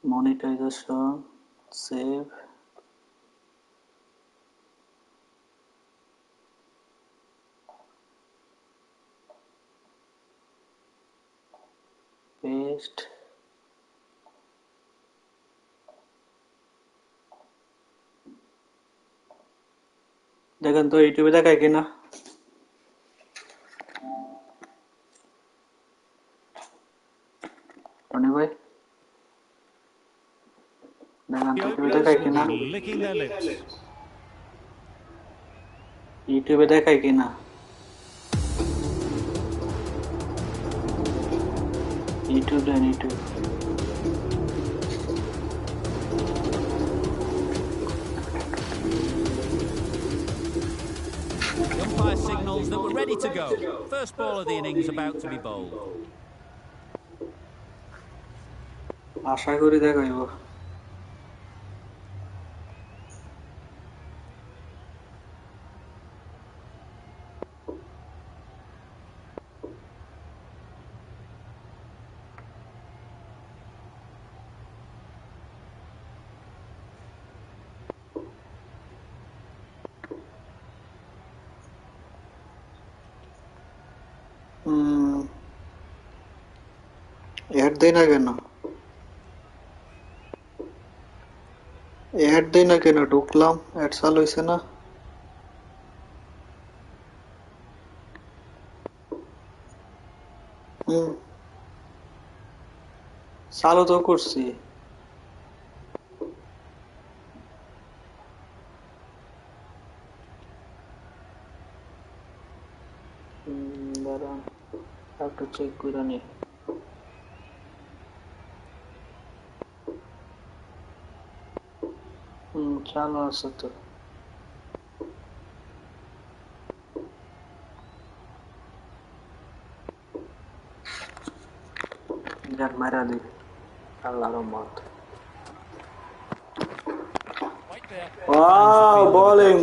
monetization, save, paste. দেখেন তো ইউটিউবে দেখায় কিনা। রনি ভাই দেখেন তো ইউটিউবে দেখায় কিনা। ইউটিউবে দেখায় কিনা। YouTube then YouTube. The umpire signals that we're ready to go. First ball of the innings about to be bowled. আশা করি দেখাইব। অ্যাড দেয় না কেন? অ্যাড দেয় না কেন? ঢুকলাম, অ্যাড চালু হয়েছে না। চালু তো করছি। দাঁড়ান একটু চেক করে নি। চালু আছে তো। যাক মারা দিই আল্লাহর রহমত। Wow, bowling.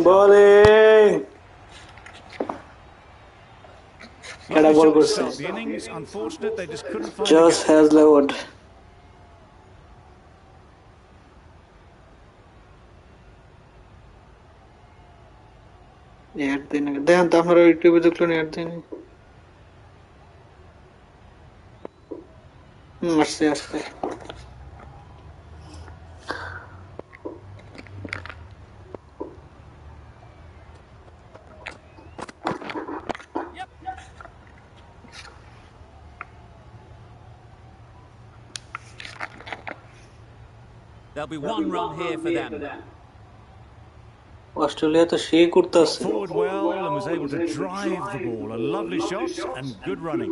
Kada ball করছে। Just has lowered. অ্যাড দেন না। দেখেন তো আপনারা ইউটিউবে দেখলেন অ্যাড দেন। আসছে। There'll be one run here for them. Australia তো সেই করতেছে। Forward well and was able to drive the ball. A lovely shot and good running.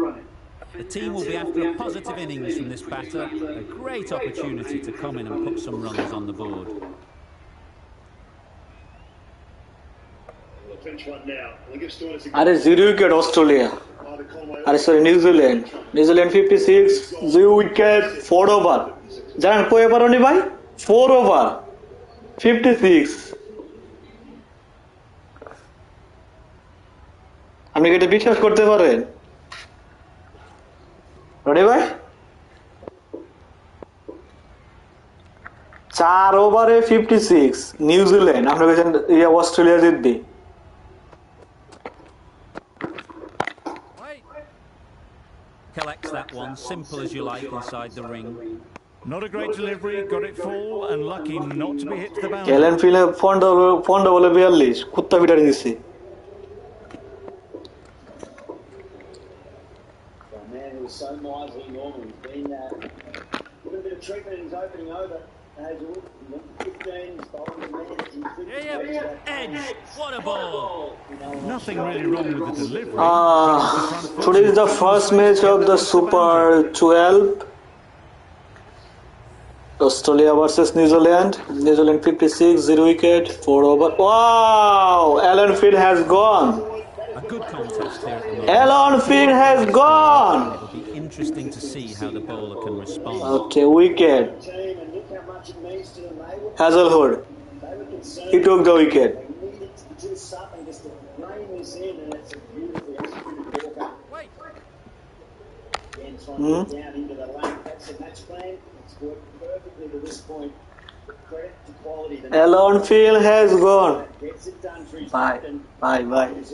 The team will be after a positive innings from this batter. A great opportunity to come in and put some runs on the board. আরে 0 wicket Australia. আরে sorry New Zealand 56 0 wicket 4 over. জানেন কয় over Roni ভাই? 4 over 56। আপনি কি এটা বিশ্বাস করতে পারেন রনি ভাই? 4 ওভারে 56 নিউজিল্যান্ড। আপনি বলছেন অস্ট্রেলিয়া জিতবে। Collects that one, simple as you like inside the ring. Not a great delivery, got it full and lucky not to be hit to the boundary. এলেন ফিলে ফন্ডা বলে 42 কুত্তা বিটারি দিছে। So miserly normally been a little bit of treatment in his opening over. Edge, what a ball! Nothing really wrong with the delivery. Today is the first match of the Super 12. Australia versus New Zealand. New Zealand 56, 0 wicket, 4 over. Wow! Alan Field has gone. A good contest here at the moment. Alan Field has gone. It'll be interesting to see how the bowler can respond. Okay, wicket. Hazelwood. He took the wicket. Again, trying to get down into the lane. That's the match plan. It's worked perfectly to this point. Credit to quality. Alon Field has gone. Gets it done for his Bye. captain. Bye.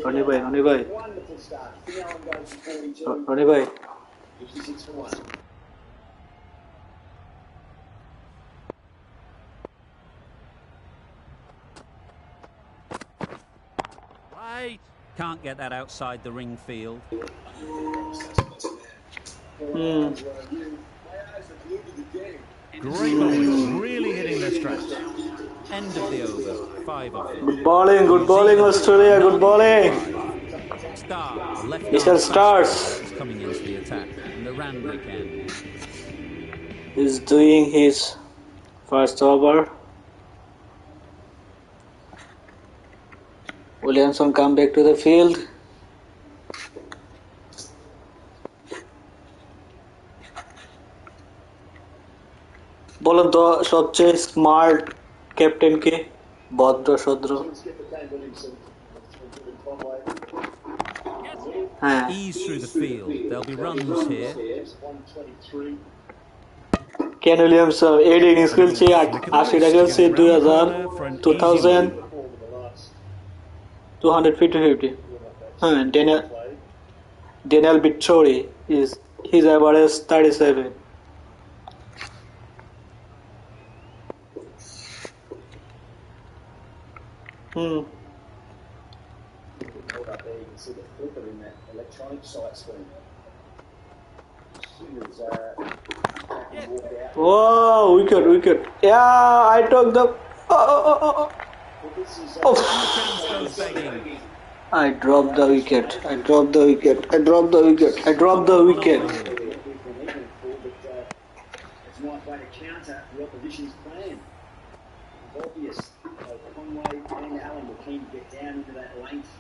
Rony bhai. Wonderful start. Finale goes to 42. Rony bhai. 56 for 1. Right. Can't get that outside the ring field. Great bowling, really hitting their straps. End of the over. 5 off. Good bowling, Australia. Good bowling. Star, the left Mr. Stars is coming into the attack. And the Randwick end. is doing his first over. Williamson come back to the field. বলুন তো সবচেয়ে smart captain কে? ভদ্র সদ্র? হ্যাঁ, Ease through the field. There'll be runs here. Kane Williamson 8 innings খেলছে, 80টা খেলছে, 250. হ্যাঁ, Daniel Vittori is his average 37. Hold up there, you can see the flipper in that electronic sight screen. As soon as walked out. Whoa, wicket. Yeah, I took the. I dropped the wicket. It's not going to counter the opposition's plan. It's obvious. Conway and Allen were keen to get down into that length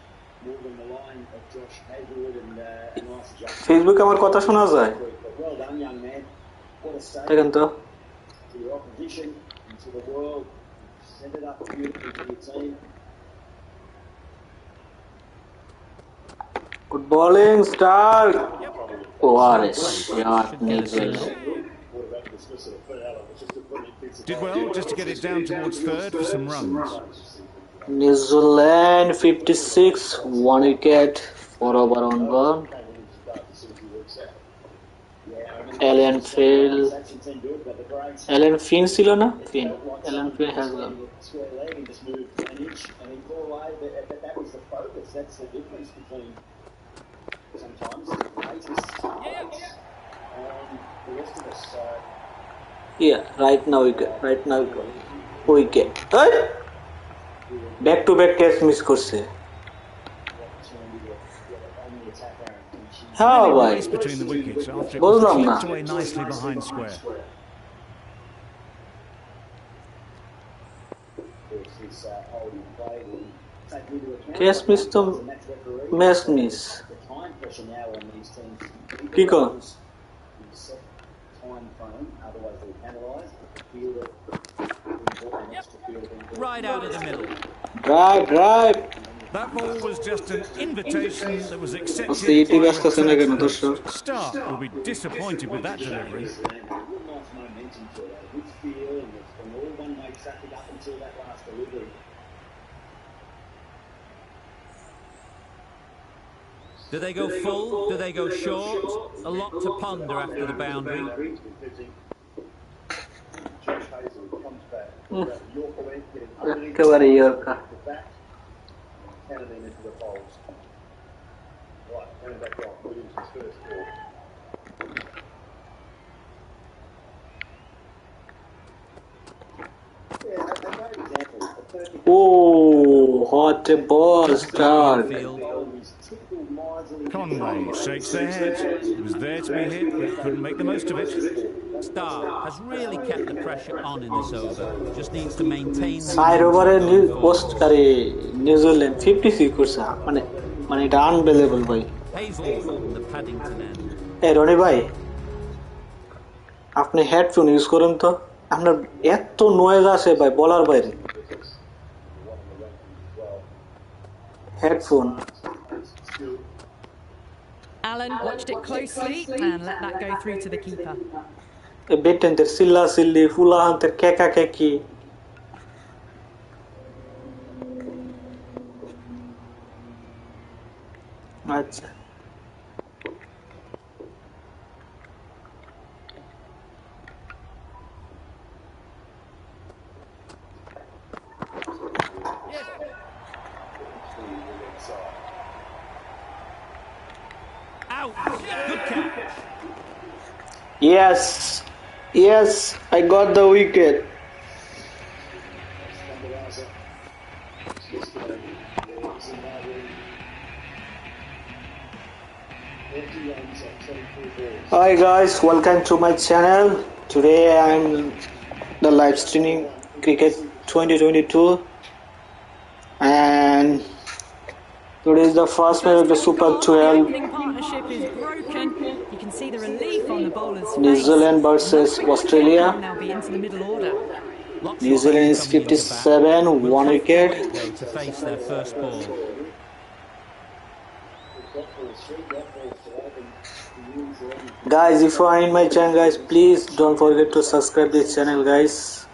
more than the line of Josh KHAIRUL and a nice adjustment. Facebook আমার কথা শোনা যায়? But well done, young man. What a save দেখেন তো. to your opposition and to the world. Set it up beautifully for your team. Good bowling, Stark. What a shot, Nigel. Did well just to get it down towards third for some runs. New Zealand 56, 1 wicket, 4 over on ball. Alan Finn ছিল না? Alan Finn has gone. Square leg and just moved an inch and he pulled away, but that was the focus. That's the difference between sometimes the greatest and the rest of us. Yeah, right now wicket. Hey! Back to back catch miss করছে. How ভাই? Race between the wickets after it বুঝলাম was না. chipped away nicely behind square. Catch miss তো match miss. কি কর? Right out of the middle. Drive. That ball was just an invitation that was accepted. City আসতেছে না কেন দর্শক? Stark will be disappointed with that delivery. Do they go full? Do they go short? A lot to ponder after the boundary. একেবারে yorker. Oh, what a ball, Stark. Conway shakes their head. It was there to be hit, but couldn't make the most of it. Star has really kept the pressure on in this over. Just needs to maintain. 4 ওভারে New Zealand 56 করছে, মানে এটা unbelievable ভাই. Hazel from the Paddington end. Roni ভাই, আপনি headphone use করেন তো, আপনার এত নয়েজ আসে ভাই বলার বাইরে. Headphone Alan watched it closely and let that go through to the keeper. A bit in the Silla Silly, Fula Hunter Keka Keki. Acha. Out. Good catch. Yes, yes, I got the wicket. Hi guys, welcome to my channel. Today I'm the live streaming cricket 2022 and today is the first match of the Super The 12. opening partnership is broken. You can see the relief on the bowler's face. New Zealand versus Australia. They'll be into the middle order. New Zealand is 57, 1 wicket. To face their first ball. Guys, if you are in my channel, guys, please don't forget to subscribe this channel, guys.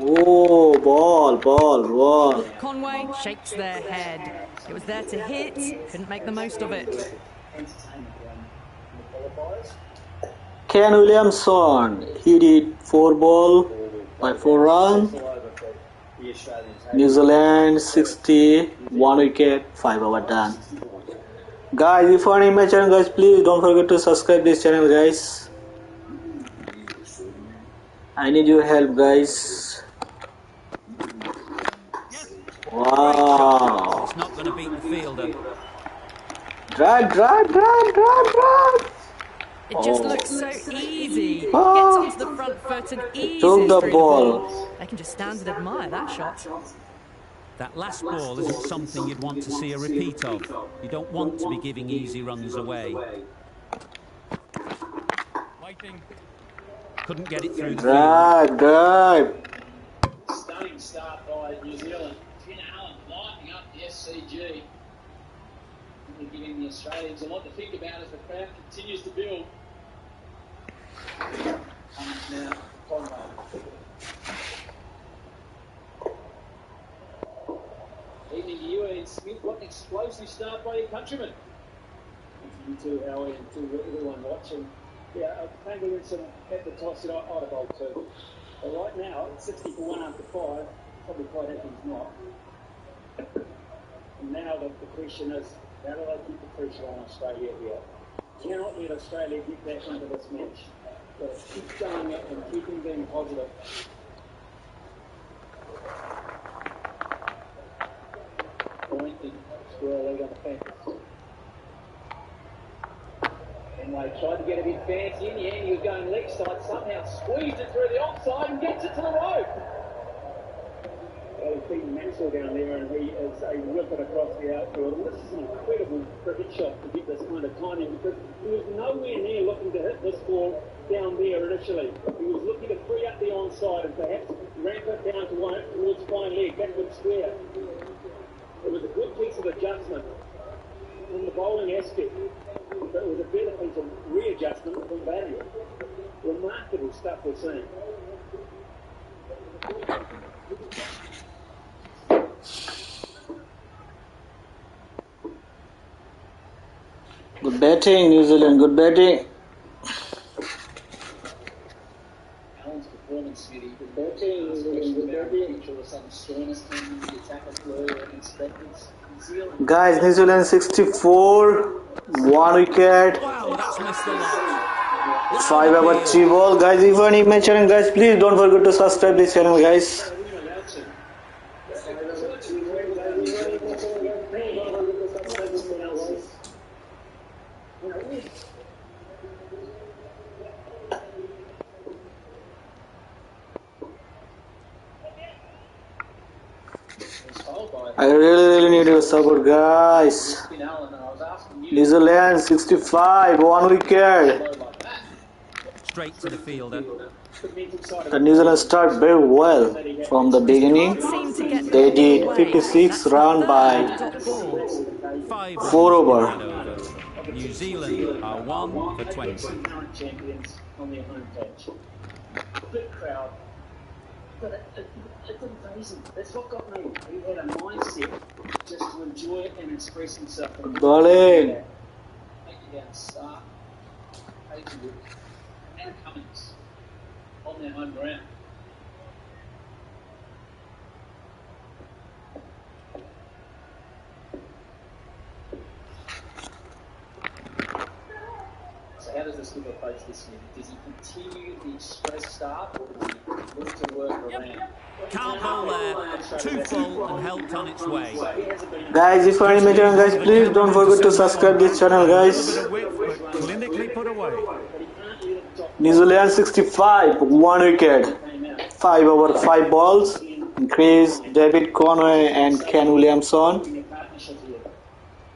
Oh, ball. Conway shakes their head. It was there to hit, couldn't make the most of it. Ken Williamson, he did 4 ball by 4 runs. New Zealand 60, 1 wicket, 5 over done. Guys, if you are in my channel, guys, please don't forget to subscribe this channel, guys. I need your help, guys. Wow. It's not going to beat the fielder. Drag. It just looks so easy. Gets onto the front foot and eases took the through ball. They can just stand and admire that shot. That last ball isn't something you'd want to see a repeat of. You don't want to be giving easy runs away. Couldn't get it through the field. Drag. Stunning start by New Zealand. Finn Allen lighting up the SCG. We're giving the Australians a lot to think about as the crowd continues to build. Now, Conway. Evening to you, Ian Smith. What an explosive start by your countrymen. You two, Howie, and to everyone watching. Yeah, Kangaroo Winston at the toss, I'd have bowled too. But right now, it's 60 for 1 after 5. Probably quite happy he's not. And now the question is, how do they keep the pressure on Australia here? Cannot let Australia get back into this match. Got to keep going it and keep them being positive. Point and square leg on the fence. And they tried to get a bit fancy in the end. He was going leg side, somehow squeezed it through the offside and gets it to the rope. Well, he's beaten Maxwell down there and he is a whip it across the outfield. And this is an incredible cricket shot to get this kind of timing because he was nowhere near looking to hit this ball down there initially. He was looking to free up the onside and perhaps ramp it down to one towards fine leg, backward square. It was a good piece of adjustment in the bowling aspect, but it was a better piece of readjustment from batting. Remarkable stuff we're seeing. Good batting, New Zealand, good batting. Allen's performance, Smithy. Good batting. Picture of some sternness came into the attack as well and expectants. New Zealand. Guys, New Zealand 64, 1 wicket, Wow, that's missed the lot. 5 over 3 ball. Guys, if you are in my channel, guys, please don't forget to subscribe this channel, guys. I really need your support, guys. New Zealand 65, 1 wicket. Straight to the fielder. The New Zealand start very well from the beginning. Seem to get They the did ball 56 away. run by Dot ball. 5 4 runs in over. that over. New Zealand are 1 for 20. Current champions on their home pitch. Big crowd, but it didn't faze him. That's what got me. He had a mindset just to enjoy it and express himself. Bowling. Take you down Stark, Hazelwood, and Cummins on their home ground. So how does the skipper approach this year? Does he continue the express start or does he look to work around? Can't bowl there. Too full and helped on its way. Guys, if you are new channel, guys, please don't forget to subscribe this channel, guys. A bit of width, but clinically put away. New Zealand 65, 1 wicket, 5 over 5 balls. Chris, David Conway and Ken Williamson.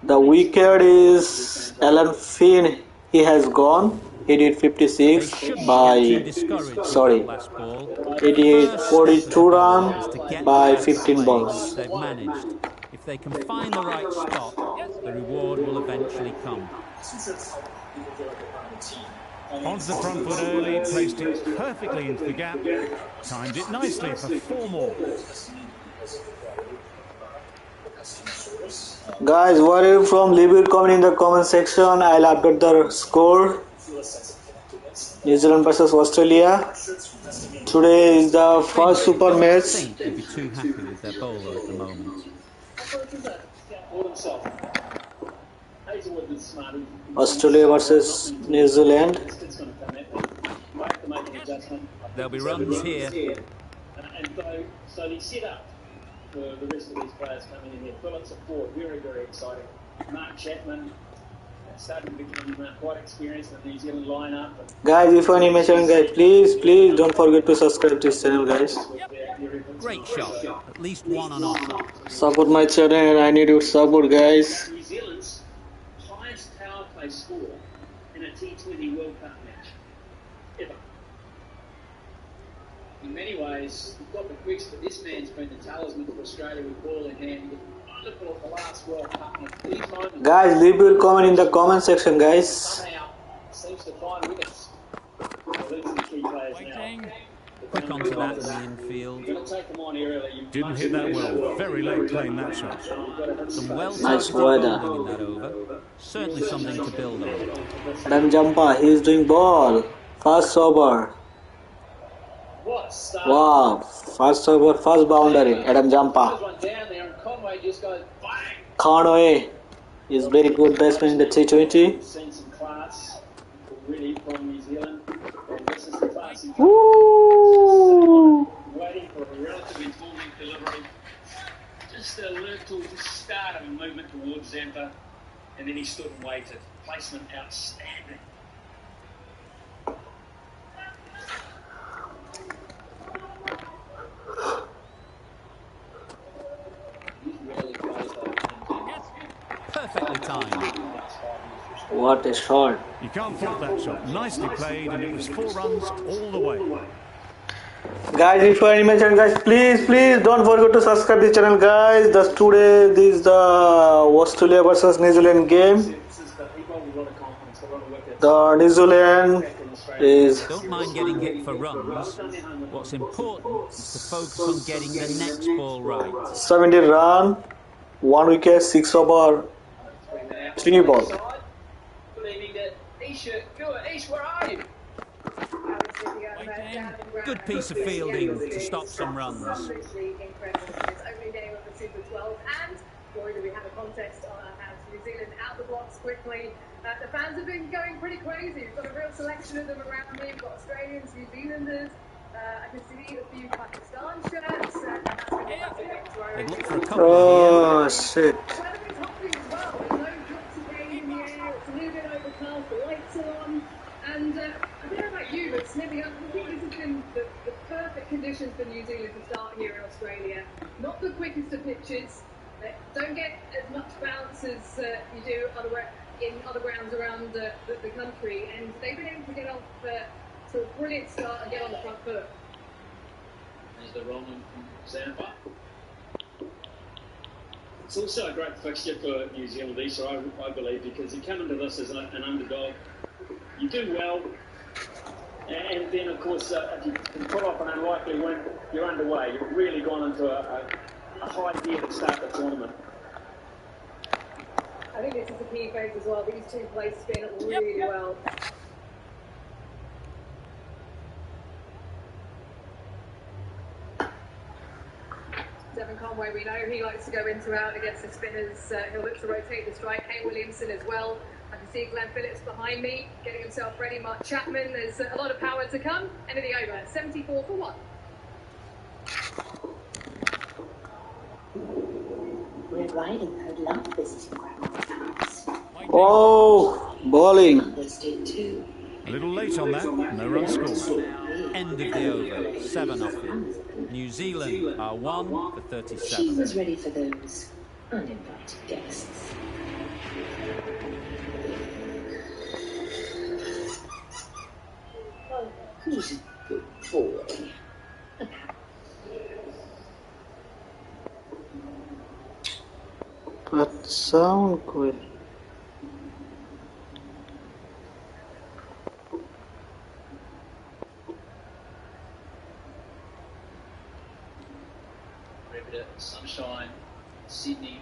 The wicket is Alan Finn. He has gone. He did 56 by, sorry, he did 42 runs by 15 balls. They've managed. If they can find the right spot, the reward will eventually come. Onto the front foot early, placed it perfectly into the gap, timed it nicely for 4 more. Guys, where are you from? Leave your comment in the comment section. I'll update the score. New Zealand versus Australia. Today is the first super I match. think they'd be too happy with their bowler at the moment. Australia versus New Zealand. There'll be runs here. And so they set up for the rest of these players coming in here. Phillips at Ford, very, very exciting. Mark Chapman starting to become quite experienced in the New Zealand lineup. Guys, if you are new my channel, guys, please don't forget to subscribe to this channel, guys. Great shot. At least one on offer. Support my channel and I need your support, guys. New Zealand's highest power play score in a T20 World Cup match ever. In many ways, you've got the quicks, but this man's been the talisman for Australia with ball in hand. Wonderful at the last World Cup. And these moments, Guys, leave your comment in the comment section, guys. somehow seems to find wickets. These are the key players now. Quick onto that in the infield. You're going to take them on early. Didn't hit that well, very late playing that shot. Some Nice well-targeted weather. bowling in that over. Certainly something to build on. Adam Jampa, he is doing ball. First over. What a start. Wow, first over, first boundary. Adam Jampa. One down there and Conway just goes bang. Conway is very good batsman in the T20. Seen some class already from New Zealand. And this is the class he's Woo! waiting for a relatively full-length delivery. Just a little start of a movement towards Zampa. And then he stood and waited. Placement outstanding. He's really close though. Perfectly timed. What a shot. You can't fault that shot. Nicely played, and it was 4 runs all the way. Guys, if you are new my channel, guys, please don't forget to subscribe this channel, guys. Today this is the Australia versus New Zealand game. He bowled a lot of confidence, a lot of wickets. The New Zealand is Don't mind getting hit for runs. What's important is to focus on getting the next ball right. 70 run, 1 wicket, 6 over, 3 balls. Good evening to Isha. Ish, where are you? Good piece of fielding to stop some runs. Absolutely incredible. It's opening day of the Super 12, and boy, do we have a contest on our hands. New Zealand out the blocks quickly. The fans have been going pretty crazy. We've got a real selection of them around me. We've got Australians, New Zealanders. I can see a few Pakistan shirts. That's been a massive thing to our They've looked for a couple Oh shit. weather's hotly as well. There's no drops of rain in the air. It's a little bit overcast. The lights are on. And I don't know about you, but Smithy, I think this has been the perfect conditions for New Zealand to start here in Australia. Not the quickest of pitches. Don't get as much bounce as you do in other grounds around the country. And they've been able to get off to to a brilliant start and get on the front foot. There's the Ron from Zampa. It's also a great fixture for New Zealand, Easter, I believe, because you come into this as an underdog, you do well, and then, of course, if you can pull off an unlikely win, you're underway. You've really gone into a high gear to start the tournament. I think this is a key phase as well. These two play spin really well. Devon Conway, we know he likes to go in to out against the spinners. He'll look to rotate the strike. Kane Williamson as well. I can see Glenn Phillips behind me, getting himself ready. Mark Chapman, there's a lot of power to come. End of the over, 74 for 1. Red Riding Hood love visiting grandma's house. Oh, bowling. Others did too. A little late on that, no run scored. End of the over, 7-0. New Zealand are 1 for She 37. was ready for those uninvited guests. Oh, who's a good boy? That sound good. Sunshine, Sydney,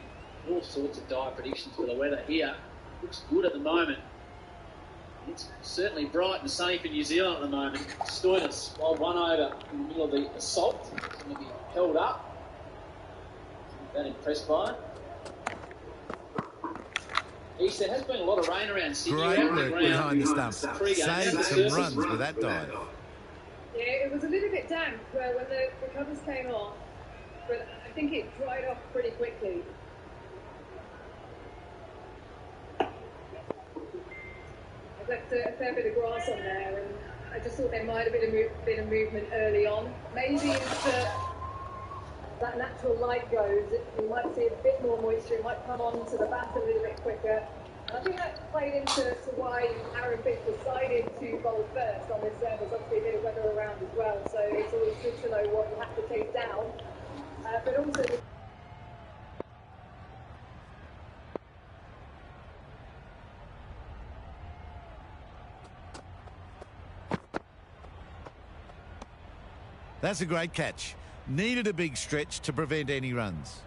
all sorts of dire predictions for the weather here. Looks good at the moment. It's certainly bright and sunny for New Zealand at the moment. Stoinis, while 1 over in the middle of the assault, is going to be held up. That impressed by it. East, there has been a lot of rain around Sydney. Great work behind the stumps. Saved some runs with that dive. Yeah, it was a little bit damp when the covers came off, but I think it dried off pretty quickly. I've left a fair bit of grass on there, and I just thought there might have been a movement early on. Maybe as that natural light goes, you might see a bit more moisture. It might come onto the bat a little bit quicker. And I think that played into why Aaron Fitz decided to bowl first on this serve. There's obviously a bit of weather around as well, so it's always good to know what you have to take down. But also, That's a great catch. Needed a big stretch to prevent any runs.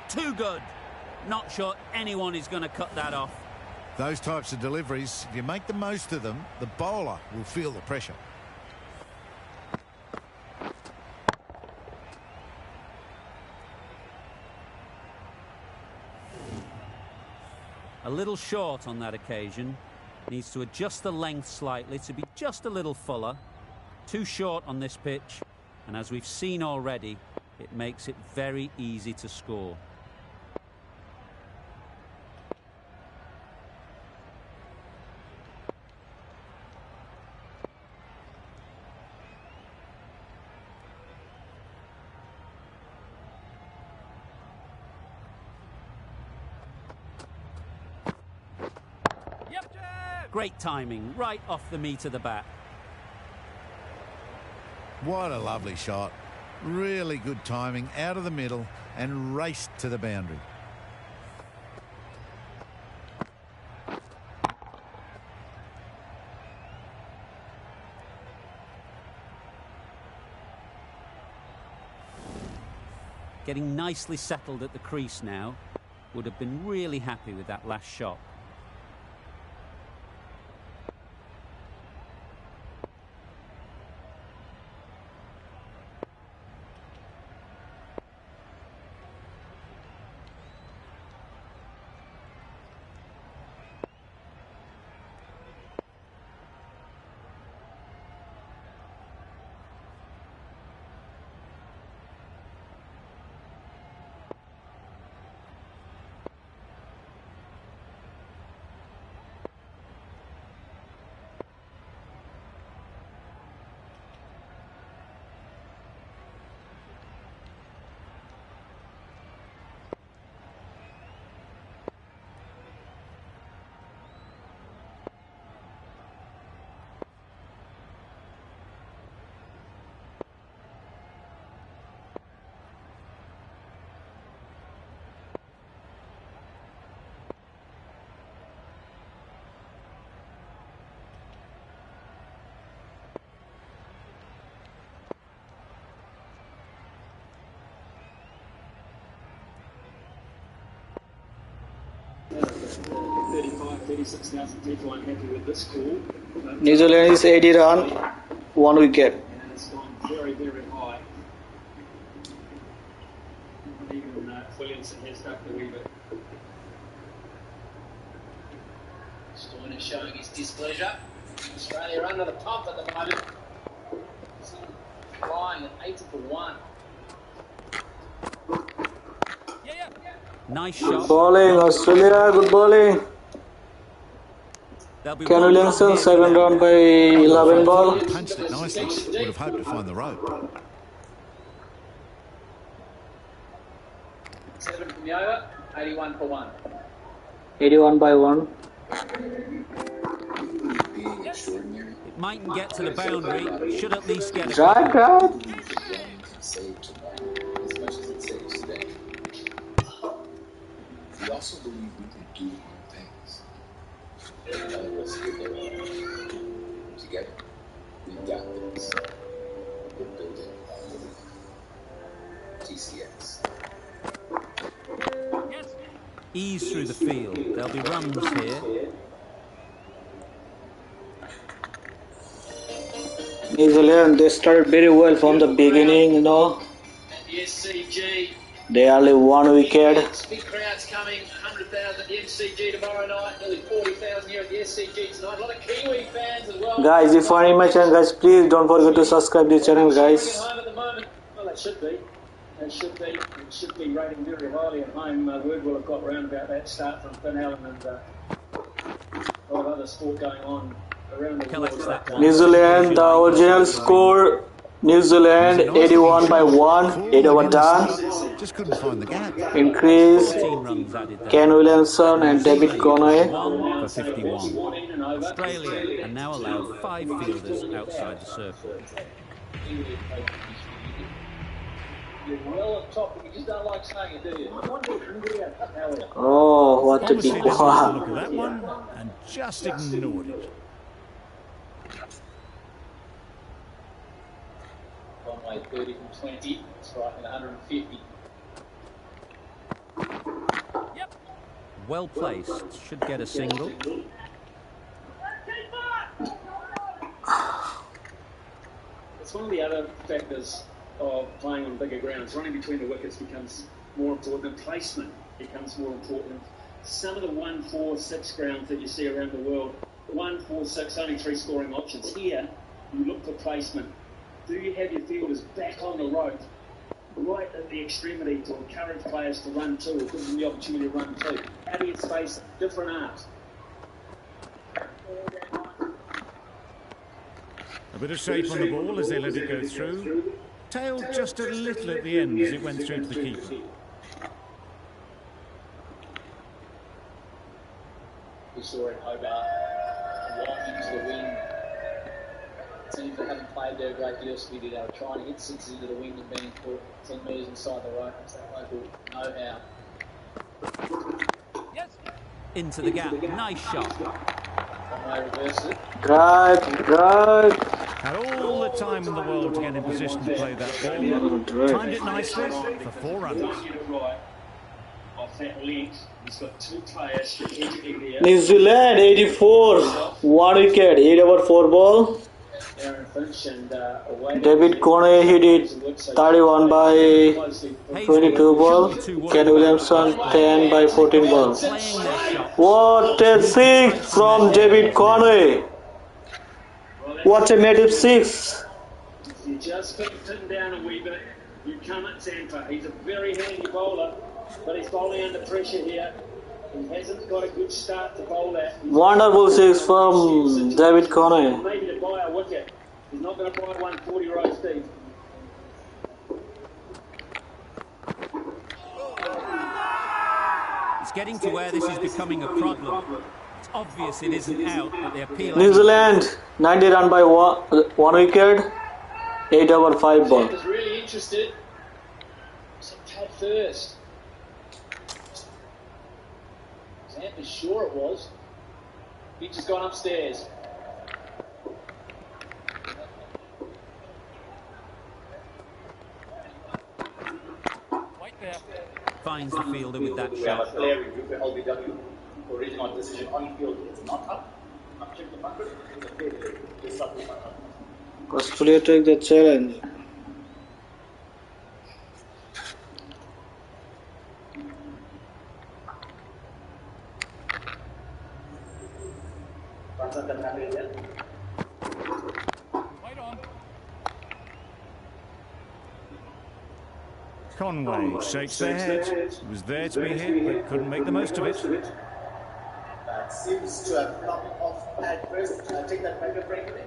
Too good. Not sure anyone is going to cut that off. Those types of deliveries, if you make the most of them, the bowler will feel the pressure. A little short on that occasion. Needs to adjust the length slightly to be just a little fuller. Too short on this pitch, and as we've seen already, it makes it very easy to score. Great timing, right off the meat of the bat. What a lovely shot. Really good timing, out of the middle and raced to the boundary. Getting nicely settled at the crease now. Would have been really happy with that last shot. 36,000 people unhappy with this call. New Zealand is 80 run, 1 wicket. And it's gone very, very high. Even Williamson has ducked a wee bit. Stoiner showing his displeasure. Australia under the pump at the moment. Flying at 80 for 1. Nice shot. Bowling, Australia, good bowling. Ken Williamson, second round by 11 ball. Punched it nicely. Would have hoped to find the rope. 7 from the over, 81 for 1. 81 by 1. It mightn't get to the boundary, should at least get a Right. We also believe we can do hard things. None of us get there alone. Together, we got this. We're building TCS. ease through the field. There'll be runs here. New Zealand, they started very well from the beginning, you know. The SCG. They only 1 wicket. Big crowds coming, 100,000 at the MCG tomorrow night, nearly 40,000 here at the SCG tonight. A lot of Kiwi fans as well. Guys, if you find my channel, guys, please don't forget to subscribe this channel, guys. Home at the moment. Well, they should be. They should be. It should be rated very highly at home. Word will have got round about that start from Finn Allen and a lot of other sport going on around the world. New Zealand, the original score, New Zealand 81 by 1, 8 over done. Just couldn't find the gap. Increase, Ken Williamson and David Conway. For 51. Australia are now allowed 5 fielders outside the circle. You're well up top, but you just don't like saying it, do you? Oh, what a Honestly, big just one. look at that one and just ignored it. Conway 30 from 20, striking 150. Well placed, should get a single. It's one of the other factors of playing on bigger grounds. Running between the wickets becomes more important. Placement becomes more important. Some of the 1, 4, 6 grounds that you see around the world, 1, 4, 6, only 3 scoring options. Here, you look for placement. Do you have your fielders back on the rope, right at the extremity to encourage players to run to, or give them the opportunity to run to? How do you space different art? A bit of shape on the ball as they let it go through. Tailed just a little at the end as it went through to the keeper. We saw in Hobart, walking into the wind. Teams that haven't played there a great deal, Smithy, they were trying to hit 6 into the wind and being put 10 metres inside the rope. It's that local know-how. Into the gap, nice shot. Conway reversed it. Right. Had all the time in the world to get in position to play that ball. Timed it nicely for 4 runs. Off that length, he's got 2 players strategically there. New Zealand 84, 1 wicket, 8 over 4 ball. Aaron Finch and away. David Conway hit it 31 by 22 ball. Ken Williamson 10 by 14 ball. What a 6 from David Conway. What a native 6. You just put him down a wee bit. You come at temper. He's a very handy bowler, but he's bowling under pressure here. He hasn't got a good start to bowl at. Wonderful 6 from David Conway. Maybe to buy a wicket. He's not going to buy 140 rows deep. It's getting to where this is becoming a problem. It's obvious it isn't out, but they appeal. New Zealand 90 run by 1 wicket, 8 over 5 ball. He's really interested. So Pat first. Sam is sure it was. Pitch has gone upstairs. Finds the fielder with that shot. original decision on field is not up. Check the market. It's a fair play. Just up with Australia take the challenge. Conway shakes their head. Was there to be hit, but couldn't make the most of it. That seems to have come off at first. I'll take that mega break there.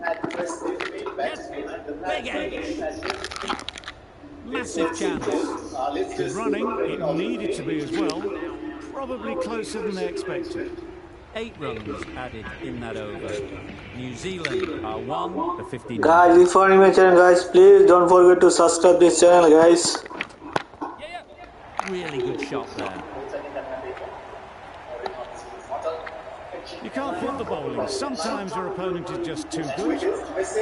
At first, Massive chance. Good running. It needed to be as well. Probably closer than they expected. 8 runs added in that over. New Zealand are 1 for 59. Guys, if you are new to my channel, guys, please don't forget to subscribe this channel, guys. Really good shot there. You can't fault the bowling. Sometimes your opponent is just too good.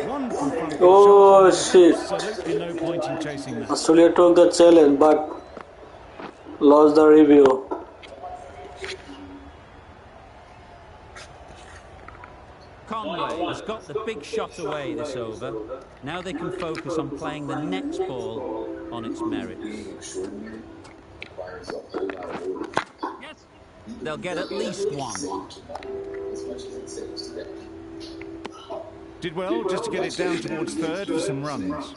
Wonderful front foot Oh shot. shit. Absolutely no point in chasing that. Australia took the challenge but lost the review. Conway has got the big shot away this over. Now they can focus on playing the next ball on its merits. They'll get at least 1. Did well just to get it down towards third for some runs.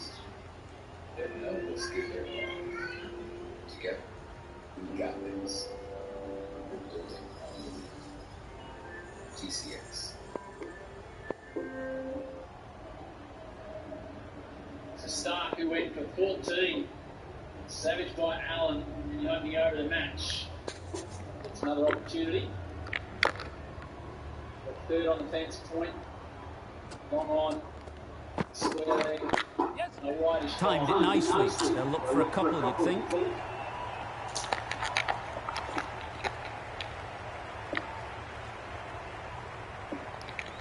Stark, who went for 14, savaged by Allen in the opening over the match. It's another opportunity. The third on the fence point. Long on. Square leg. And a widish Timed it nicely. They'll look for a couple, you'd think.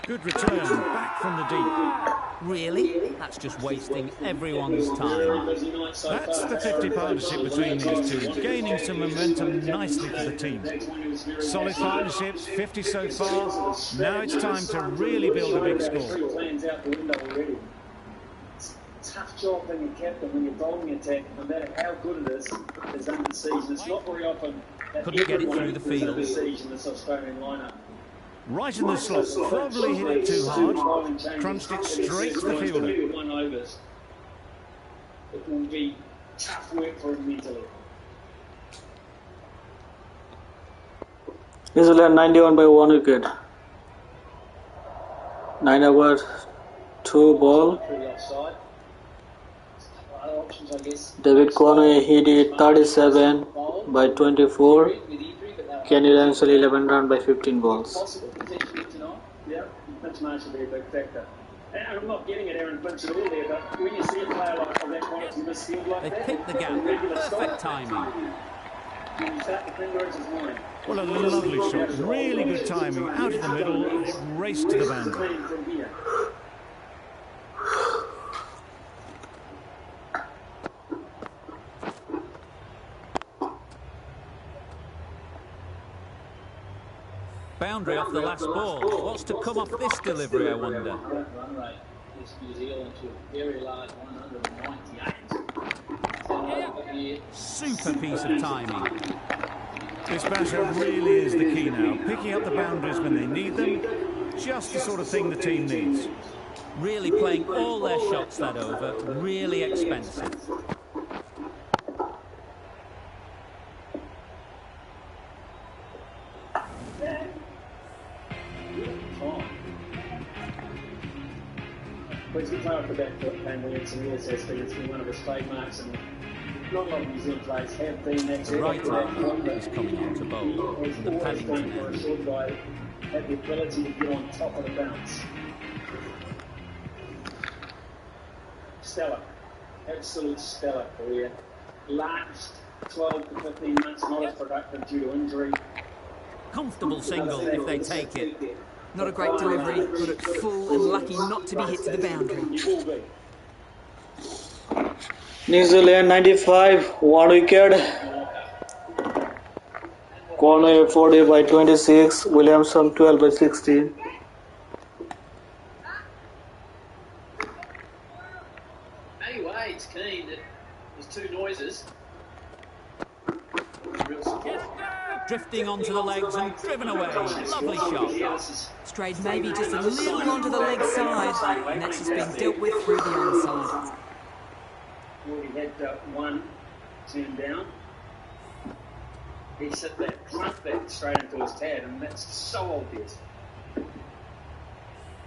Good return, back from the deep. Really? That's just wasting everyone's time. That's the 50 partnership between these two, gaining some momentum nicely for the team. Solid partnerships, 50 so far. Now it's time to really build a big score. Tough job being a captain when you're bowling attack, no matter how good it is under season. It's not very often that couldn't get it through the field. The season, this Australian lineup. Right in the slot, probably hit it too hard, crunched it straight to the fielder. It will be tough work for him mentally. New Zealand 91 by 1 wicket. 9 over 2 ball. David Conway hit it 37 by 24. Kenny Lansell 11 run by 15 balls. Yeah, that's margin to be a big factor. And I'm not getting at Aaron Finch at all there, but when you see a player like of that quality midfield like They that, picked the gap. Perfect timing. you start to think where it's his mind. Well, a lovely shot, really good timing, out of the middle, it raced to the boundary. From here. Boundary off the last ball. What's to come off this delivery, I wonder? run rate is New Zealand to a very large 198. Super piece of timing. This batter really is the key now, picking up the boundaries when they need them, just the sort of thing the team needs. Really playing all their shots that over. Really expensive. Please be clear off the back foot, Kane Williamson. Yes, has been. It's been one of his trademarks, and not a lot of New Zealand players have been. That's The right arm is coming on to bowl from the Paddington for a end. short guy, have the ability to get on top of the bounce. Stellar, absolute stellar career. Last 12 to 15 months, not as productive due to injury. Comfortable single if they take it. Not a great delivery, got it full and lucky not to be hit to the boundary. New Zealand 95, 1 wicket. Conway 40 by 26, Williamson 12 by 16. Matty Wade's keen that there's two noises. Drifting onto the legs and driven away. Lovely shot. Strayed maybe just a little onto the leg side, and that's just been dealt with through the onside. Already had one turned down. He set that front back straight into his tab, and that's so obvious.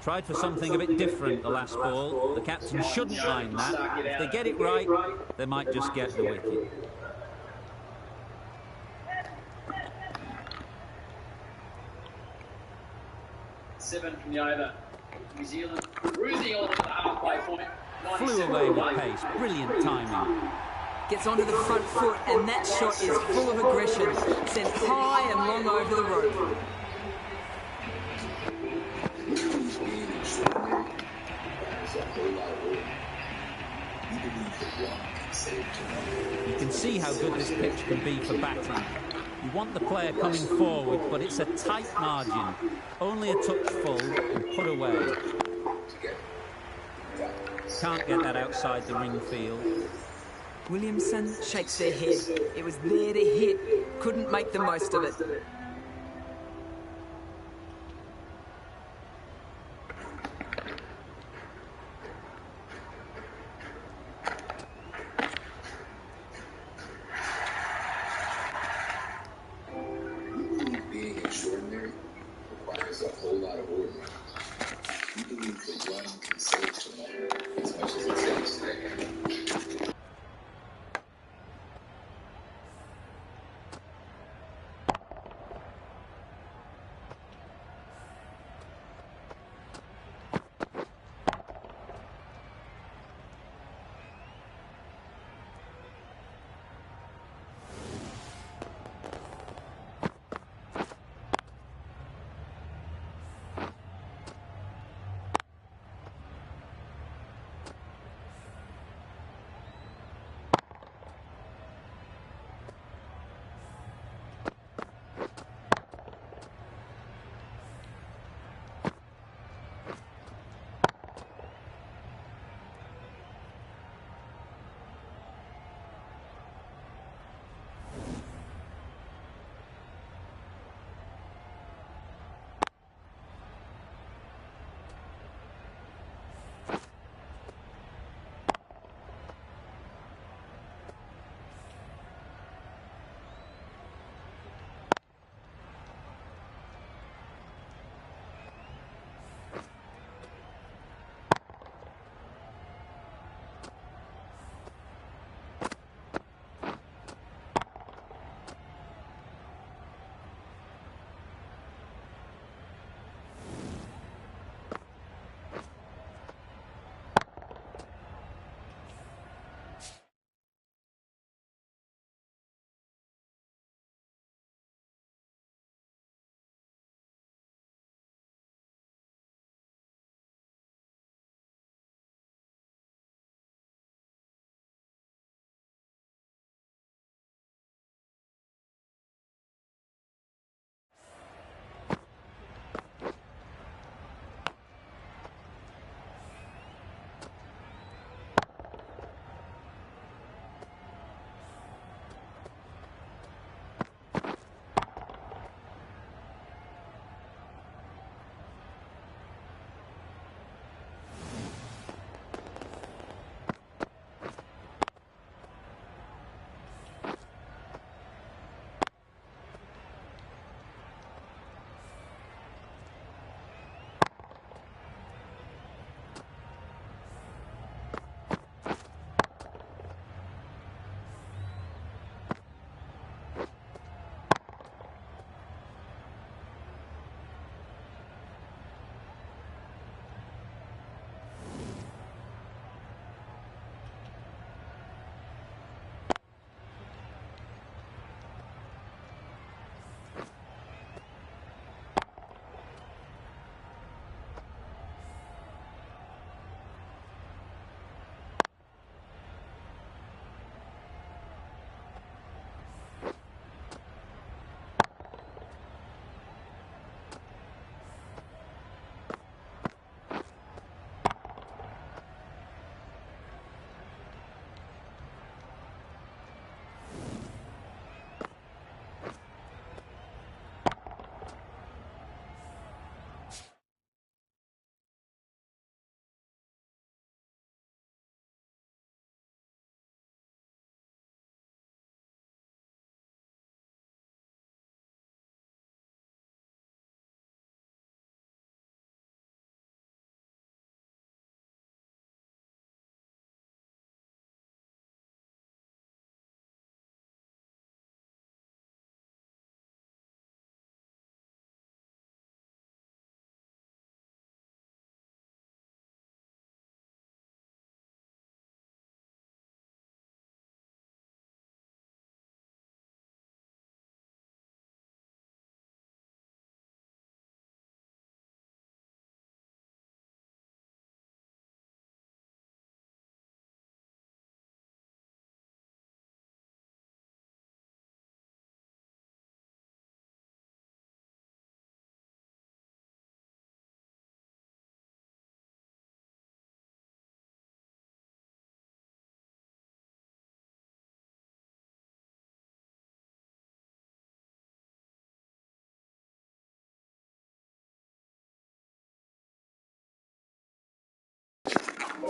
Tried for something a bit different the last ball. The captain shouldn't mind that. If they get it right, they might just get the wicket. Seven from the over. New Zealand cruising on the halfway point. Flew away with pace. Brilliant timing. Gets onto the front foot, and that shot is full of aggression. Sent high and long over the rope. You can see how good this pitch can be for batting. You want the player coming forward, but it's a tight margin. Only a touch full and put away. Can't get that outside the ring field. Williamson shakes their head. It was there to hit. Couldn't make the most of it. Being extraordinary requires a whole lot of work. You believe that one can save tomorrow as much as it saves today.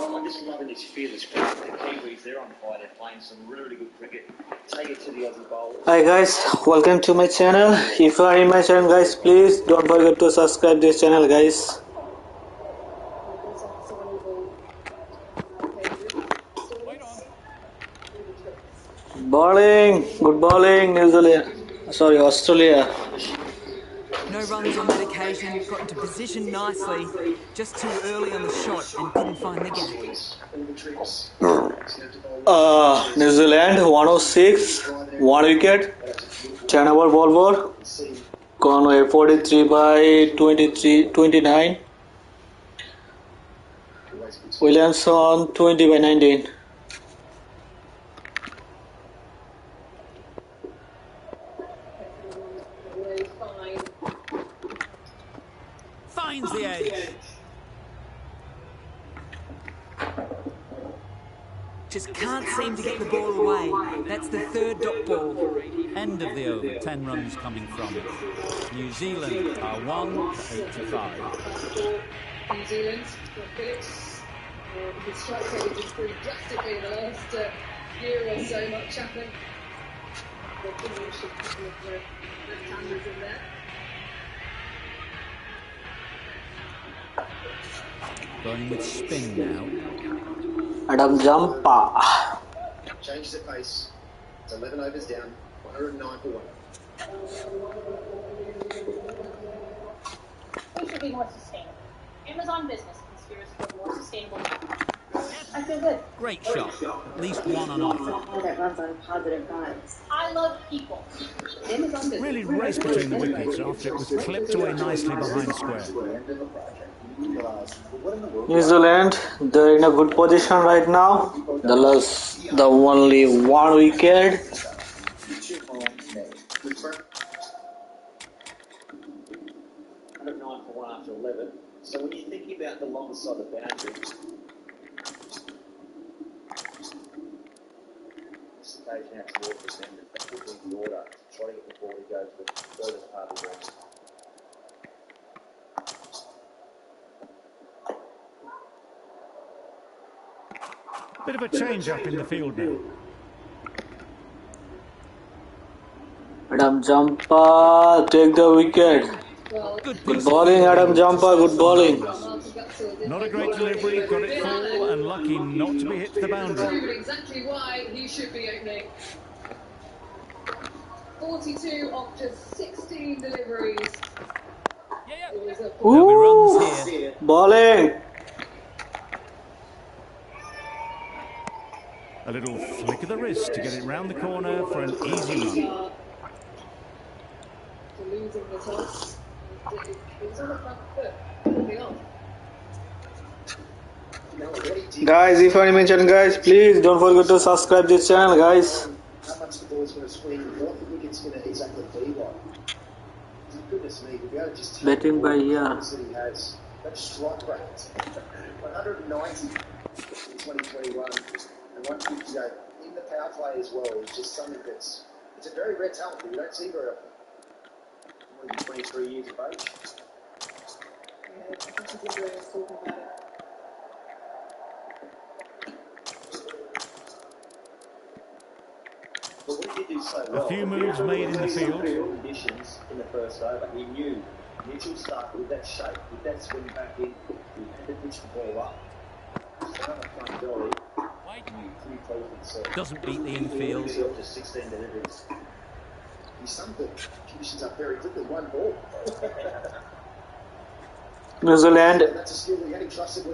I'm just loving this fearless cricket. The Kiwis, they're on fire. They're playing some really good cricket. Take it to the Aussie bowlers. Hi guys, welcome to my channel. If you are in my channel guys, please don't forget to subscribe this channel guys. Bowling, good bowling, New Zealand. Sorry, Australia. No runs on that occasion, got into position nicely, just too early on the shot and couldn't find the gap. New Zealand 106, 1 wicket, 10 over ball for Conway 43 by 29, Williamson 20 by 19. Finds the edge. Just can't seem to get the ball away. That's the third dot ball. End of the over, 10 runs coming from it. New Zealand are 185. New Zealand, Phillips, his strike rate has improved drastically in the last year or so. Much happened. The finish of left-handers in there. Going with spin now. Adam Jampa. Change the pace. It's 11 overs down. 109 for 1. We should be more sustainable. Amazon Business conspiracy for more sustainable. I feel good. Great shot. At least one on offer. All that runs on positive vibes. I love people. Amazon Business. Really raced between the wickets after it was clipped away nicely behind square. New Zealand, they're in a good position right now. The only 1 wicket. 109 for 1 after 11. So when you're thinking about the long side of the boundary, this occasion out towards the defender, that would be the order to try to get the ball to go to the furthest part of the ground. Bit of a change up in the field now. Adam Jampa, take the wicket. Good bowling, Adam Jampa, good bowling. Not a great delivery, got it full and lucky not to be hit to the boundary. Exactly why he should be opening. 42 of just 16 deliveries. Ooh, bowling. A little flick of the wrist to get it round the corner for an easy run. Losing the toss. It's on the front foot. Moving on. Guys, if you are mentioned guys, please don't forget to subscribe this channel guys. How much the ball's going to swing, what the wicket's going to exactly be like. Goodness me, we'll be able to just Betting by here. that he has. That strike rate. 190 in 2021. And 150 in the power play as well is just something it's a very rare talent that we don't see very often. More than 23 years of age. Yeah, I think he's enjoying us talking about it. But what he did do so well, A few moves made in the field. Conditions in the first over. He knew Mitchell started with that shape, with that swing back in. He had to pitch the ball up. So on the front dolly. Doesn't beat the infield. Just 16 deliveries. He summed the conditions up very quickly. One ball. New Zealand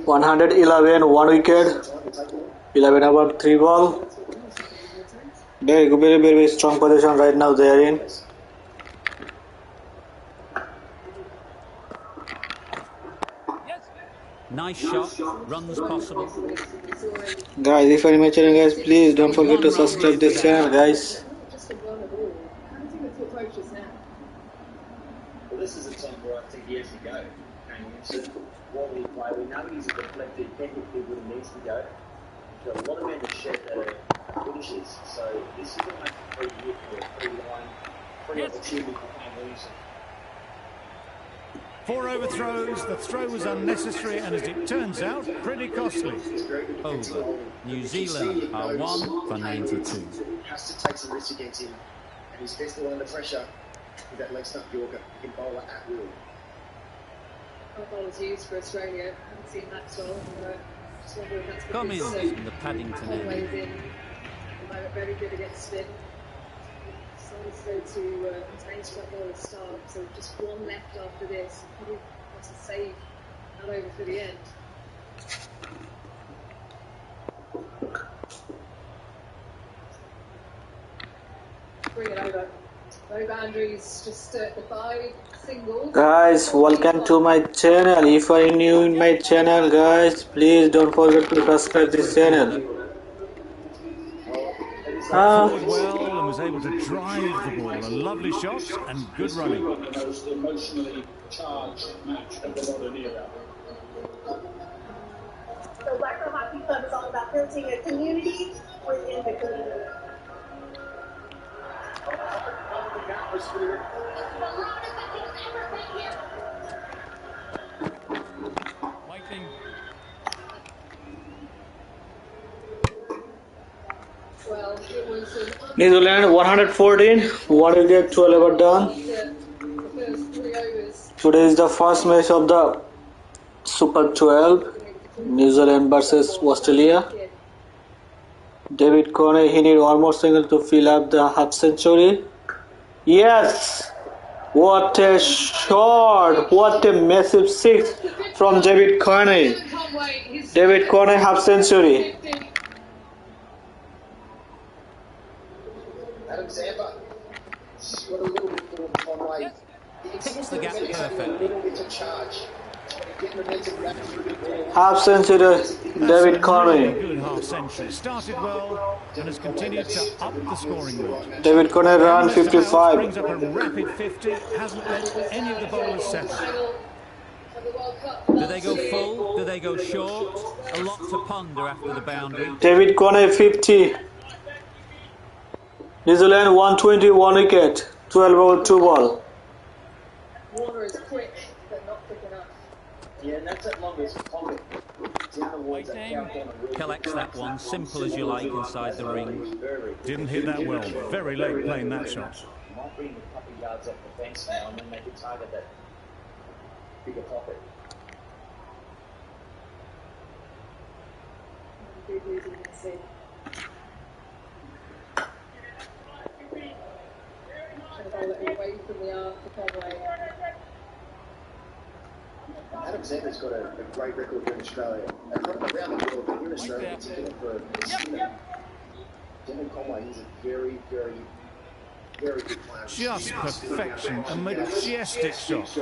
111, 1 wicket, 11 over 3 ball. Very strong position right now they are in. Nice shot, runs possible. Guys, if you are my channel guys, please don't forget to subscribe this channel guys. Well, this is a time where I think he has to go. And while we play, we know he's a deflected, technically where he needs to go. He's got a lot of men to shed that are finishes. So this is going to make a free hit or a free line, free opportunity for Kane Williamson. 4 overthrows, the throw was unnecessary and, as it turns out, pretty costly. Over. New Zealand are 1 for 92. Has to take some risks against him, and he's best under pressure with that leg stump Yorker. He can bowl at will. Bowlers used for Australia. I haven't seen Maxwell. Just wonder if that's Cummins because from the Paddington Conway's end. in. At the moment, very good against spin. So let's go to his main strike bowler start. So just one left after this. Probably wants to save that over for the end. Bring it over. No boundaries, just the 5 singles. Guys, welcome to my channel. If you are new in my channel, guys, please don't forget to subscribe this channel. Forward well and was able to drive the ball. A lovely shot and good running. The most emotionally charged match of the modern era. The Blackburn Hockey Club is all about building a community within the community. Waiting. Well, it was an New Zealand 114, 1 wicket, 12 over done. the first 3 overs. Today is the first match of the Super 12, New Zealand versus Australia. David Coney, he need one more single to fill up the half century. Yes! What a shot! What a massive 6 from David Coney. David Coney half century. Adam Zampa. Got a little bit more Conway. Hits the gap perfectly. To charge. Get momentum back through the ball. Half century, David Coney. Good half century. Started well and has continued to up the scoring rate. David Coney run 55. Brings up a rapid 50. Hasn't let any of the bowlers settle. Do they go full? Do they go short? A lot to ponder after the boundary. David Coney 50. New Zealand 120, 1 wicket, 12 over 2 ball. Warner is quick, but not quick enough. Yeah, and that's at longest pocket. Down towards that cow corner. Collects that one, simple as you like, inside the ring. Didn't hit that well. Very late playing that shot. Might bring a couple of yards off the fence now, and then they could target that bigger pocket. Big losing in the scene. Trying to bowl it away from the arc for Conway. Adam Zampa's got a great record here in Australia. Around the world, but here in Australia in particular for his spinner. Devon Conway, he's a very, very, very good player. Just perfection. A majestic shot.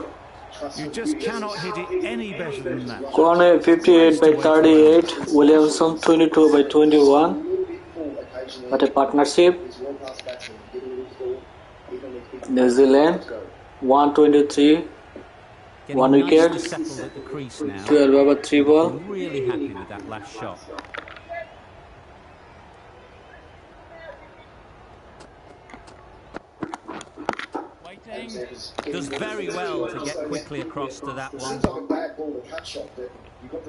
You just cannot hit it any better than that. Coney 58 by 38, Williamson 22 by 21. What a partnership. New Zealand 123, Getting 1 nice wicket, to settle at the crease now. 12 over 3 ball. Really happy with that last shot. Does very well to get quickly across to that one.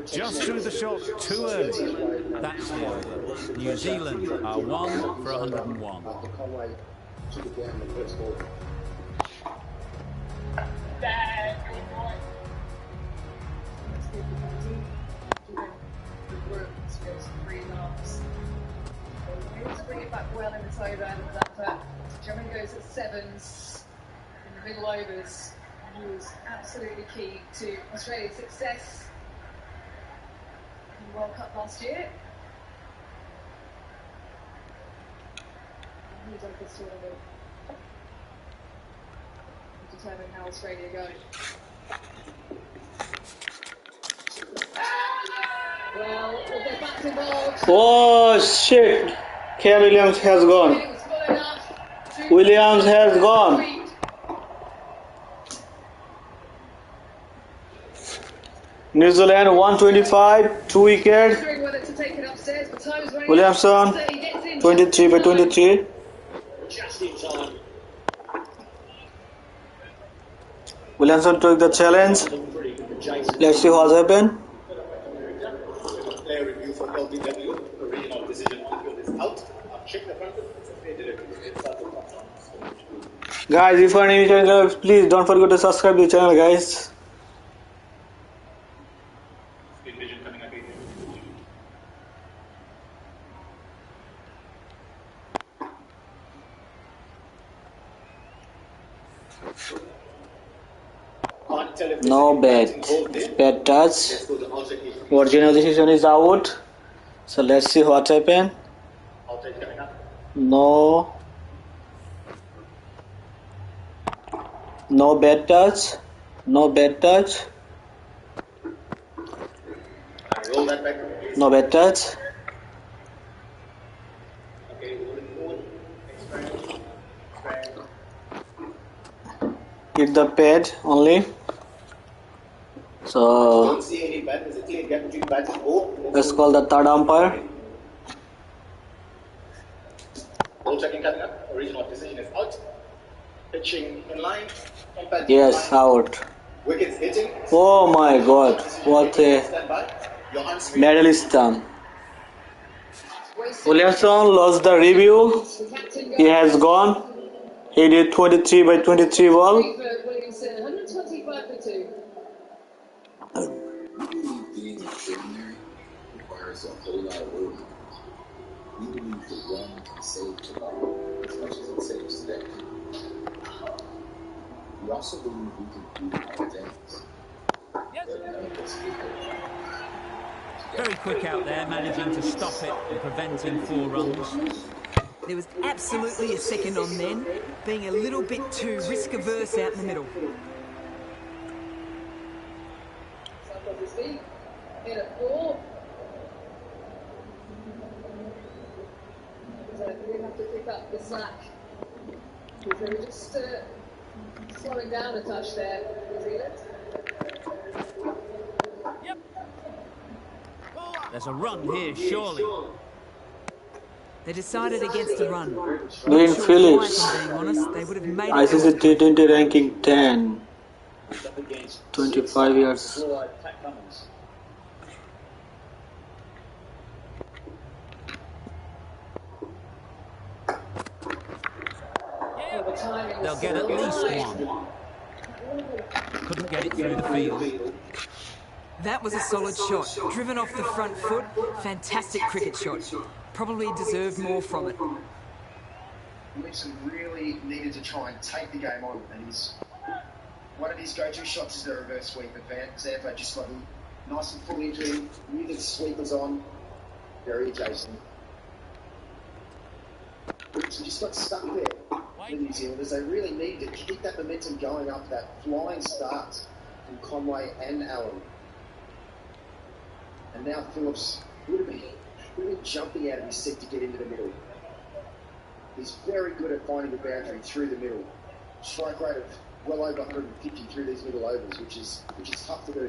Just threw the shot too early. That's the over. New Zealand are 1 for 101. Bring it back well in this over, and that Germany goes at 7s in the middle overs. He was absolutely key to Australia's success in the World Cup last year. And he's on this tournament to determine how Australia go. Well, they're back to ball. Oh shit! K. Williams has gone. Williams has gone. New Zealand 125, 2 wicket. Williamson 23 by 23. Just in time. Williamson took the challenge. Let's see what's happened. Player review for LBW, original decision on field is out. Check the front. Guys, if you are new channel, please don't forget to subscribe to the channel, guys. No bet. It's bad touch. Original decision is out. So let's see what happened. No. No bad touch. No bad touch. No bad touch. Hit the pad only. So let's call the third umpire. Ball checking coming up. Original decision is out. Pitching in line. Yes, out. Wickets hitting. Oh my God! What a medalist done. Williamson lost the review. He has gone. He did 23 by 23 ball. Being extraordinary requires a whole lot of work. We believe the run can save tomorrow as much as it saves today. We also believe we can do hard things, but none of us can do it. Very quick out there, managing to stop it and preventing 4 runs. There was absolutely a second on then, being a little bit too risk-averse out in the middle. In a 4. So we have to pick up the slack. So we're just slowing down a touch there, New Zealand. Yep. There's a run here, surely. They decided against the run. Green Phillips. Being honest, they would have made ICC T20 ranking 10. 25 years. They'll get at least 1. Couldn't get it through the field. That was a solid shot. Driven off the front foot. Fantastic cricket shot. Probably deserved more from it. Williamson really needed to try and take the game on, and one of his go-to shots is the reverse sweep. But Xander just got nice and full into him, knew the sweep was on, very adjacent. So just got stuck there. The New Zealanders, they really needed to keep that momentum going up that flying start from Conway and Allen. And now Phillips would have been really jumping out of his seat to get into the middle. He's very good at finding the boundary through the middle. Strike rate of well over 150 through these middle overs, which is tough to do.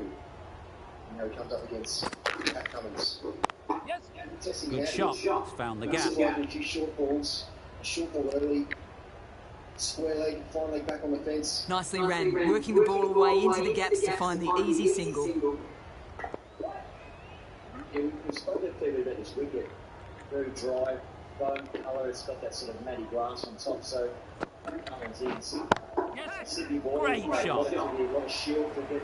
You know, he comes up against Pat Cummins. Yes. Good shot. Found the gap. A few short balls. A short ball early. Square leg, fine leg back on the fence. Nicely ran, working the ball away into the gaps to find the easy single. Yeah, we spoke a fair bit about this wicket. Very dry, bone colour, it's got that sort of matty grass on top, so Cummins is. Sydney ball, Great shot. A lot of shield cricket.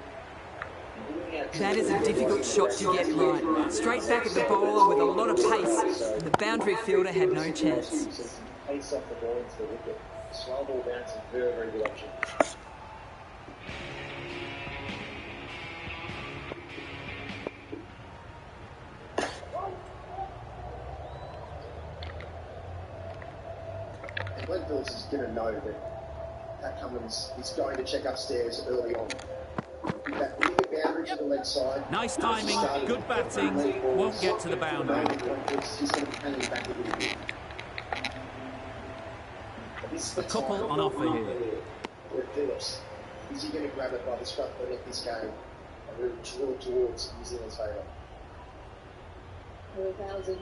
That is a difficult shot to get right. Straight back at the bowler with a lot of pace, and the boundary fielder had no chance. Pace off the ball into the wicket. Slow ball bounce is a very, very good option. And Glenn Phillips is going to know that Pat Cummins is going to check upstairs early on. That bigger boundary to the leg side. Nice timing, good batting, won't get to the boundary. He's going to be hanging back a little bit. A couple on offer here. Phillips, is he going to grab it by the scruff of the neck this game and really draw towards New Zealand's favour? 4,000.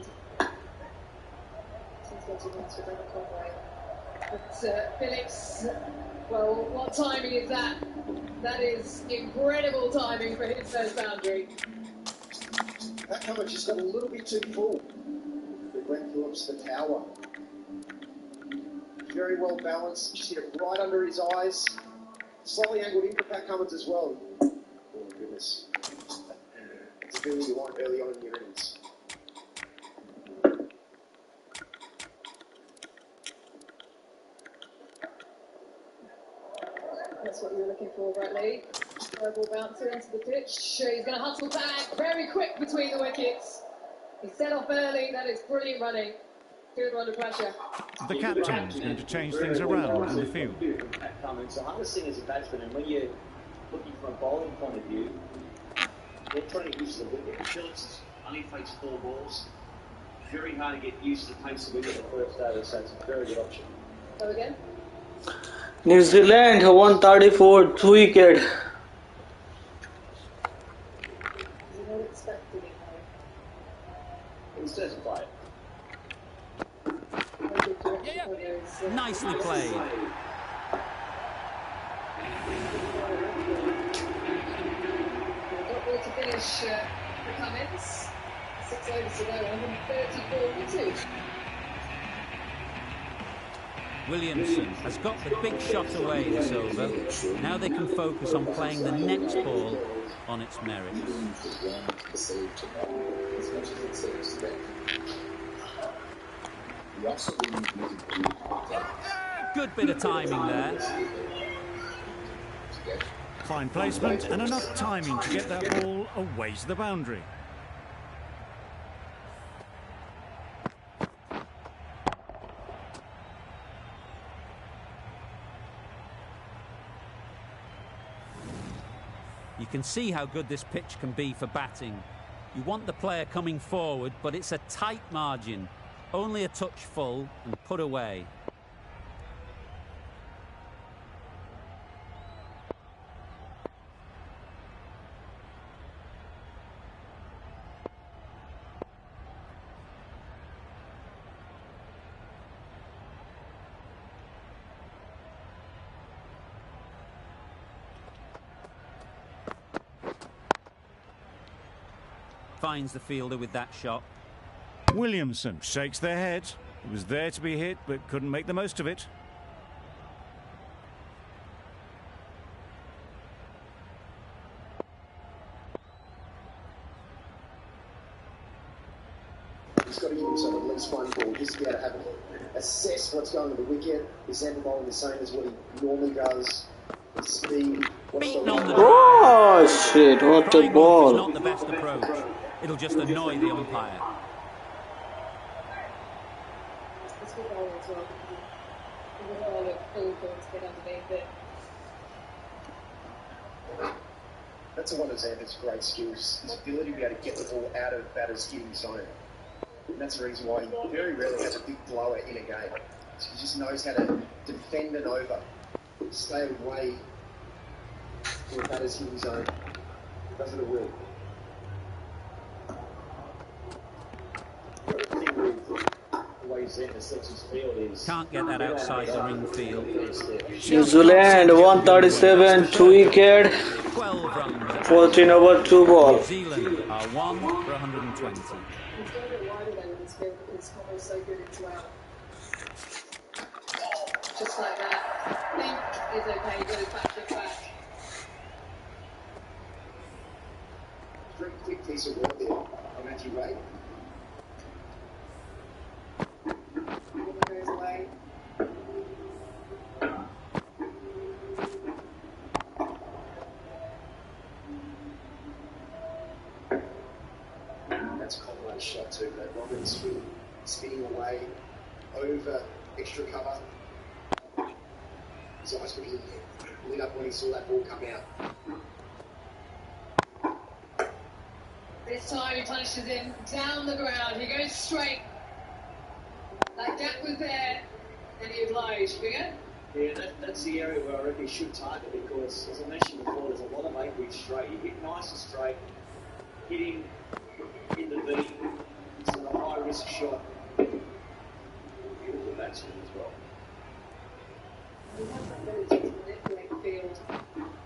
Since getting once with David Conway. But Phillips, well, what timing is that? That is incredible timing for his first boundary. That cover just got a little bit too full. The Glenn Phillips, the power. Very well balanced, just hit it right under his eyes. Slightly angled in for Pat Cummins as well. Oh my goodness. It's a feeling you want early on in your innings. That's what you were looking for, right, Lee? Terrible bouncer into the pitch. He's going to hustle back. Very quick between the wickets. He set off early. That is brilliant running. Good under pressure. The captain's going to change things around in the field. Pat Cummins, the hardest thing as a batsman, and when you're looking from a bowling point of view, they're trying to get used to the wicket. Phillips only fakes 4 balls. Very hard to get used to the pace of the wicket the first over, so it's a very good option. Go again. New Zealand 134, 2 wicket. He's not expecting it, though. He's just quiet. Nicely played. Got ball to finish for Cummins. 6 overs to go, 134 for 2. Williamson has got the big shot away this over. Now they can focus on playing the next ball on its merits. Good bit of timing there. Fine placement and enough timing to get that ball away to the boundary. You can see how good this pitch can be for batting. You want the player coming forward, but it's a tight margin. Only a touch full and put away. Finds the fielder with that shot. Williamson shakes their head. It was there to be hit, but couldn't make the most of it. He's got to give himself at least one ball just to be able to have assess what's going to the wicket. His centre bowling the same as what he normally does. His speed. Oh shit, what a ball. Not the best approach. It'll just annoy the umpire. It's good bowling as well. He would bowl it full forward to get underneath it. That's one of Xander's great skills, his ability to be able to get the ball out of batter's hitting zone. And that's the reason why he very rarely has a big blower in a game. He just knows how to defend an over, stay away from the batter's hitting zone. Does it at will. Can't get that outside the ring field. New Zealand 137, 2 wicket. 12 runs. 14 over 2 ball. New Zealand are 1 for 120. He's got a bit wider than in this field because Connor's so good as well. Just like that. Think is okay, goes back to back. Very quick piece of work there from Matthew Ray. Goes away. That's Conway's shot too, but Robbins spinning away over extra cover. His eyes quickly lit up when he saw that ball come out. This time he punishes him down the ground. He goes straight. That gap was there, and he obliged. Bigger? Yeah, that's the area where I reckon he should target because, as I mentioned before, there's a lot of acreage straight. You hit nice and straight, hitting in the V. It's a high risk shot. Beautiful batsman as well. He has that ability to manipulate the field.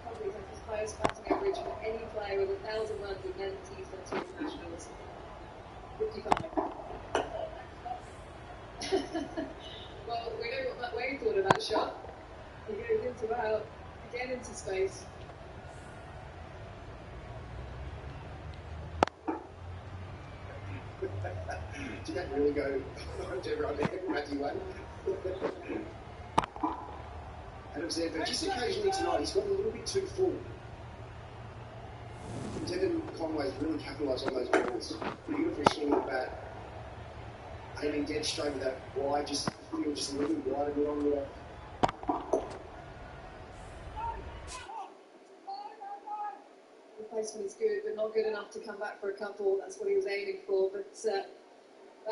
Probably has his highest batting average for any player with 1,000 runs in men T20 internationals. 55. Well, we know what Matt Wade thought of that shot. He goes into out, again into space. Did that really go to everyone there, Matthew Wade? And it was there, but just occasionally tonight, he's got a little bit too full. Devin Conway's really capitalised on those balls. Beautiful swing of the bat. Aiming dead straight with that wide, just feel just a little bit wider along with that. The placement is good, but not good enough to come back for a couple. That's what he was aiming for. But that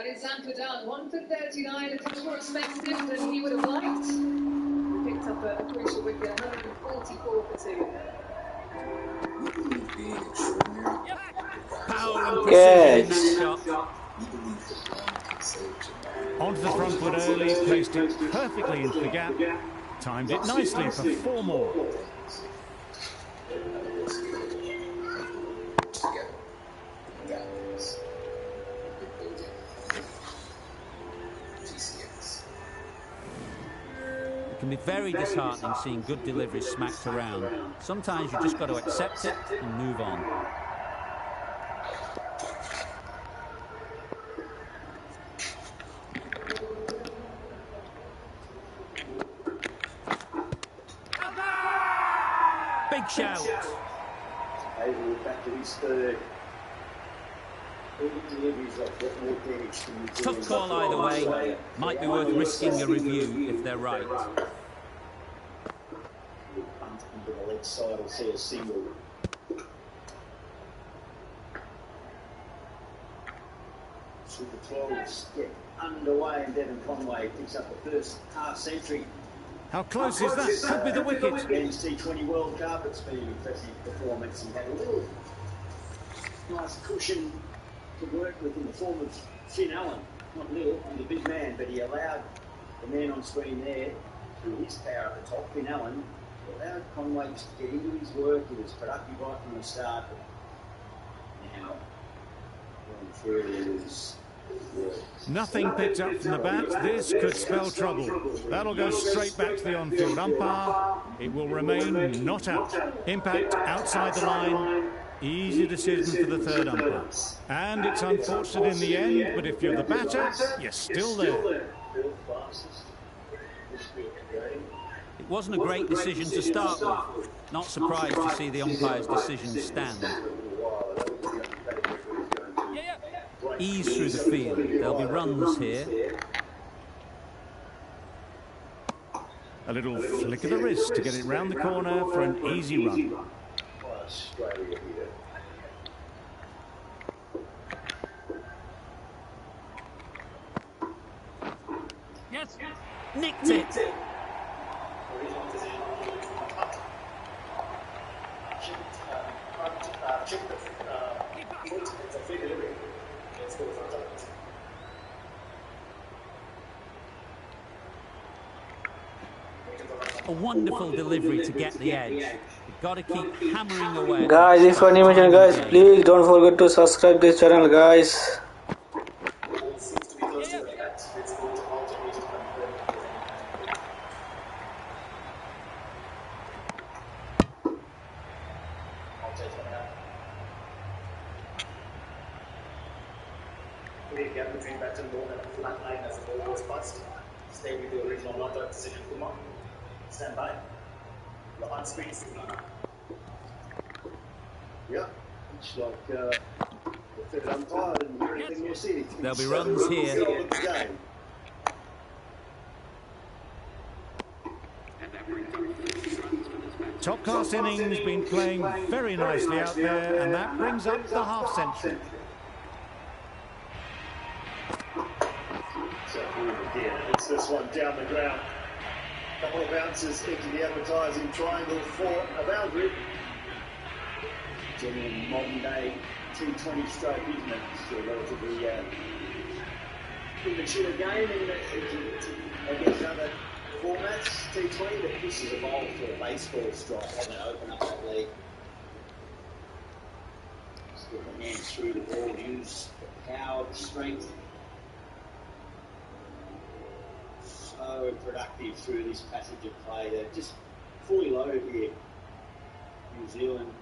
is Zampa done. 1 for 39, a couple more expensive than he would have liked. He picked up a crucial wicket, 144 for 2. Power and precision in that shot. Onto the front foot early, placed it perfectly into the gap, timed it nicely for 4 more. It can be very disheartening seeing good deliveries smacked around. Sometimes you just got to accept it and move on. Big shout. KHAIRUL back to his third. Tough call either way. Might be worth risking a review if they're right. Punt into the leg side, will see a single. Super 12s get underway, and Devin Conway picks up the first half century. How close is that? Could be the wicket. Against T20 World Cup, it's been an impressive performance. He had a little nice cushion to work with in the form of Finn Allen. Not little, he's a big man, but he allowed the man on screen there, through his power at the top, Finn Allen, allowed Conway to get into his work. He was productive right from the start. But now, going through his Nothing picked up from the bat. This could spell trouble. That'll go straight back to the on-field umpire. It will remain not out. Impact outside the line. Easy decision for the third umpire. And it's unfortunate in the end, but if you're the batter, you're still there. It wasn't a great decision to start with. Not surprised to see the umpire's decision stand. Ease through the field. There'll be runs here. A little flick of the wrist to get it round the corner for an easy run. Yes. Nicked it. A wonderful delivery to get the edge. You've got to keep hammering away. Guys, if you're new, guys, please don't forget to subscribe this channel, guys. Gap between bat and ball and a flat line as the ball goes past. Stay with the original not decision, Kumar. Stand by. The on screen signal. Yeah, it's like the third umpire and everything you see. There'll be runs here. Top class innings, been playing very nicely out there, and that brings up the half century. It's this one down the ground. A couple of bounces into the advertising triangle for a boundary. Genuine modern day T20 stroke, isn't it? Still a relatively immature game, and against another formats, T20, but this is evolved to a baseball strike, hasn't it? Open up that lead. Just get the hands through the ball, use the power, the strength. So productive through this passage of play. They're just fully loaded here. New Zealand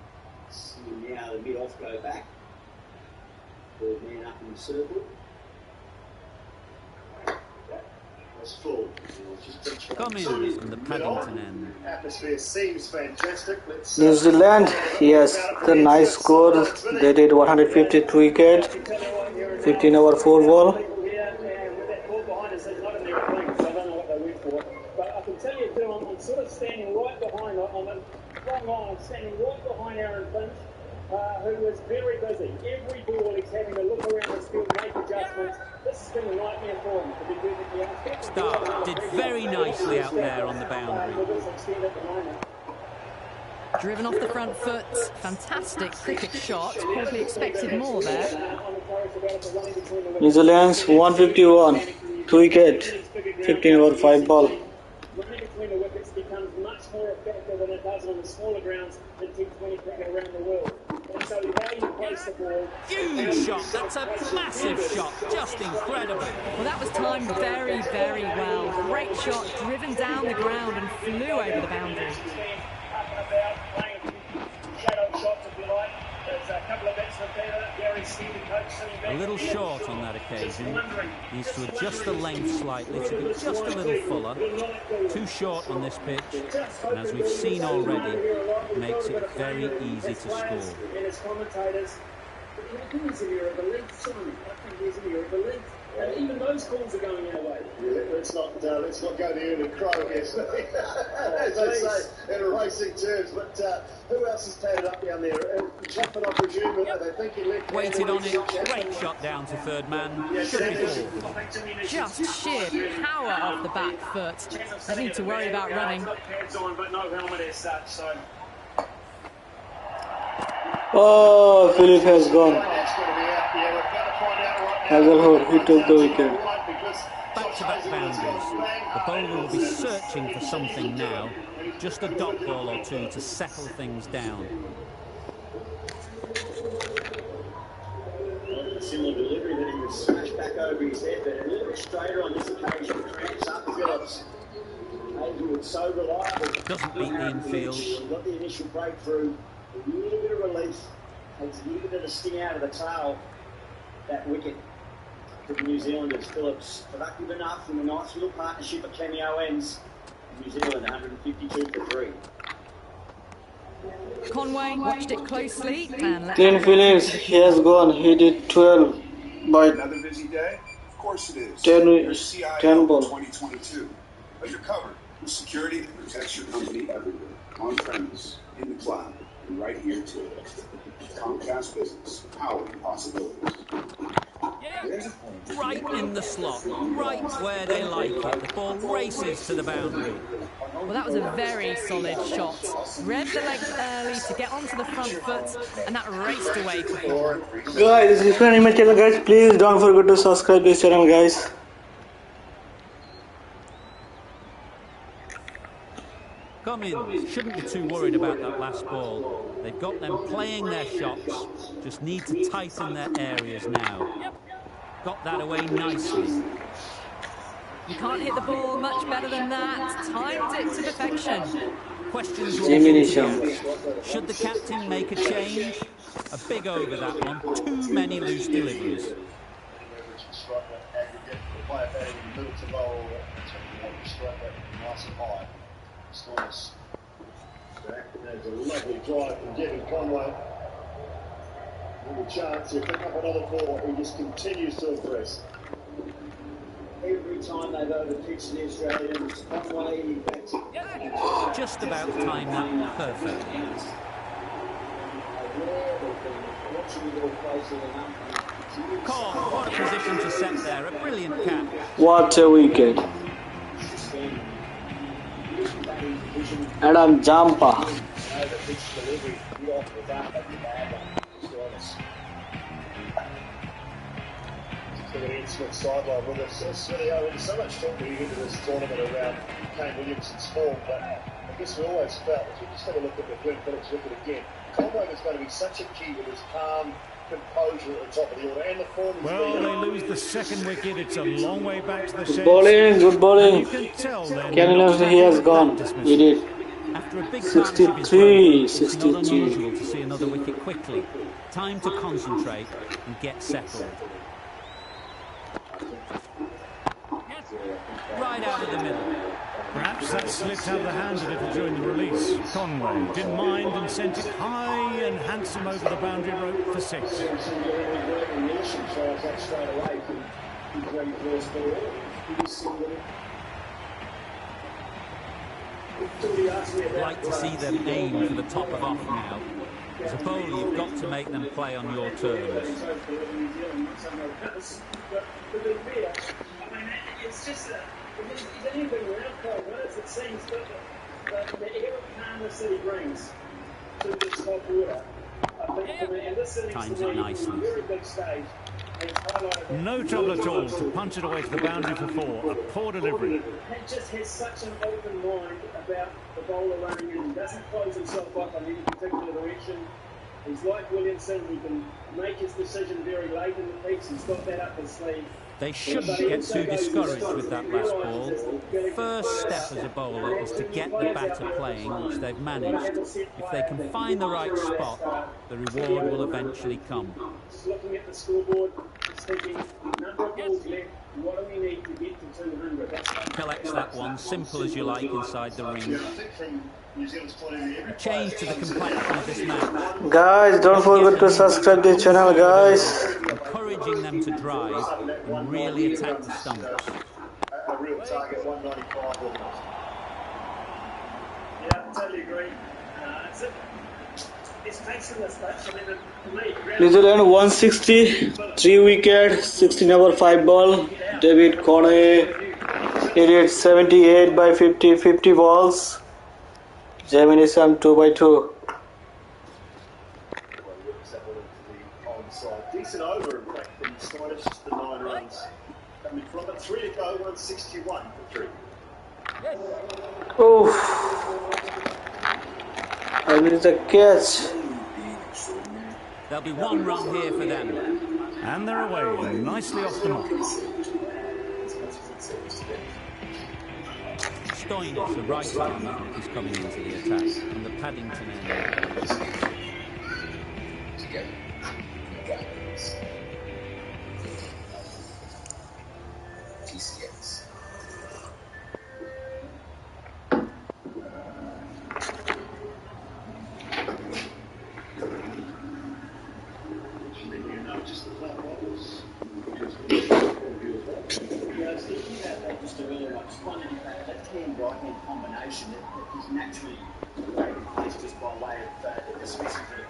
seeing now the mid-off go back. Third man up in the circle. Was full. Come in from the Paddington end. Atmosphere seems fantastic. New Zealand, yes, the nice score. They did 152 wicket, 15 over 4 ball. But I can tell you too, I'm sort of standing right behind, on the wrong line, I'm standing right behind Aaron Finch, who was very busy. Every ball he's having to look around his field, make adjustments. This has been a nightmare for him to be doing it. Stark did very nicely out there on the boundary. Driven off the front foot, fantastic cricket shot. Probably expected more there. New Zealand's 151, 2 wicket, 15 over 5 ball. Running between the wickets becomes much more effective than it does on the smaller grounds in T20 cricket around the world. And so how you place the ball... Huge shot, that's a massive shot, just incredible. Well, that was timed very, very well. Great shot, driven down the ground and flew over the boundary. A little short on that occasion. Needs to adjust the length slightly to be just a little fuller. Too short on this pitch, and as we've seen already, it makes it very easy to score. And even those calls are going our way. Yeah, let's not go there and crow here, as they say in racing terms. But who else has padded up down there? Chapman, I presume. They think he left. Waited on it. Great shot down to third man. Should be full. Just sheer power off the back foot. They need to worry about running. Oh, Philip has gone. Hazelhood, he took the wicket. Back-to-back boundaries. The bowler will be searching for something now. Just a dot ball or two to settle things down. Similar delivery that he was smashed back over his head, but a little bit straighter on this occasion. Cramps up Phillips. Hazelwood so reliable. Doesn't beat the infield. Got the initial breakthrough. A little bit of relief. Takes a little bit of the sting out of the tail. That wicket. For New Zealanders, Phillips productive enough in a nice little partnership at cameo ends. New Zealand 152 for 3. Conway watched it closely and Clint Phillips, he has gone. He did 12 by another busy day. Of course it is. 10 ball. 2022. But you're covered with security that protects your company everywhere, on premise, in the cloud, and right here too. Comcast Business, powering possibilities. Right in the slot, right where they like it. The ball races to the boundary. Well, that was a very solid shot. Revved the legs early to get onto the front foot, and that raced away for 4. Guys, if you're new to my channel, guys, please don't forget to subscribe this channel, guys. Cummins shouldn't be too worried about that last ball. They've got them playing their shots, just need to tighten their areas now. Got that away nicely. You can't hit the ball much better than that. Timed it to perfection. Questions should the captain make a change? A big over that one. Too many loose deliveries. There's a lovely drive from Devin Conway. With a chance to pick up another ball, he just continues to impress. Every time they've overpitched the Australians, Conway backs it. Just about timed that perfectly. Corn, what a position to set there. A brilliant catch. What a wicket. Adam Jampa. to the instrument sideline with us. There's so much talk into this tournament around Kane Williamson's form, but I guess we always felt, as we just have a look at the Glenn Phillips record again, Conway was going to be such a key with his calm composure at the top of the order, and the form is well, they lose the second wicket. It's a long way back to the sheds. Good bowling. You can tell he has gone. He did. After a big 63, it's not unusual to see another wicket quickly. Time to concentrate and get settled. Right out of the middle. Perhaps that slipped out of the hands a little during the release. Conway didn't mind and sent it high and handsome over the boundary rope for 6. I'd like to see them aim for the top of off now. As a bowler, you've got to make them play on your terms. It's just that he's anything around cold runners, it seems that the air of calmness that he brings to this top order. And this times it nicely. Very big stage. No trouble at all to punch it away to the boundary for 4. A poor delivery. He just has such an open mind about the bowler running in. He doesn't close himself up on any particular direction. He's like Williamson. He can make his decision very late in the piece. He's got that up his sleeve. They shouldn't get too discouraged with that last ball. First step as a bowler is to get the batter playing, which they've managed. If they can find the right spot, the reward will eventually come. Just looking at the scoreboard, just thinking, number of balls left, what do we need to get to 200? Collects that one, simple as you like, inside the ring. A change to the complexion of this match. Guys, don't forget to subscribe to the channel, guys. Encouraging them to drive and really attack the stumps. A real target, 195. Yeah, totally agree. It's facing this match. I mean, for me, New Zealand 160, 3 wicket, 16 over 5 ball. David Conway hit 78 by 50 balls. Jamie Sam 2 by 2. Decent over, in fact, from Scottish, just the 9 runs. Coming from it, 3 to go, 161 for 3. Oof. I missed the catch. There'll be 1 run here for them. And they're away, nicely off the mark. Stoinis, the right armer, is coming into the attack, and the Paddington end. Right-hand combination that is naturally placed just by way of dismissing it,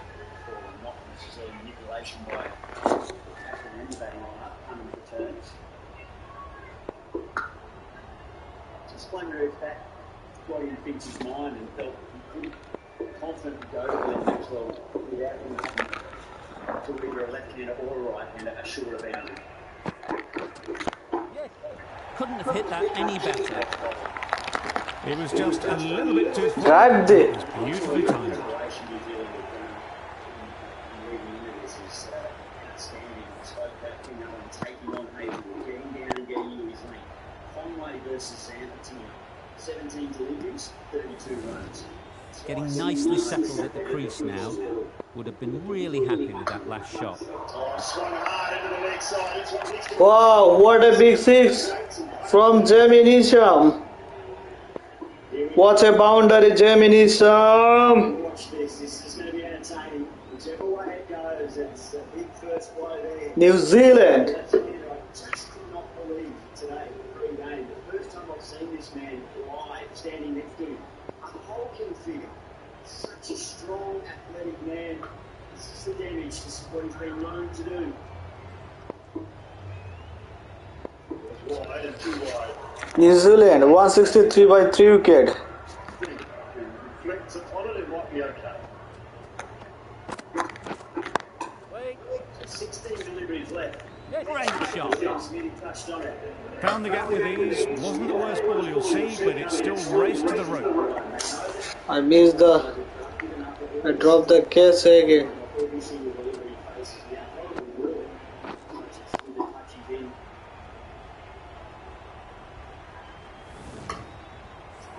or not necessarily manipulation by tackling and batting on up under the returns. It's wondering if that got in Finch's mind and felt he couldn't confidently go to the Maxwell without him to either a left-hander or a right-hander, a shorter boundary. Couldn't have hit that any better. It was just a little bit too far. Grabbed it. Beautifully timed. Conway versus Sanderson, 17 deliveries, 32 runs. Getting nicely settled at the crease now. Would have been really happy with that last shot. Wow, what a big 6 from Jamie Nisham. What a boundary, Jamie Nisham. Watch this. This is going to be entertaining. Whichever way it goes, it's a big first blow there. New Zealand. I just could not believe today, pre-game, the first time I've seen this man live, standing next to him. A hulking figure. Such a strong, athletic man. This is the damage. This is what he's been known to do. Wide and too wide. New Zealand 163 by 3 wicket. Reflects upon it, it might be okay. 16 deliveries left. Great shot. Smithy touched on it. Found the gap with ease. Wasn't the worst ball you'll see, but it still raced to the rope. I missed the... I dropped the case again.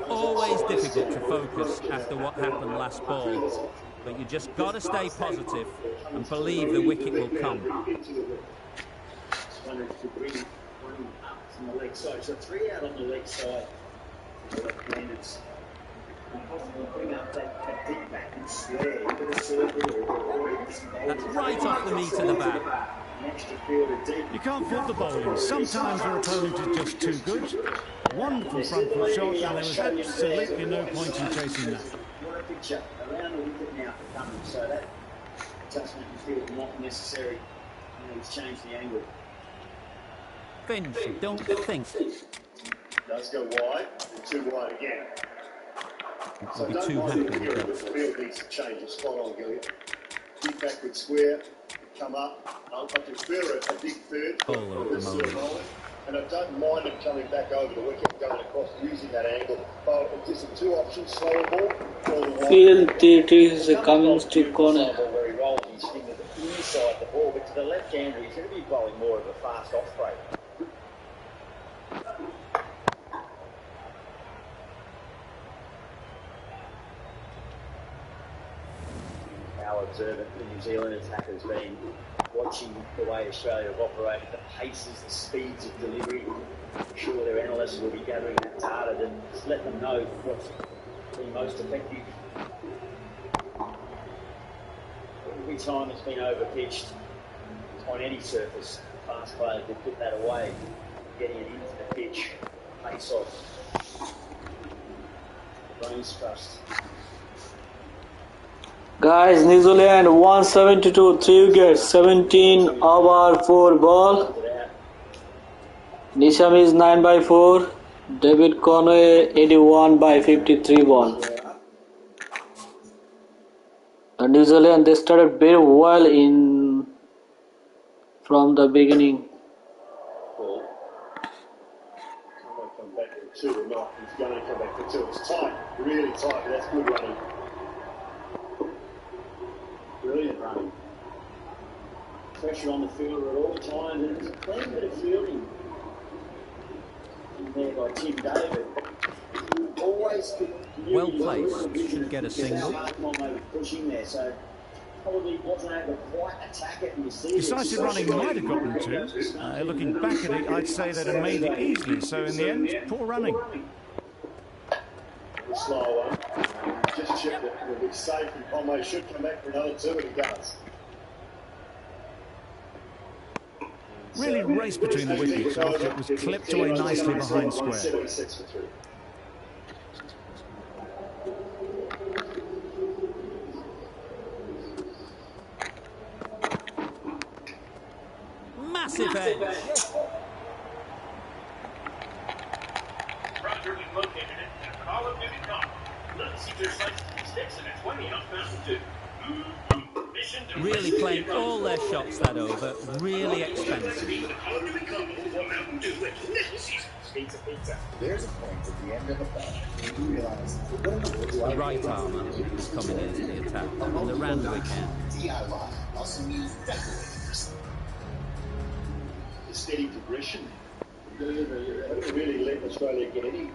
Always difficult to focus after what happened last ball, but you just got to stay positive and believe the wicket will come. On the leg side, so 3 out on the leg side. The left-handers. Bring up that deep back and square. That's right off the meat of the bat. You can't fault the bowling. Sometimes your opponent is just too good. Wonderful front foot shot, and there was absolutely no point in chasing that. What a picture around the wicket now for Cummins, so that adjustment you feel not necessary. He's changed the angle. Finch, don't think. Does go wide, and too wide again. I'll be too happy with that. The field needs to change. It's spot on, Gillian. Deep backward square, come up. I prefer a big third. And I don't mind him coming back over the wicket, going across, using that angle. But just the 2 options, slower ball, or the wide. Field T20 is a Cummins stick corner. Where he rolls his finger inside the ball, but to the left-hander, he's going to be bowling more of a fast off break. How observant the New Zealand attack has been, watching the way Australia have operated, the paces, the speeds of delivery. I'm sure their analysts will be gathering that data to just let them know what's been most effective. Every time it's been over-pitched on any surface, fast players will put that away, getting it into the pitch, pace off. Brains trust. Guys, New Zealand 172, 3 wickets, 17 over 4 ball. Nisham is 9 by 4. David Conway 81 by 53 ball. The New Zealand, they started very well from the beginning. Come back for 2 or not. He's going to come back for 2. It's tight, really tight, but that's good running. Brilliant running. Pressure on the fielder at all times, and it was a clean bit of fielding in there by Tim David. Always well placed, should get a single. Pushing there, so probably wasn't able to quite attack it. And you see Decisive running might have got them too. Looking back at it, I'd say they'd have made it easily. So in the end, poor running. The slow one. Just chipped it. It'll be safe, and Conway should come back for another 2, and he does. Really raced between the wickets after it was clipped away nicely behind square. 76 for 3. Massive edge. Roger, we've located it. Call of Duty Cop. Let's see their sights and sticks and a 20 off Mountain Dew. Really playing all their shots that over. Really expensive. There's a point at the end of the ball when you realize The right armour is coming into the attack. And the Randwick end. DIY also means decorators. The steady progression. You haven't really let Australia get any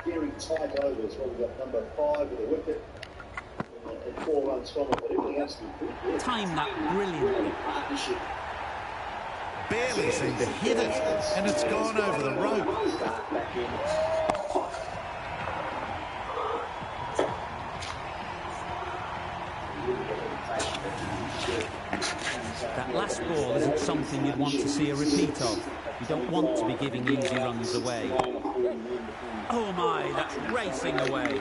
very tight overs. Well, we've got number 5 with a wicket and 4 runs from it, but everything else has been pretty good. Time that brilliantly. Partnership. Barely seemed to hit it, and it's gone over the rope. That last ball isn't something you'd want to see a repeat of. You don't want to be giving easy runs away. Oh my, that's racing away.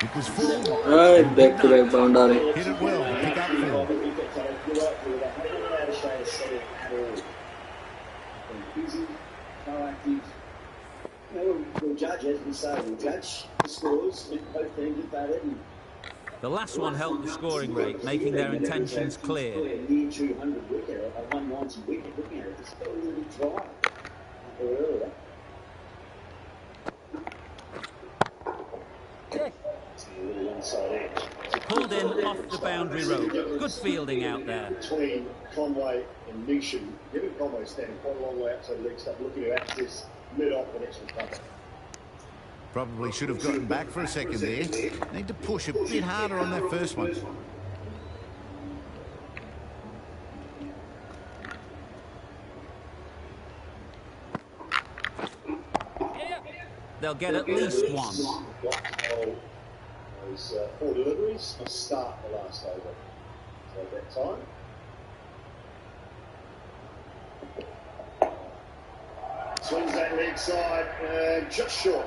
It was full. Right, back-to-back boundary. Hit it well, pick up Phil. Busy, proactive. We'll judge, as we say, we'll judge the scores, both teams have batted. The last one helped the scoring rate, making their intentions clear. Near 200 wicket, a 190 wicket. Looking at it, it's got a little bit dry earlier. Pulled in off the boundary rope. Good fielding out there. Between Conway and Nishan, given Conway standing quite a long way outside the leg stump, looking to access mid-off the next recovery. Probably should have gotten back for a second there. Need to push a bit harder on that first one. They'll get at least one. Those 4 deliveries must start the last over. So at that time. Swings that leg side and just short.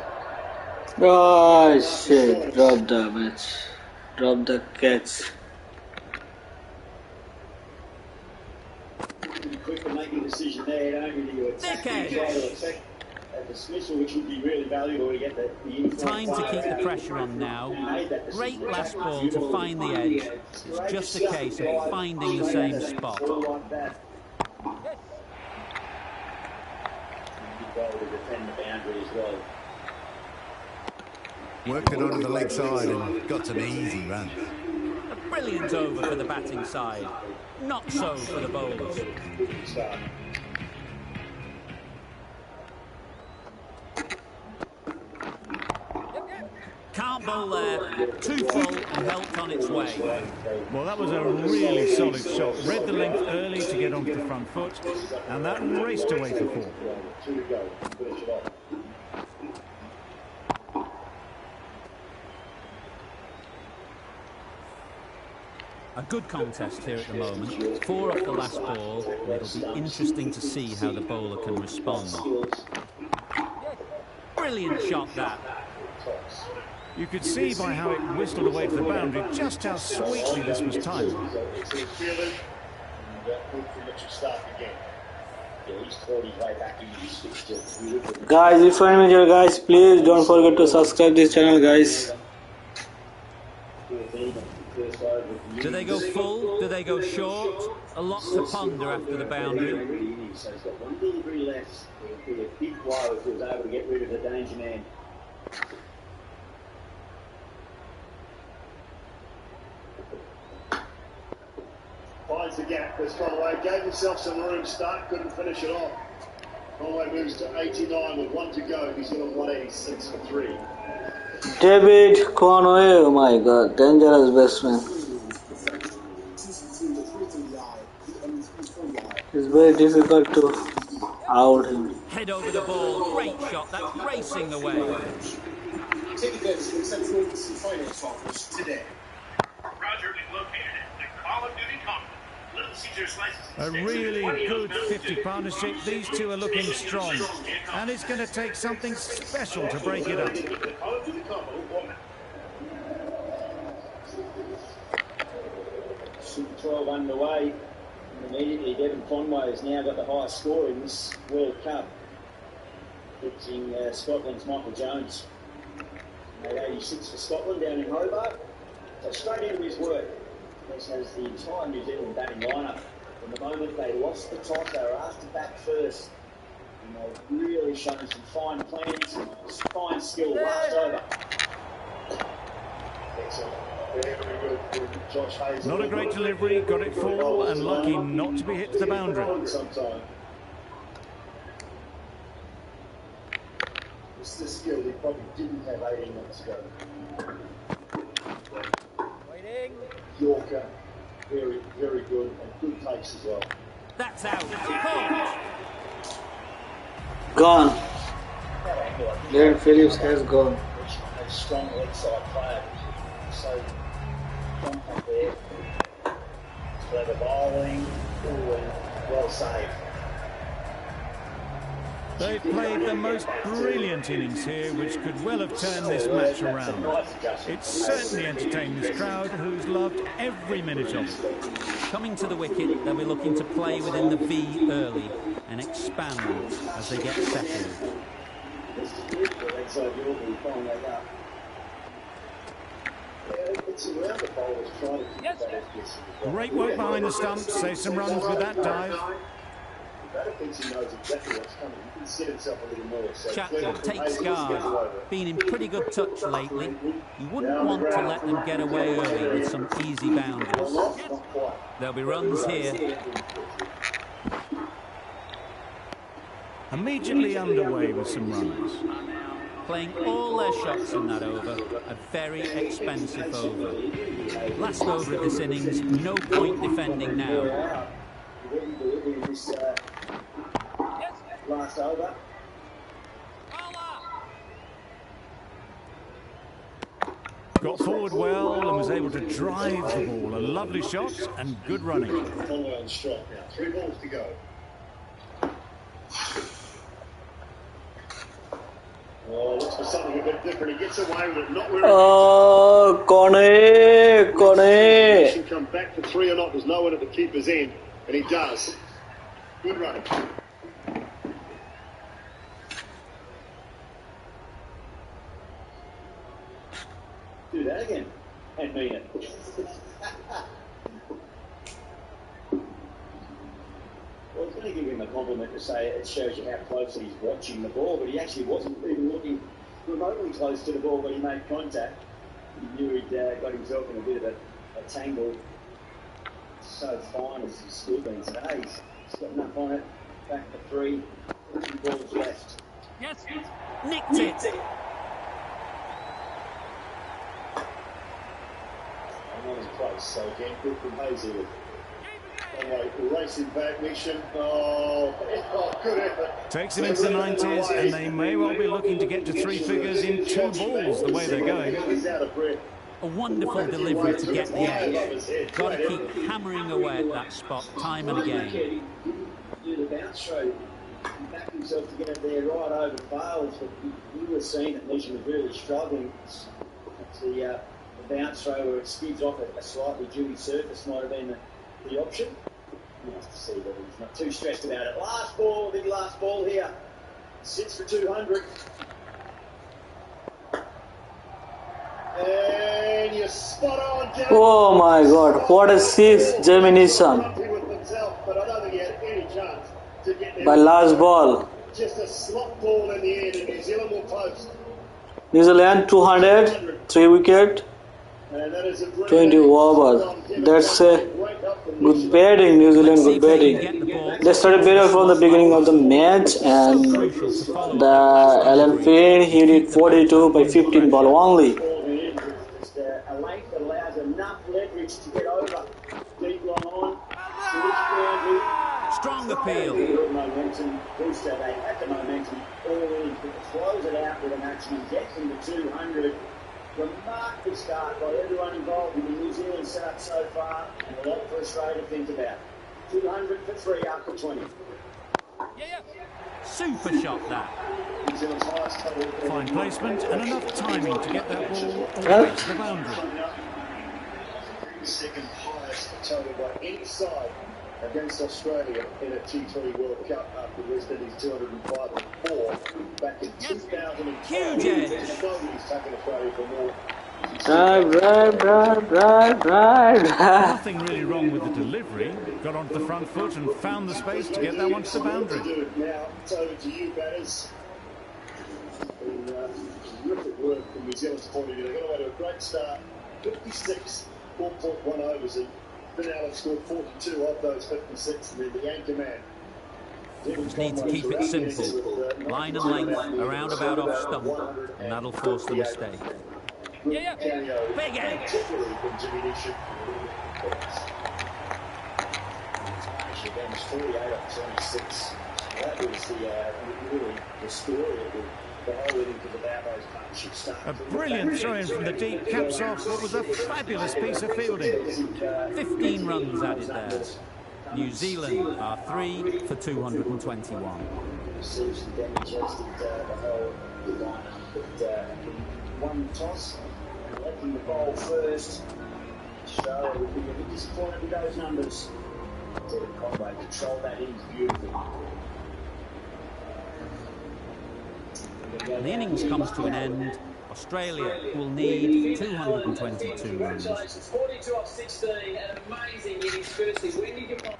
Oh shit, drop the match. Drop the catch. Quick to make a decision there, don't you? You attack a dismissal, which would be really valuable to get the Time to keep the pressure on now. Great last ball to find the edge. It's just a case of finding the same spot. Like that. Well to defend the boundary as well. Worked it onto the leg side and got some easy runs. A brilliant over for the batting side. Not so for the bowlers. Can't bowl there. Too full and helped on its way. Well, that was a really solid shot. Read the length early to get onto the front foot, and that raced away for 4. A good contest here at the moment. 4 off the last ball. It'll be interesting to see how the bowler can respond. Brilliant shot that. You could see by how it whistled away to the boundary just how sweetly this was timed. Guys, if you enjoy, guys, please don't forget to subscribe this channel, guys. Do they go full? Do they go short? A lot to ponder after the boundary. So he's got 1 delivery left. It would be a big blow if he was able to get rid of the danger man. Finds the gap. There's Conway. Gave himself some room. Start. Couldn't finish it off. Conway moves to 89 with 1 to go. He's got a 186 for 3. David Conway, oh my god, dangerous batsman. It's very difficult to out him. Head over the ball. Great shot. That's racing the way. Take advantage of exceptional finance offers today. Roger, we've located it. The Call of Duty Company. Little Caesar slices. A really good 50 partnership. These two are looking strong. And it's going to take something special to break it up. Super 12 underway. And immediately, Devon Conway has now got the highest score in this World Cup. Pitching Scotland's Michael Jones. Made 86 for Scotland down in Hobart. So straight into his work. This has the entire New Zealand batting lineup. From the moment they lost the toss, they were asked to bat first. And they've really shown some fine plans, some fine skill last over. Excellent. Very good. Josh Hayes. Not a great delivery, got it full and lucky not to be hit to the boundary. Sometime. It's the skill he probably didn't have 18 months ago. Waiting. Yorker, very, very good, and good pace as well. That's out. Caught. Gone. Darren Phillips has gone. A strong leg side player. So, compact there. Clever bowling. Ooh, and well saved. They've played the most brilliant innings here, which could well have turned this match around. It's certainly entertained this crowd, who's loved every minute of it. Coming to the wicket, they'll be looking to play within the V early and expand as they get settled. Great work behind the stumps. Save some runs with that dive. Chatfield takes guard. Been in pretty good touch lately. You wouldn't want to let them get away early with some easy boundaries. There'll be runs here. Immediately underway with some runs. Playing all their shots in that over. A very expensive over. Last over of this innings, no point defending now. Last over. Got forward well and was able to drive the ball. A lovely shot and good running. Conway on strike now. 3 balls to go. Oh, looks for something a bit different. He gets away with it. Not where Kone. Come back for 3 or not. There's no one at the keeper's end, and he does. Good running. Do that again and mean it. Well, I was going to give him a compliment to say it shows you how closely he's watching the ball, but he actually wasn't even looking remotely close to the ball when he made contact. He knew he'd got himself in a bit of a tangle. So fine as he's still been today. He's got enough on it. Back to 3. 2 balls left. Yes. Nicked it. Not as close, so again, good from Hazy. Conway racing back, mission. Oh, good effort. Takes him into the 90s, and they may well be looking to get to 3 figures in 2 balls the way they're going. A wonderful delivery to get the edge. Got to keep hammering away at that spot time and again. Do the bounce throw. He backed himself to get there right over Bales, but you were seeing that Nishan was really struggling. It's the bounce throw where it skids off a slightly dewy surface might have been the option. Nice to see that he's not too stressed about it. Last ball, big last ball here. Sits for 200. And you're spot on, Jack. Oh my God, what a six, Jemini-san. But I don't think he had any chance to get there. By last ball. Just a slot ball in the end, and New Zealand will post. New Zealand 200, 3 wicket, 20 overs. That's a good batting, New Zealand, good batting. They started better from the beginning of the match, and the Alan Finn, he did 42 by 15 ball only. Just a length that allows enough leverage to get over deep long on. Strong appeal. Momentum booster. They had the momentum all in, but to close it out with a maximum, get them to 200. Remarkable start by everyone involved in the New Zealand setup so far, and a lot for Australia to think about. 200 for 3 after 20. Super shot that. Fine placement and enough timing to get that ball away to the boundary. Second highest total by any side against Australia in a T20 World Cup after West Indies 205-4 back in 2012. Huge edge. Nobody's taken Australia for more. Right. Nothing really wrong with the delivery. Got onto the front foot and found the space to get that one to the boundary. Now it's over to you, batters. Terrific work from New Zealand's point of view. They got away to a great start. 56 4.1 overs, and Finn Allen scored 42 of those 56, and then the anchor man. Just need to keep it simple. Line and length, a roundabout off stump, and that'll force the mistake. Big edge. Actually, that was 48 off 26. That was really the story of the whole innings of the Barbo's partnership start. A brilliant throw-in from the deep caps off what was a fabulous piece of fielding. 15 runs added there. New Zealand are 3 for 221. Received some damage as did the whole lineup, but one toss, electing the bowl first. Australia would be a bit disappointed with those numbers. Conway controlled that innings beautifully. And the innings comes to an end. Australia will need 222 runs. Congratulations, 42 off 16, an amazing innings. Firstly, when did you find...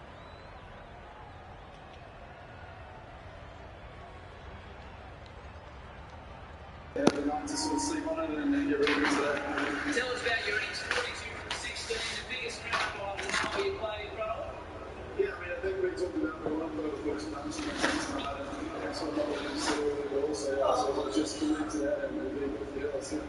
The night to sort of sleep on it and then get ready for that. Tell us about your innings, 42 from 16, the biggest crowd by the number you played in front of. Yeah, I mean, I think we talked about the one of the first punch and things like that. That's what I wanted to see really also. So I was just committed to that and really good for the else. And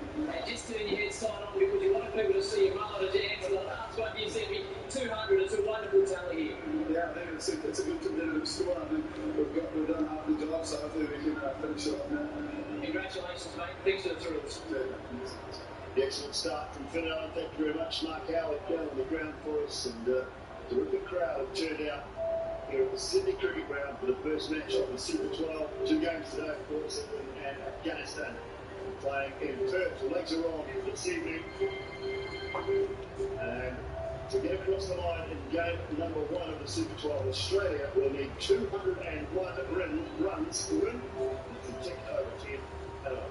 just turn your head side on, would you like people to see you mullet a dance? The last one you said me 200, it's a wonderful tally here. Yeah, I think it's a good competitive score. I think we've done half the job, so hopefully we can finish it off now. Congratulations, mate. Thanks for the thrills. The excellent start from Finland. Thank you very much, Mark Howard, down on the ground for us. And a terrific crowd have turned out here at the Sydney Cricket Ground for the first match of the Super 12. 2 games today, of course, England and Afghanistan playing in Perth. The legs are on this evening. And to get across the line in game number 1 of the Super 12, Australia will need 201 runs to win. To take over 10 and over.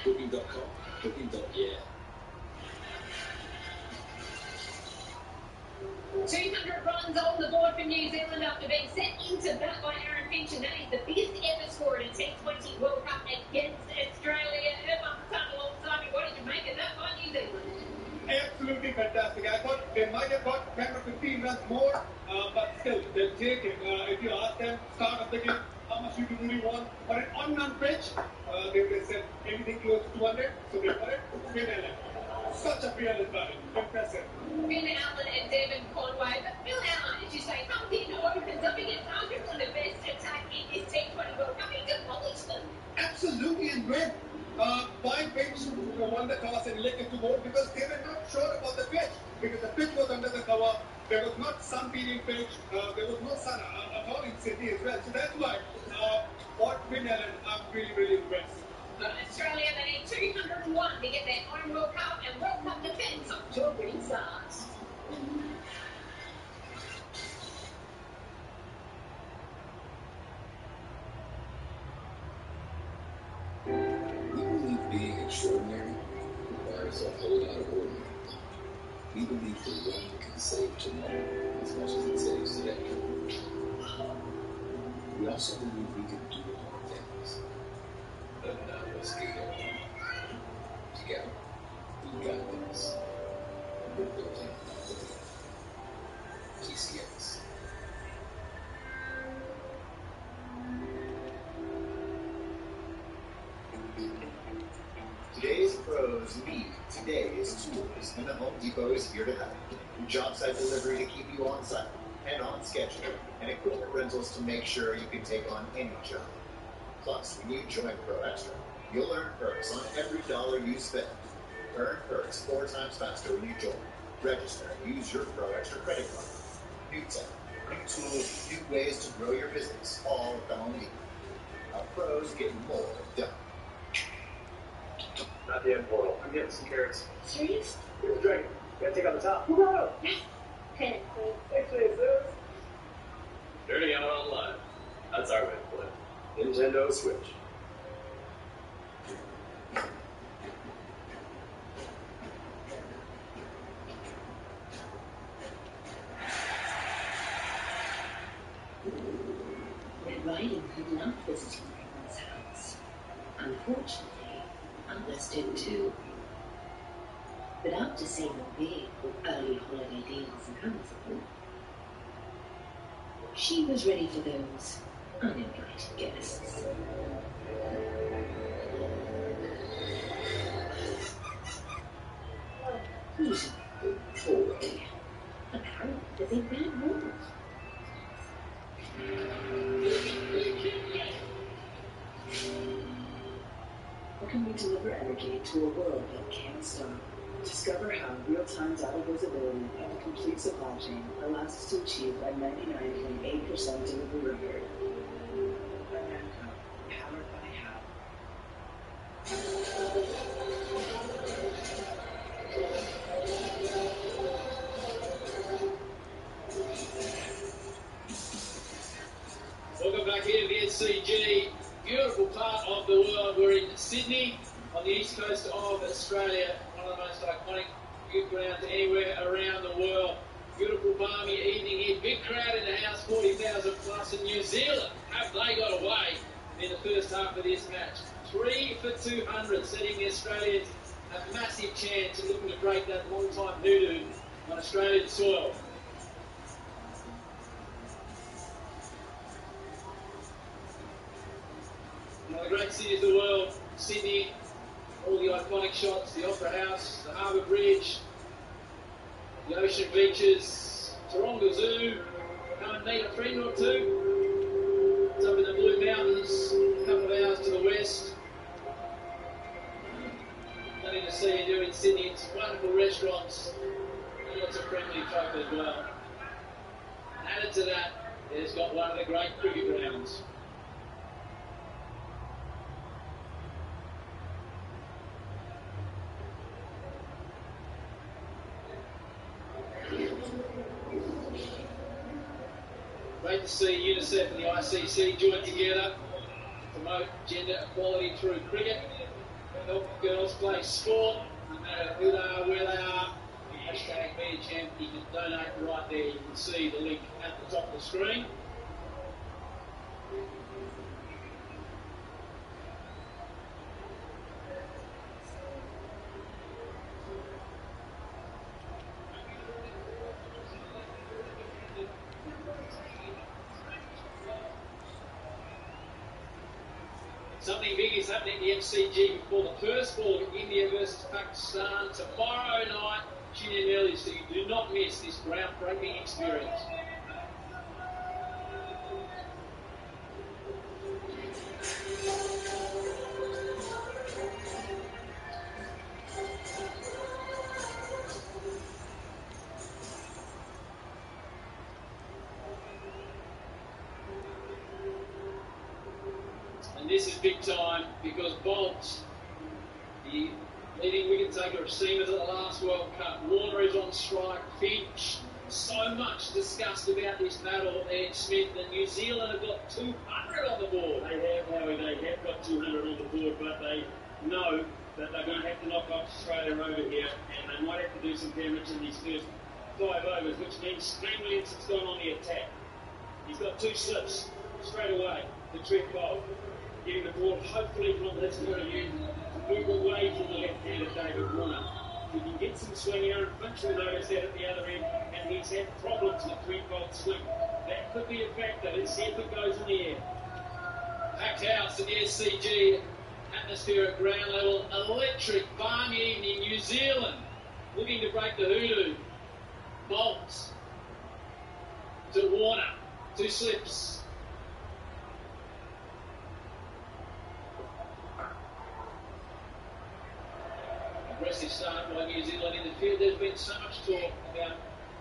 Booking.com, booking.yeah. 200 runs on the board for New Zealand after being sent into bat by Aaron Finch, and that is the biggest ever score in a T20 World Cup against Australia. Done alongside me. What did you make of that by New Zealand? Absolutely fantastic. I thought they might have got 10 or 15 runs more, but still, they'll take it. If you ask them, start of the game, how much you really want, but an on-run pitch, they said anything close to 200, so they got it. Finn Allen. Such a fearless batting. Impressive. Finn Allen and Devon Conway. But Phil Allen, as you say, comes in, opens up against arguably the best attack in this T20 World Cup. He demolished them. Absolutely, and great. Fine pitch, won the toss and elected to bowl because they were not sure about the pitch. Because the pitch was under the cover. There was not sun beating pitch. There was no sun at all in Sydney as well. So that's why, for Finn Allen, I'm really, really impressed. Australia, they need 201 to get their own World Cup and World Cup defence up to a winning start. We believe being extraordinary requires a whole lot of ordinary. We believe the one can save tomorrow as much as it saves today. We also believe we can do hard things, but none of us get there alone. Together, we got this. We're building TCX. Today's pros need today's tools, and the Home Depot is here to help. Job site delivery to keep you on site and on schedule, and equipment rentals to make sure you can take on any job. Plus, when you join Pro Extra, you'll earn perks on every dollar you spend. Earn perks 4 times faster when you join. Register and use your Pro Extra credit card. New tech, new tools, new ways to grow your business, all at the Home Depot. Our pros get more done. Not the end portal. I'm getting some carrots. Serious? Here's a drink. You gotta take out the top. Whoa! Pen it, please. Actually, it's this. Dirty out online. That's our way to play. Nintendo Switch. Red Riding Hood loved visiting everyone's house. Unfortunately, others did too. But after seeing them big with early holiday deals and Amazon, she was ready for those uninvited guests. He's a good boy. Apparently they ran more. How can we deliver energy to a world that can't stop? Discover how real-time data visibility of the complete supply chain allows us to achieve a 99.8% delivery record. Aramco, powered by HAL. Welcome back here to the SCG. Beautiful part of the world. We're in Sydney on the east coast of Australia. One of the most iconic grounds anywhere around the world. Beautiful balmy evening here. Big crowd in the house, 40,000 plus in New Zealand. Have they got away in the first half of this match? 3 for 200, setting the Australians a massive chance of looking to break that long-time hoodoo on Australian soil. One of the great cities of the world, Sydney, all the iconic shots, the Opera House, the Harbour Bridge, the ocean beaches, Taronga Zoo, come and meet a friend or two. It's up in the Blue Mountains, a couple of hours to the west. Nothing to see and do in Sydney. It's wonderful restaurants, and lots of friendly folk as well. Added to that, it's got one of the great cricket grounds. Great to see UNICEF and the ICC join together to promote gender equality through cricket. Help girls play sport, no matter who they are, where they are. Hashtag Be a Champ. You can donate right there. You can see the link at the top of the screen. Something big is happening at the MCG before the first ball of India versus Pakistan tomorrow night. Tune in early so you do not miss this groundbreaking experience. And this is big time because Bolt, the leading wicket taker of seamers at the last World Cup, Warner is on strike, Finch. So much discussed about this battle, Ed Smith, and New Zealand have got 200 on the board. They have, Howie, they have got 200 on the board, but they know that they're going to have to knock off Australia over here, and they might have to do some damage in these first 5 overs, which means Kane Williamson's gone on the attack. He's got 2 slips straight away to trip bowl, getting the ball hopefully from this point of view to move away from the left-hander David Warner. If he can get some swing here, and Finch will notice that at the other end, and he's had problems with 3-volt swing. That could be a factor. Let's see if it goes in the air. Packed house at the SCG, atmosphere at ground level, electric, balmy evening, New Zealand looking to break the hoodoo. Bolt to Warner, 2 slips. Aggressive start by New Zealand in the field. There's been so much talk about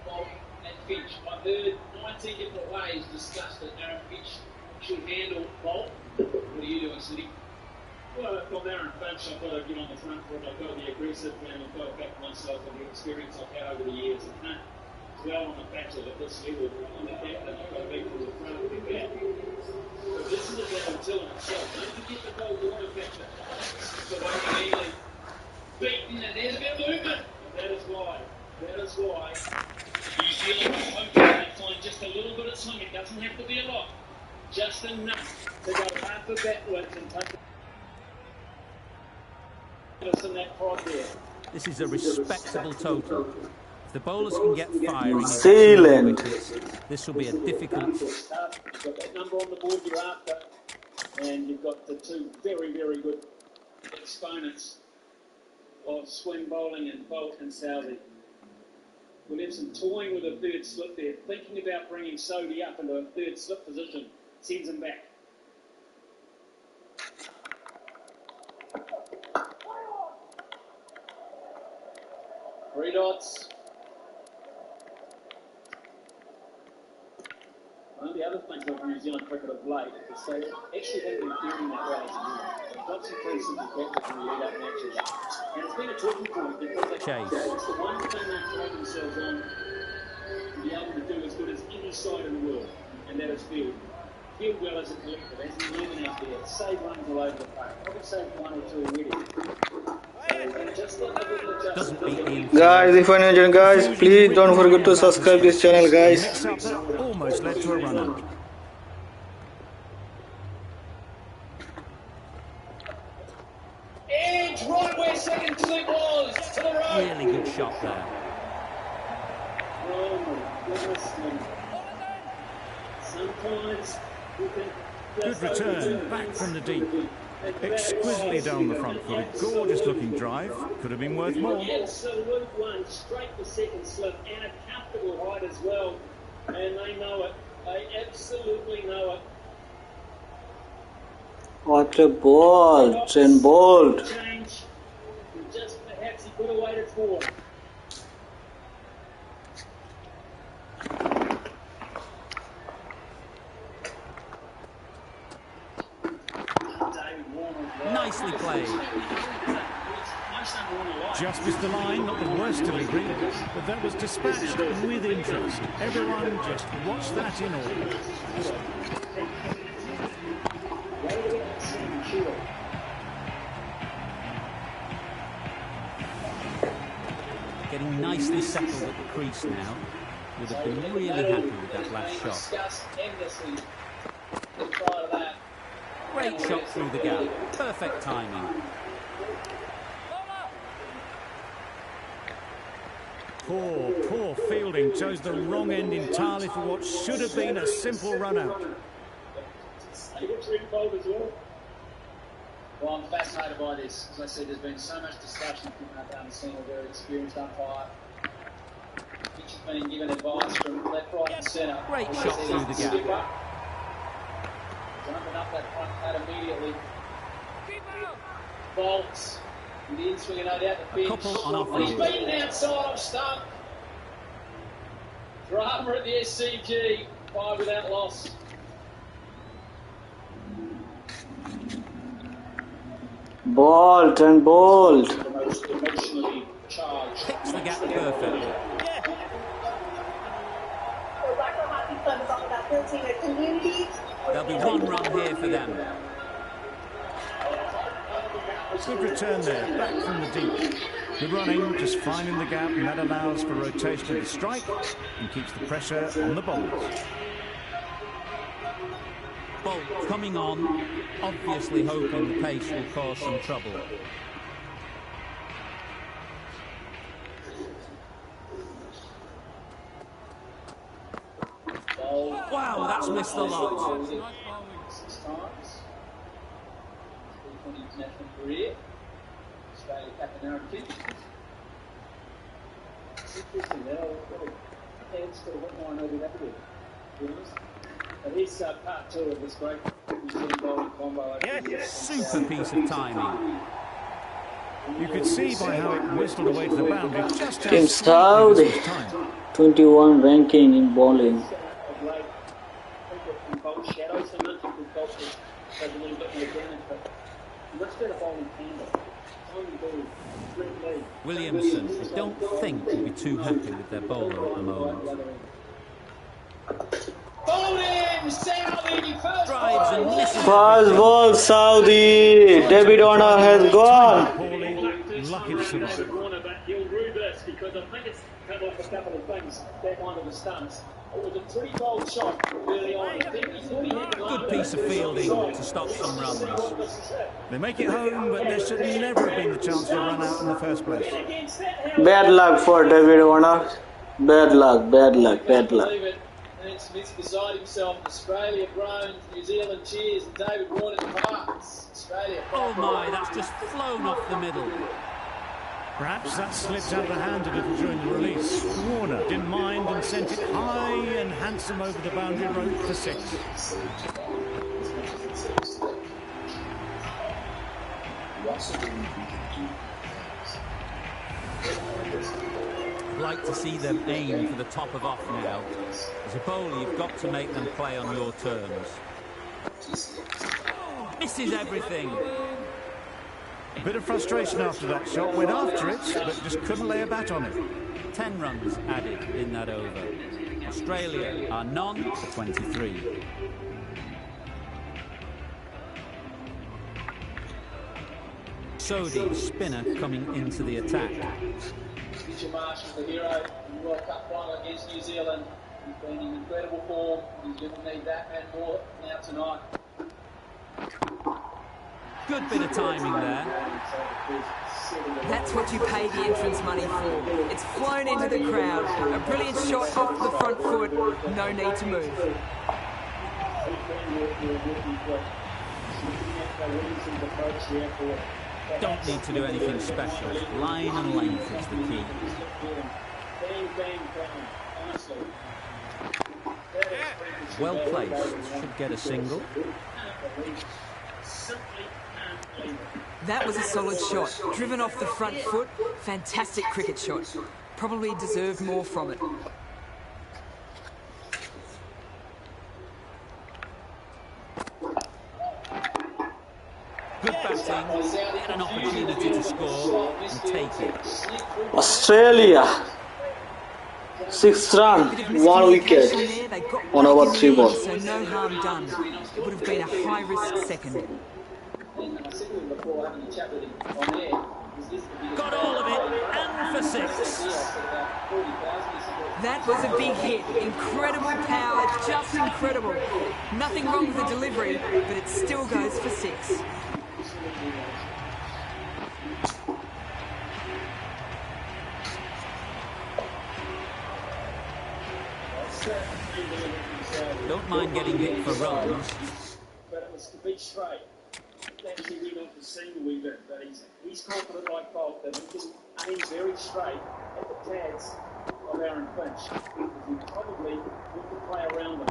Bolt and Finch. I've heard 19 different ways discussed that Aaron Finch should handle Bolt. What are you doing, City? Well, from Aaron Finch, I've got to get on the front foot. I've got to be aggressive, and I've got to back myself on the experience I've had over the years. I can't dwell on the fact that at this level, I'm the captain, I've got to be from the front of the bat. But this is about until itself. Don't forget the goal water factor. So waiting easily. Beaten, and there's a bit of movement. That is why New Zealand is hoping they find just a little bit of swing. It doesn't have to be a lot. Just enough to go half a bat width and take us in that prod there. This is a respectable total. If the bowlers can get firing, Sealant. this will be a difficult. You've got that number on the board you're after, and you've got the 2 very, very good exponents of swing bowling and Bolt and Southey. Williamson toying with a 3rd slip there, thinking about bringing Sodhi up into a 3rd slip position, sends him back. 3 dots. One of the other things about New Zealand cricket of late is they actually haven't been fielding that well as a unit. They've got some pretty simple tactics in the lead-up matches. And it's been a talking point because it's the one thing they've tried themselves on to be able to do as good as any side in the world, and that is field. Field well as a collective, as an 11 out there, save runs all over the park. Probably saved 1 or 2 already. Guys, if you're enjoying, guys, please don't forget to subscribe this channel, guys. Mix-up that almost led to a run-out. Edge right where second slip was, to the right. Really good shot there. Oh my goodness me. Sometimes you can... Good return, back from the deep. Exquisitely down the front foot, a gorgeous looking drive. Could have been worth more. Absolute one, straight to second slip, and a comfortable height as well. And they know it. They absolutely know it. What a ball, Trent Bolt. Change. Just perhaps he could have waited for. Nicely played. Just missed the line, not the worst delivery, but that was dispatched with interest. Everyone just watch that in order. Getting nicely settled at the crease now. Would have been really happy with that last shot. Great shot through the gap. Perfect timing. Poor fielding. Chose the wrong end entirely for what should have been a simple run-out. Well, I'm fascinated by this. As I said, there's been so much discussion from the scene, a very experienced umpire. Pitch has been given advice from left, right and centre. Great shot through the gap. Jumping up that front pad immediately. Bolts. With the in-swinger, no doubt, the pitch. Couple on off. He's beaten outside off stump. Drama at the SCG. 5 without loss. Bolt and Bolt. The most emotionally charged. Picks the gap perfectly. There'll be 1 run here for them. Good return there, back from the deep. Good running, just finding the gap, and that allows for rotation of the strike and keeps the pressure on the bowls. Bolt coming on, obviously hoping the pace will cause some trouble. Wow, that's missed a lot. 6 times. T20 international career. Australia captain Aaron Finch. It's interesting, it's sort of what I know we have to do, to be honest. But here's part 2 of this great New Zealand bowling combo. Super piece of timing. You could see by how it whistled away to the boundary just how Team Saudi, 21 ranking in bowling. Williamson, I don't think will be too happy with their bowler at the moment. Drives and misses. First ball, Saudi. David Warner has gone. Lucky to survive. He'll reverse because I think it's come off a couple of things back onto the stumps. It was a pretty bold shot early on. Good piece of fielding to stop some runs. They make it home, but there should never have been the chance to run out in the first place. Bad luck for David Warner. Bad luck, bad luck, bad luck. And Smith's beside himself. Australia groans, New Zealand cheers, and David Warner's parts. Australia. Oh my, that's just flown off the middle. Perhaps that slipped out of the hand a little during the release. Warner didn't mind and sent it high and handsome over the boundary rope for 6. I'd like to see them aim for the top of off now. As a bowler, you've got to make them play on your terms. Misses everything. A bit of frustration after that shot. Went after it, but just couldn't lay a bat on it. 10 runs added in that over. Australia are none for 23. Sodhi, spinner, coming into the attack. Future Marsh is the hero in the World Cup final against New Zealand. He's been in incredible form. He's going to need that and more now tonight. Good bit of timing there. That's what you pay the entrance money for. It's flown into the crowd. A brilliant shot off the front foot. No need to move. Don't need to do anything special. Line and length is the key. Well placed. Should get a single. That was a solid shot. Driven off the front foot. Fantastic cricket shot. Probably deserved more from it. Good batting. They had an opportunity to score and take it. Australia. 6th run, 1 wicket on over 3 balls. So no harm done. It would have been a high-risk second. Got all of it, and for 6. That was a big hit. Incredible power, just incredible. Nothing wrong with the delivery, but it still goes for 6. Don't mind getting hit for runs. But it was to be straight. Actually went off the seam a wee bit, but he's confident like Bolt that he can aim very straight at the tags of Aaron Finch. He probably want to play around them,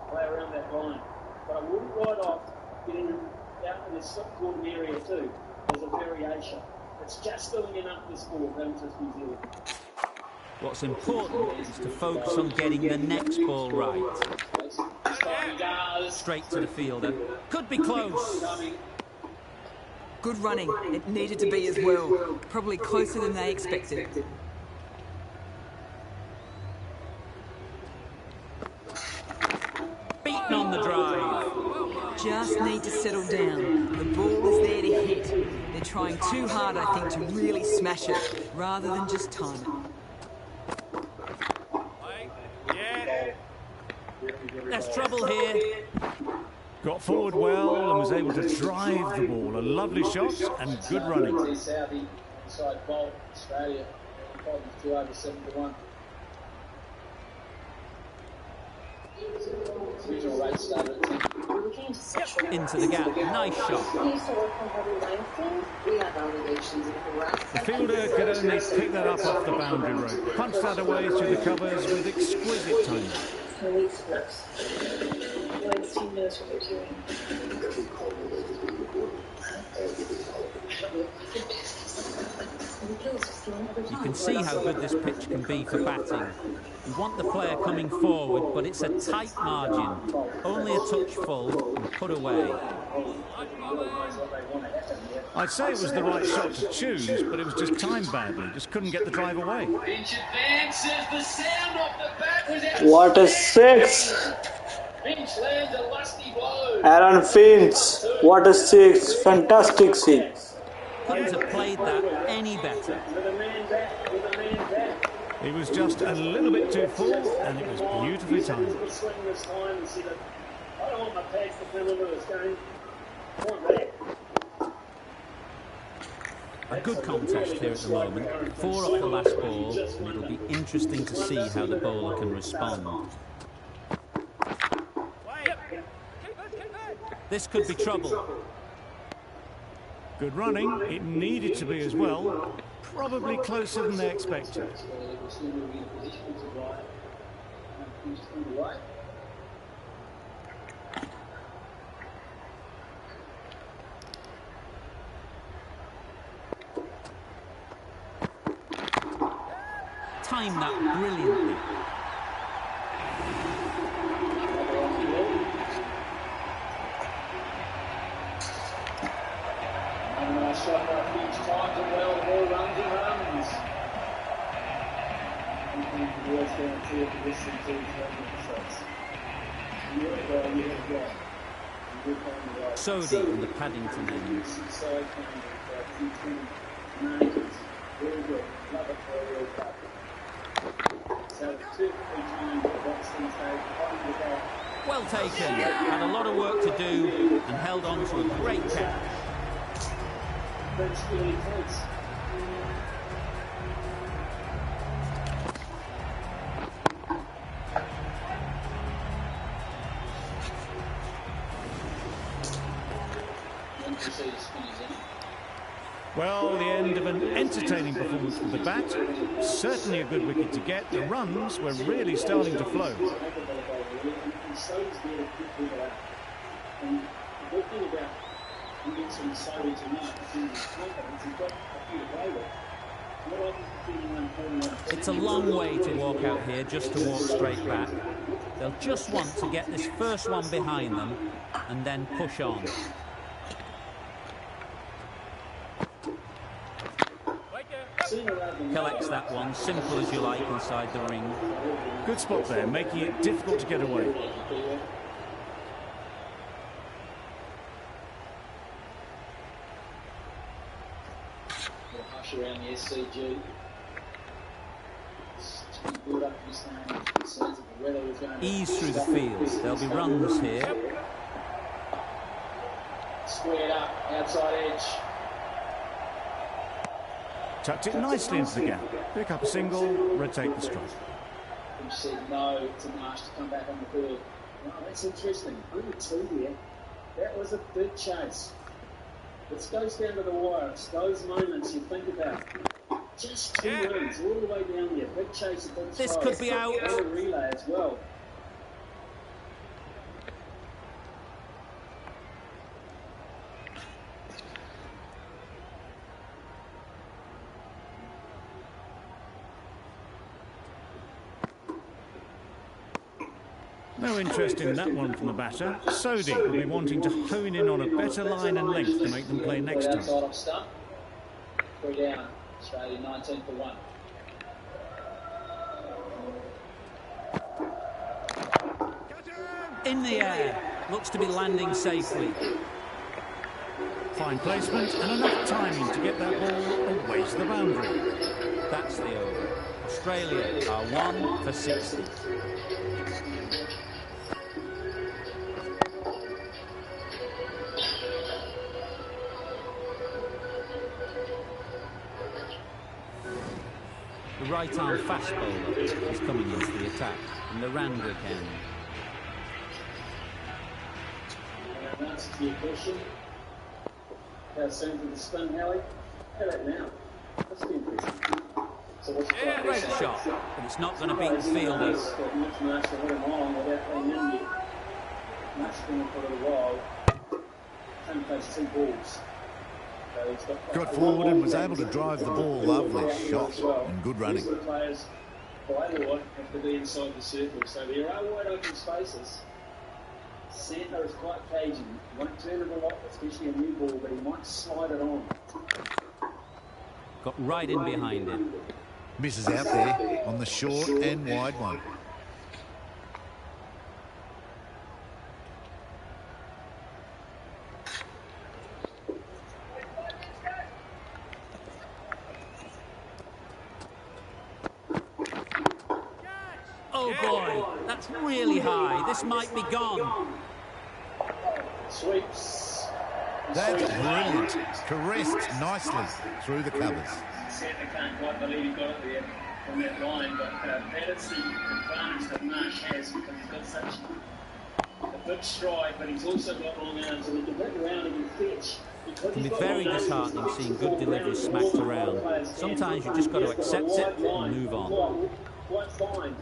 play around that line. But I wouldn't write off getting him out in the slip-cordon area too as a variation. It's just doing enough this ball relative to New Zealand. What's important is to focus on getting the next ball right. Straight to the fielder. Could be close. Good running. It needed to be as well. Probably closer than they expected. Beaten on the drive. Just need to settle down. The ball is there to hit. They're trying too hard, I think, to really smash it, rather than just time it. There's trouble here. Got forward well and was able to drive the ball. A lovely shot and good running. Inside Bolt, Australia. 2 over 7-1. Regional rate started at 10. Into the gap. Nice shot. The fielder could only pick that up off the boundary rope. Punched that away through the covers with exquisite timing. You can see how good this pitch can be for batting. You want the player coming forward, but it's a tight margin. Only a touch full and put away. I'd say it was the right shot to choose, but it was just timed badly. Just couldn't get the drive away. Finch advances. The sound off the bat was out. What a 6! Finch lands a lusty blow. Aaron Finch, what a 6! Fantastic 6. Couldn't have played that any better. It was just a little bit too full, and it was beautifully timed. I don't want my tags to come into this game. A good contest here at the moment. 4 off the last ball, and it'll be interesting to see how the bowler can respond. This could be trouble. Good running. It needed to be as well. Probably closer than they expected. timed that brilliantly. Nice shot by Finch, timed it well, more runs and runs. I think the boys down to it for this and two shots. Sodi and the Paddington end. Very good. Love it for a World Cup. So 2 3 times the boxing take. Well taken. Had a lot of work to do and held on to a great catch. That's really close. Well, the end of an entertaining performance with the bat. Certainly a good wicket to get. The runs were really starting to flow. It's a long way to walk out here just to walk straight back. They'll just want to get this first one behind them and then push on. Collects that one, simple as you like, inside the ring. Good spot there, making it difficult to get away. Hush around the SCG. Ease through the field. There'll be runs here. Squared up, outside edge. Tucked it nicely into the gap. Pick up a single, rotate the strike. He said no to Marsh to come back on the field. Oh, that's interesting. Only 2 here. That was a big chase. It goes down to the wire. It's those moments you think about. Just 2 runs all the way down there. Big chase, a big This could be out. And a relay as well. No interest in that one from the batter. Sodi will be wanting to hone in on a better line and length to make them play next time. Outside off stump. 3 down. Australia 19 for 1. In the air. Looks to be landing safely. Fine placement and enough timing to get that ball away to the boundary. That's the over. Australia are 1 for 60. The right-arm fast bowler is coming into the attack from the Randwick end. Answer to your question. How soon for the spin, Howie? How about now? That's the impressive. So what's your Great shot, but it's not going to beat the fielder. Much Marsh to hit him on without playing in yet. Marsh going for a little while. Can't face 2 balls. Got forward and was able to drive the ball. Lovely shot and good running. The players by law have to be inside the circle, so there are wide open spaces. Santner is quite cagey. He won't turn it a lot, especially a new ball, but he might slide it on. Got right in behind it. Misses out there on the short and wide one. Oh boy, that's really high. This might be gone. Sweeps. That's brilliant. Caressed nicely through the covers. Santner can't quite believe he got it there from that line, but that's the advantage that Marsh has because he's got such a big stride, but he's also got long arms and he can hit around and he can fetch. It can be very disheartening seeing good deliveries smacked around. Sometimes you just got to accept it and move on. Quite fine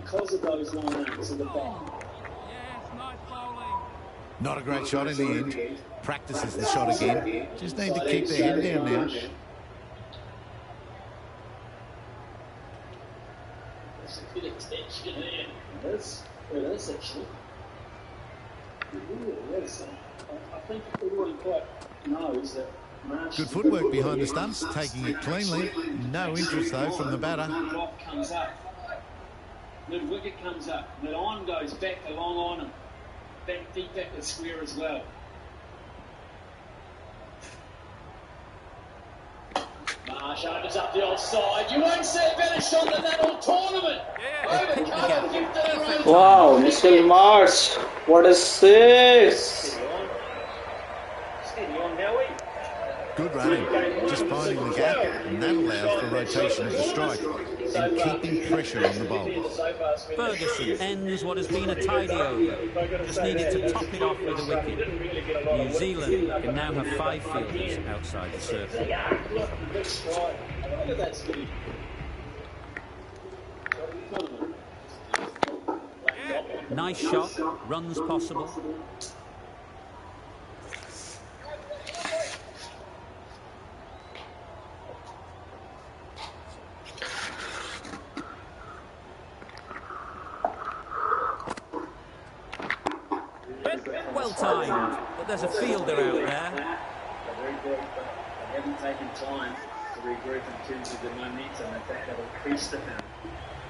because of those long arms in the back. Not a great shot in the end. Practices the shot again. Just need to keep their head down now. actually. Yes, I think everybody quite knows that Marsh... Good footwork behind the stumps, taking it cleanly. No interest, though, from the batter. Mid-off comes up. Mid-wicket comes up. Mid-on goes back to long on and back deep back to square as well. Marsh opens up the offside. You won't see a better shot than that all tournament. Wow, Mr. Marsh, what a six! Good running, just finding the gap, and that allows for rotation of the strike and keeping pressure on the bowlers. Ferguson ends what has been a tidy over. Just needed to top it off with a wicket. New Zealand can now have 5 fielders outside the circle. Nice shot, runs possible. Well timed, but there's a fielder out there. Very good, but they haven't taken time to regroup in terms of the momentum. In fact, they'll increase the pound.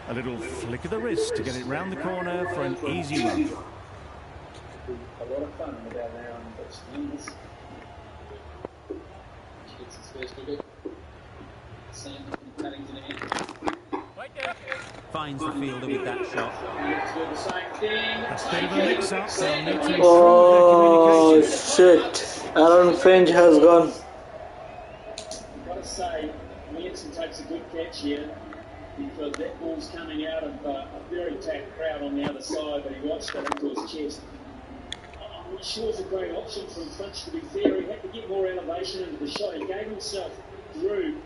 A little flick of the wrist to get it round the corner for an easy run. A lot of fun about now on pitch. She gets his first wicket. Sam Paddington in. Finds the fielder with that shot. That's a bit of a mix-up. They'll need to improve Oh, their communication. shit. Aaron Finch has gone. I've got to say, Williamson takes a good catch here because that ball's coming out of a very tapped crowd on the other side, but he watched it into his chest. I'm not sure it's a great option from Finch, to be fair. He had to get more elevation into the shot. He gave himself through,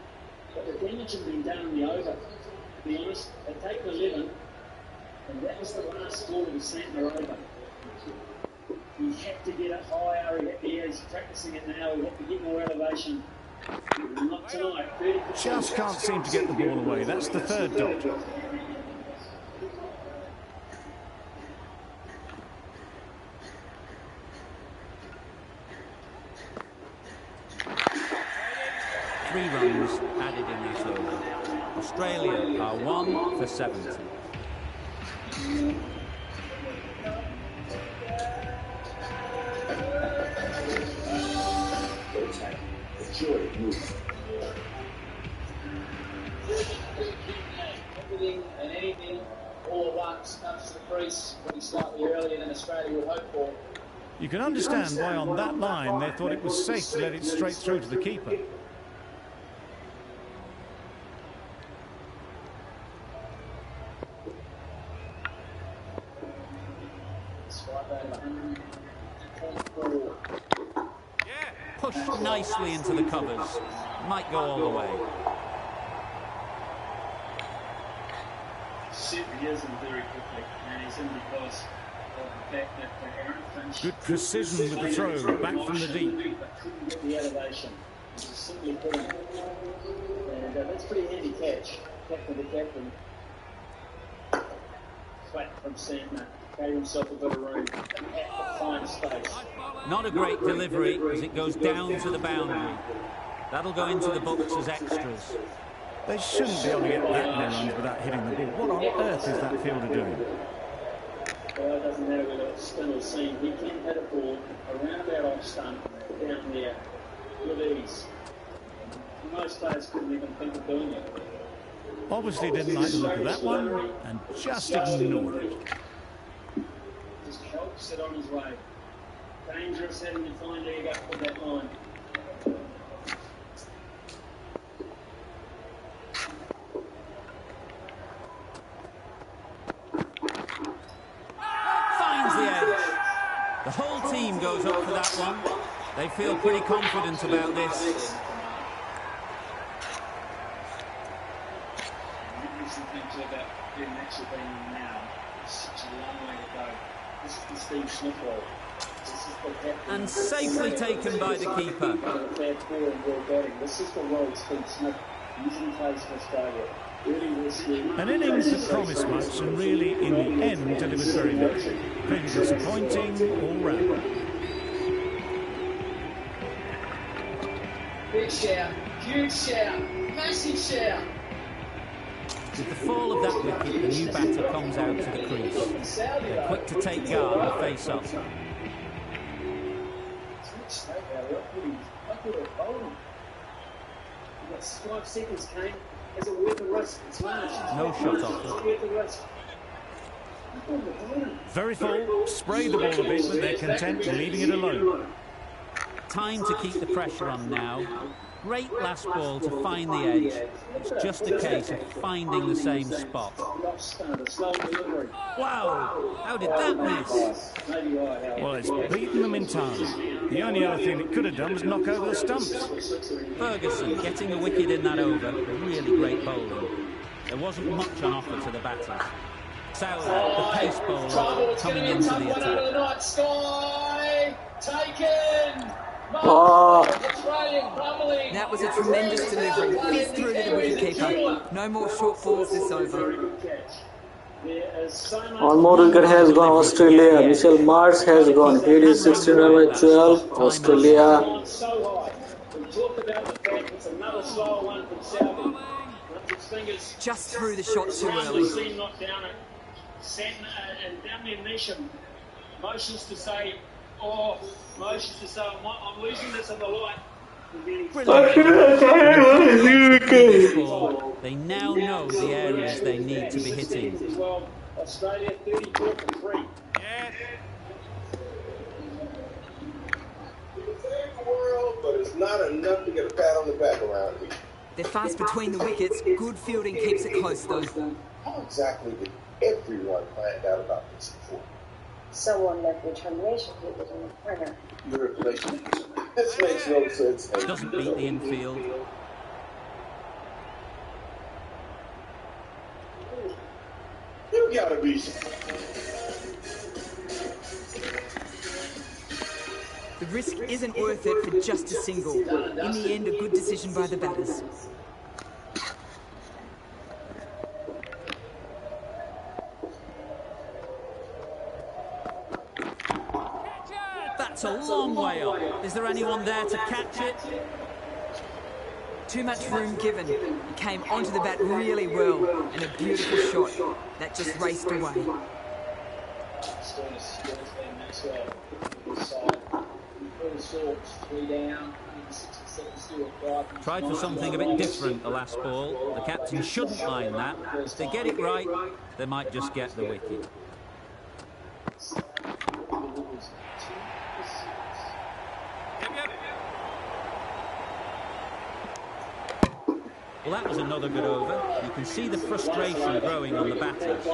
but the damage had been done in the over. To be honest, they'd taken 11, and that was the last ball that was sent in the over. He had to get it higher, he's practicing it now, he had to get more elevation. Not tonight. Just can't seem to get the ball away. That's the third dot. Three runs added in that over. Australia are 1 for 70. Everything and anything all at once comes to the crease pretty slightly earlier than Australia would hope for. You can understand why on that line they thought it was safe to let it straight through to the keeper. Pushed nicely into the covers. Might go all the way. Certainly isn't very quickly, and he's in because of the fact that Aaron Finch... Good precision with the throw, back from the deep. But couldn't get the elevation. He just simply couldn't. And that's a pretty handy catch. Captain the captain. Flat from Santner. Gave himself a bit of room at the fine space. Not a great delivery as it goes down to the boundary. That'll go into the books as extras. They shouldn't be able to get that many runs without hitting the ball. What on earth is that fielder doing? Well, it doesn't matter whether it's spin or seam. He can hit a ball around that off stump down there with ease. Most players couldn't even think of doing it. Obviously didn't like the look of that one and just ignored it. Just helps it on his way. Dangerous having to find leg up with that line. Finds the edge. The whole team goes up for that one. They feel pretty confident about this. About getting actually being in now. It's such a long way to go. This is the Steve Smith role. And safely taken by the keeper. This is the role Steve Smith usually plays for Australia. An innings that promised much and really, in the end, delivered very little. Pretty disappointing all round. Big shout, huge shout, massive shout. With the fall of that wicket, the new batter comes out to the crease. They're quick to take guard and face up. You've got 5 seconds, Kane. Is it worth the risk? It's not. No shot off. It's worth the risk. Very full, spray the ball a bit, but they're content leaving it alone. Time to keep the pressure on now. Great last ball to find the edge. It's just a case of finding the same spot. Wow, how did that miss? Well, it's beaten them in time. The only other thing it could have done was knock over the stumps. Ferguson getting a wicket in that over. Really great bowling. There wasn't much on offer to the batters. Southall, the pace bowler, coming into the attack. Sky taken. Oh. That was a tremendous delivery. Fist through to the wicketkeeper. No more short balls this over. One more wicket has gone Australia. Mitchell Marsh has gone. It is 16 over 12. Australia. Just threw the shot too early. Motions to say, I'm losing this on the light. They now know the areas they need to be hitting. Well, Australia 34 for 3. Yeah. World, but it's not enough to get a pat on the back around here. They're fast between the wickets. Good fielding keeps it close though. How exactly did everyone find out about this before? Someone left the termination papers in the corner. Your replacement. This makes no sense. Doesn't beat the infield. You gotta be. The risk isn't worth it for just a single. In the end, a good decision by the batters. That's a long way up. Is there anyone there to catch it? Too much room given. He came onto the bat really well, and a beautiful shot. That just raced away. Tried for something a bit different the last ball. The captain shouldn't mind that. If they get it right, they might just get the wicket. Well, that was another good over. You can see the frustration growing on the batters.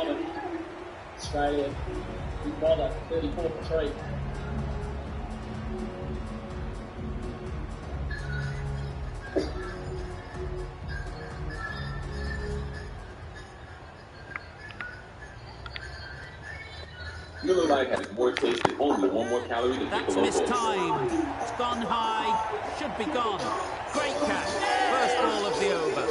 Australia, big bowler, 34 for 3. Miller Lite has more taste and only one more calorie than That's mistimed. It's gone high. Should be gone. Great catch. First ball of the over.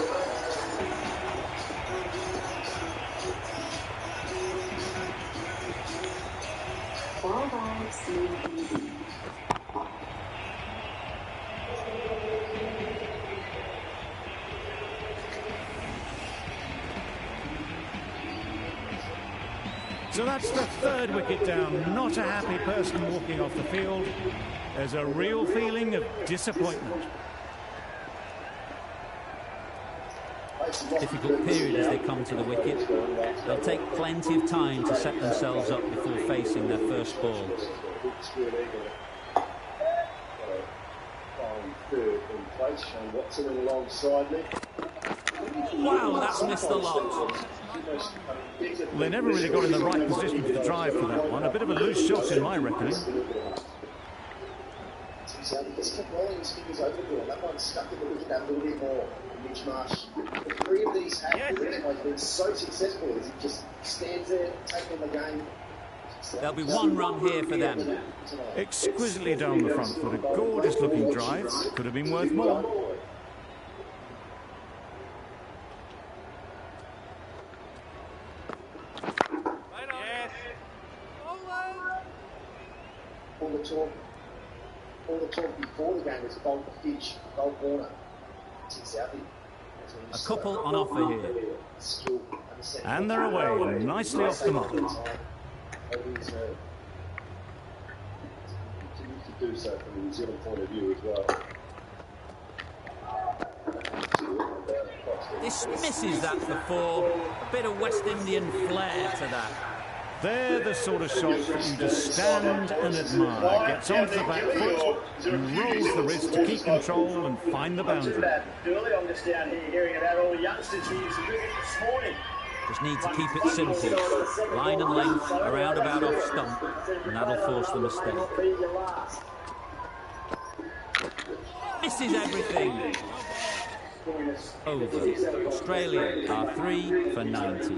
So that's the third wicket down. Not a happy person walking off the field. There's a real feeling of disappointment. Difficult period as they come to the wicket. They'll take plenty of time to set themselves up before facing their first ball. Wow, that's missed a lot. Well, they never really got in the right position for the drive for that one. A bit of a loose shot in my reckoning. Just kept rolling his fingers over the ball. That one stuck in the wicket that little bit more. Mitch Marsh. The 3 of these have been so successful as he just stands there, taking the game. There'll be 1 run here for them. Exquisitely down the front foot. A gorgeous looking drive. Could have been worth more. all the talk before the game was Bolt Fitch, Bolt Warner, Tim Southey. A couple on offer here. And they're away, nicely off the mark. Continues to do so from the New Zealand point of view as well. This misses that for four. A bit of West Indian flair to that. They're the sort of shots that you just stand and admire. Gets onto the back foot and rolls the wrist to keep control and find the boundary. Early on just down here, hearing about all the youngsters who used to do it this morning. Just need to keep it simple. Line and length, around about off stump, and that'll force the mistake. Misses everything. Over. Australia are 3 for 90.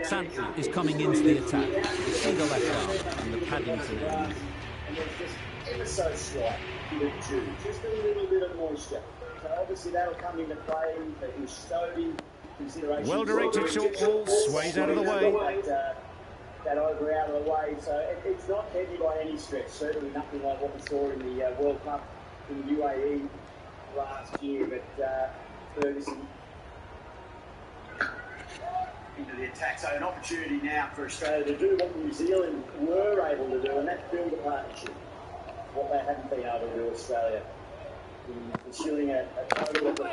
Santley is coming into the attack. You see the left arm and the Paddington end. And it's just ever so slight, just a little bit of moisture. So obviously that'll come into play for his Stody consideration. Well-directed short ball, sways out of the way. That over out of the way, so it's not heavy by any stretch. Certainly nothing like what we saw in the World Cup in the UAE last year, but Ferguson into the attack. So an opportunity now for Australia to do what New Zealand were able to do, and that's build a partnership. What they hadn't been able to do, Australia. Pursuing a total of the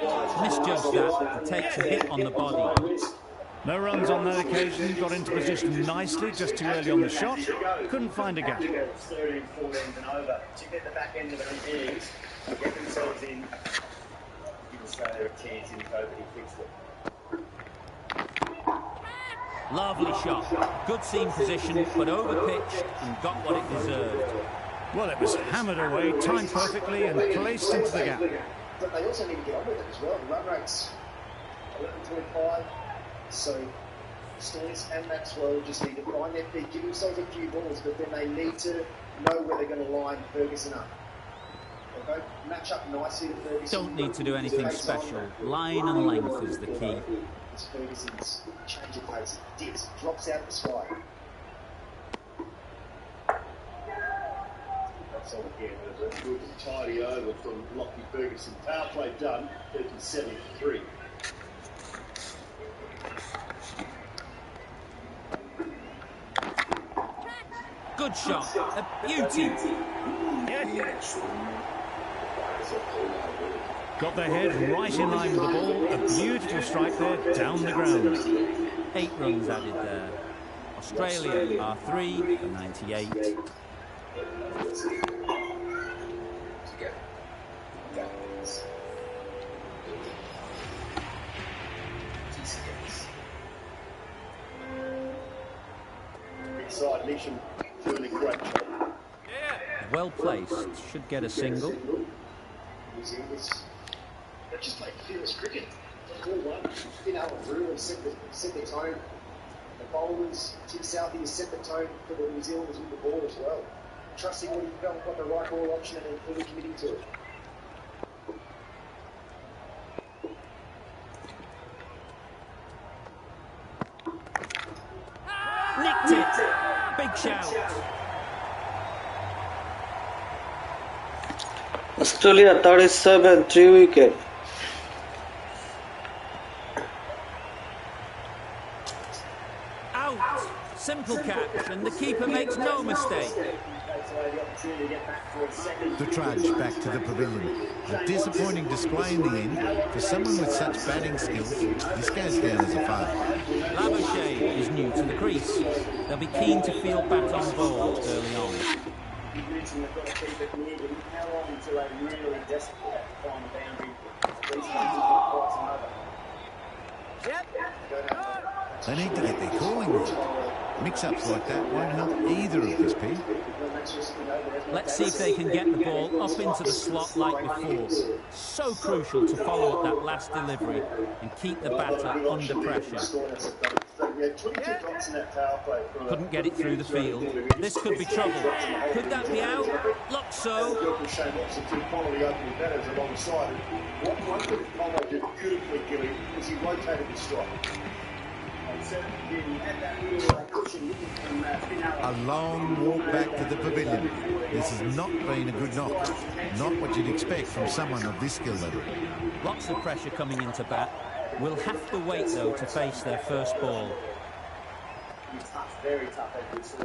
misjudged that and takes a hit on the body. No runs on that occasion, got into position nicely, just too early on the shot, couldn't find a gap. 13, 14 and over to get the back end of the innings and get themselves in. Give Australia a chance in the COVID, he fixed it. Lovely shot. Good seam position, but over-pitched and got what it deserved. Well, it was hammered away, timed perfectly and placed into the gap. But they also need to get on with it as well. The run rate's 11.5. So Stoinis and Maxwell just need to find their feet, give themselves a few balls, but then they need to know where they're going to line Ferguson up. They'll go match up nicely to Ferguson. Don't need to do anything special. Line and length is the key. It's Ferguson's change of pace. Dips, drops out of the sky. That's all again. It was a good tidy over from Lockie Ferguson. Power play done, 37-3. Good shot, a beauty. Got their head right in line with the ball. A beautiful strike there, down the ground. 8 runs added there. Australia are 3 for 98. Inside Nisham doing a great job. Well placed, should get a single. New Zealanders, they just play fearless cricket. All one, been able to really set the tone. The bowlers, Tim Southey has set the tone for the New Zealanders with the ball as well. Trusting what he felt got the right ball option and then fully committing to it. Nicked it! Big shout! Australia 37, 3 wicket. Out! Simple catch, and the keeper makes no mistake. The trudge back to the pavilion. A disappointing display in the end. For someone with such batting skills, this goes down as a fail. Labuschagne is new to the crease. They'll be keen to field bat on ball early on. You mentioned they've got to keep it moving. How long until they really desperately have to find the boundary? These ones have got some over. They need to get their calling right. Mix-ups like that won't help either of this pair. Let's see if they can get the ball up into the slot like before. So crucial to follow up that last delivery and keep the batter under pressure. Couldn't get it through the field. This could be trouble. Could that be out? Looks so. What one thing Conway did beautifully, Gilly, was he rotated the strike. A long walk back to the pavilion. This has not been a good knock. Not what you'd expect from someone of this skill level. Lots of pressure coming into bat. Will have to wait, though, to face their first ball. Very tough, as we saw.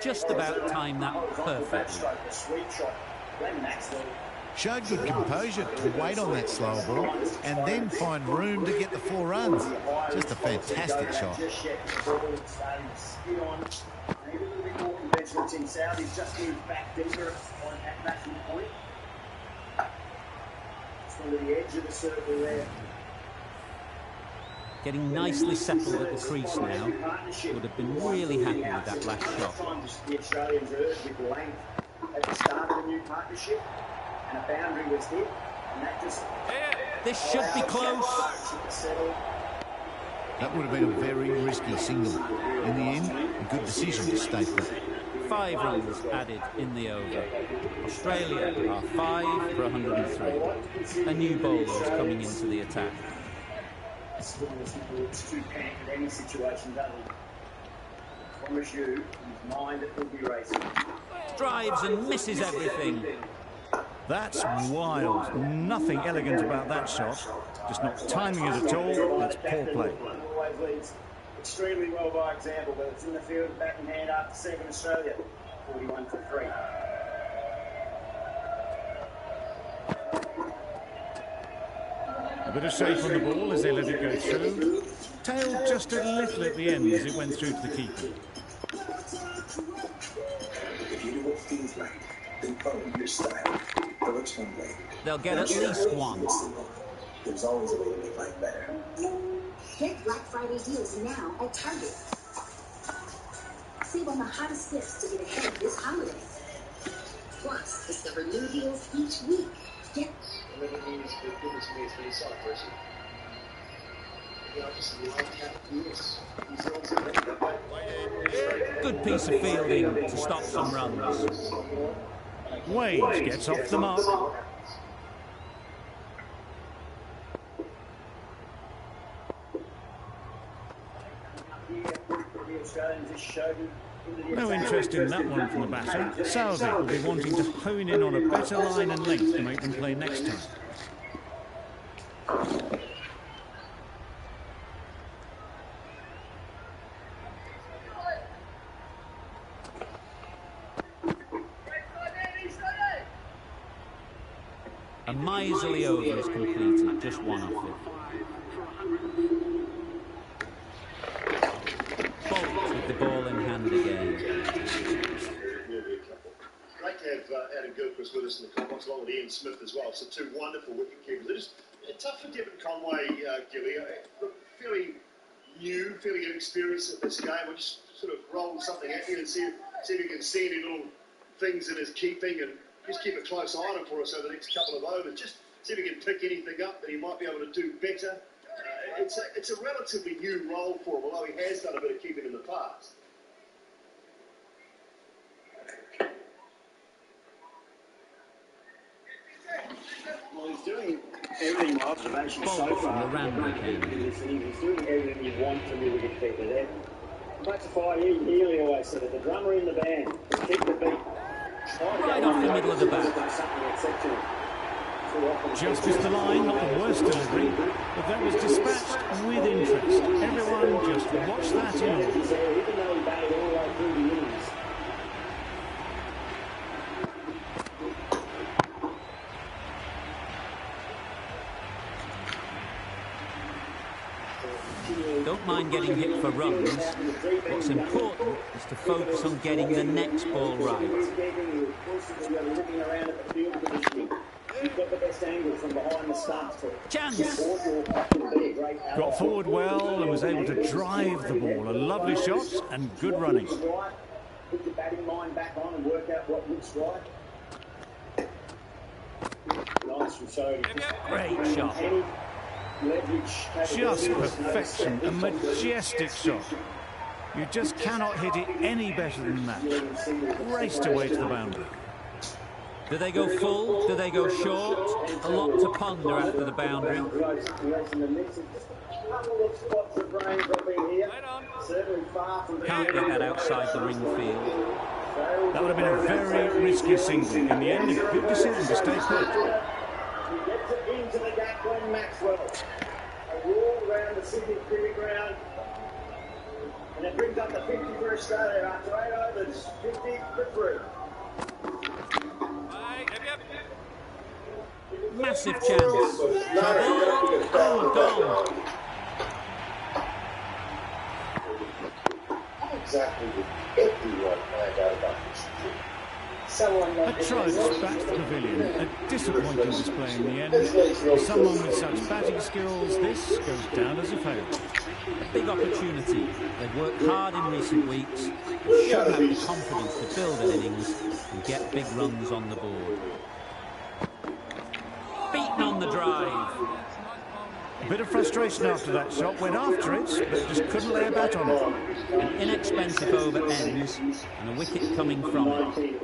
Just about timed that perfectly. Showed good composure to wait on that slow ball and then find room to get the 4 runs. Just a fantastic shot. Maybe a little bit more conventional Team South. He's just moved back deeper on that matching point. Just under the edge of the circle there. Getting nicely settled at the crease now. Would have been really happy with that last shot. The Australians urged with length at the start of the new partnership, and a boundary was hit, and that just... This should be close. That would have been a very risky single. In the end, a good decision to stay put. 5 runs added in the over. Australia are 5 for 103. A new bowler is coming into the attack. It's too panicked in any situation, doesn't he? I promise you, his mind will be racing. Drives and misses everything. That's wild. Nothing elegant about that shot. Just not timing it at all. It's poor play. Always leads extremely well by example, but it's in the field, back in hand after 7 Australia. 41 for 3. A bit of shape on the ball as they let it go through. Tailed just a little at the end as it went through to the keeper. If you do what feels right, then follow your style. They'll get at least 1. There's always a way to make life better. Get Black Friday deals now at Target. Save on the hottest gifts to get ahead of this holiday. Plus, discover new deals each week. Get... It's been so impressive. Good piece of fielding to stop some runs. Wade gets off the mark. No interest in that one from the batter. Southey will be wanting to hone in on a better line and length to make them play next time. A miserly over is completed, just 1 off it. Bolt with the ball in hand again. Great to have Adam Gilchrist with us in the complex, along with Ian Smith as well. So 2 wonderful wicket keepers. It's tough for Devon Conway, Gilly. Fairly new, fairly inexperienced at this game. We'll just sort of roll something at you and see if you can see any little things in his keeping, and just keep a close eye on him for us over the next couple of overs. Just see if he can pick anything up that he might be able to do better. It's a relatively new role for him, although he has done a bit of keeping in the past. Well, he's doing everything, my observation so far. He's doing everything you want from your wicketkeeper there. Back to fire, Healy always said it, the drummer in the band, keep the beat. Right off the middle of the bat. Just missed the line, not the worst delivery, but that was dispatched with interest. Everyone just watch that in. Even though he batted all the way through the innings. Don't mind getting hit for runs. What's important is to focus on getting the next ball right. Chance! Got forward well and was able to drive the ball. A lovely shot and good running. Put your batting mind back on and work out what looks right. Nice from Sody. Great shot. Just perfection, a majestic shot. You just cannot hit it any better than that. Raced away to the boundary. Do they go full? Do they go short? A lot to ponder after the boundary. Can't get that outside the ring field. That would have been a very risky single. In the end, a good decision to stay put. He gets it into the gap when Maxwell. A roll around the Sydney cricket ground. And it brings up the 50 for Australia after 8 overs. 50 for 3. Massive chance. Oh, gone. Exactly with everyone found out about this. A trudge back to the pavilion. A disappointing display in the end. For someone with such batting skills, this goes down as a fail. A big opportunity. They've worked hard in recent weeks and should have the confidence to build an innings and get big runs on the board. Beaten on the drive. A bit of frustration after that shot. Went after it, but just couldn't lay a bat on it. An inexpensive over ends and a wicket coming from it.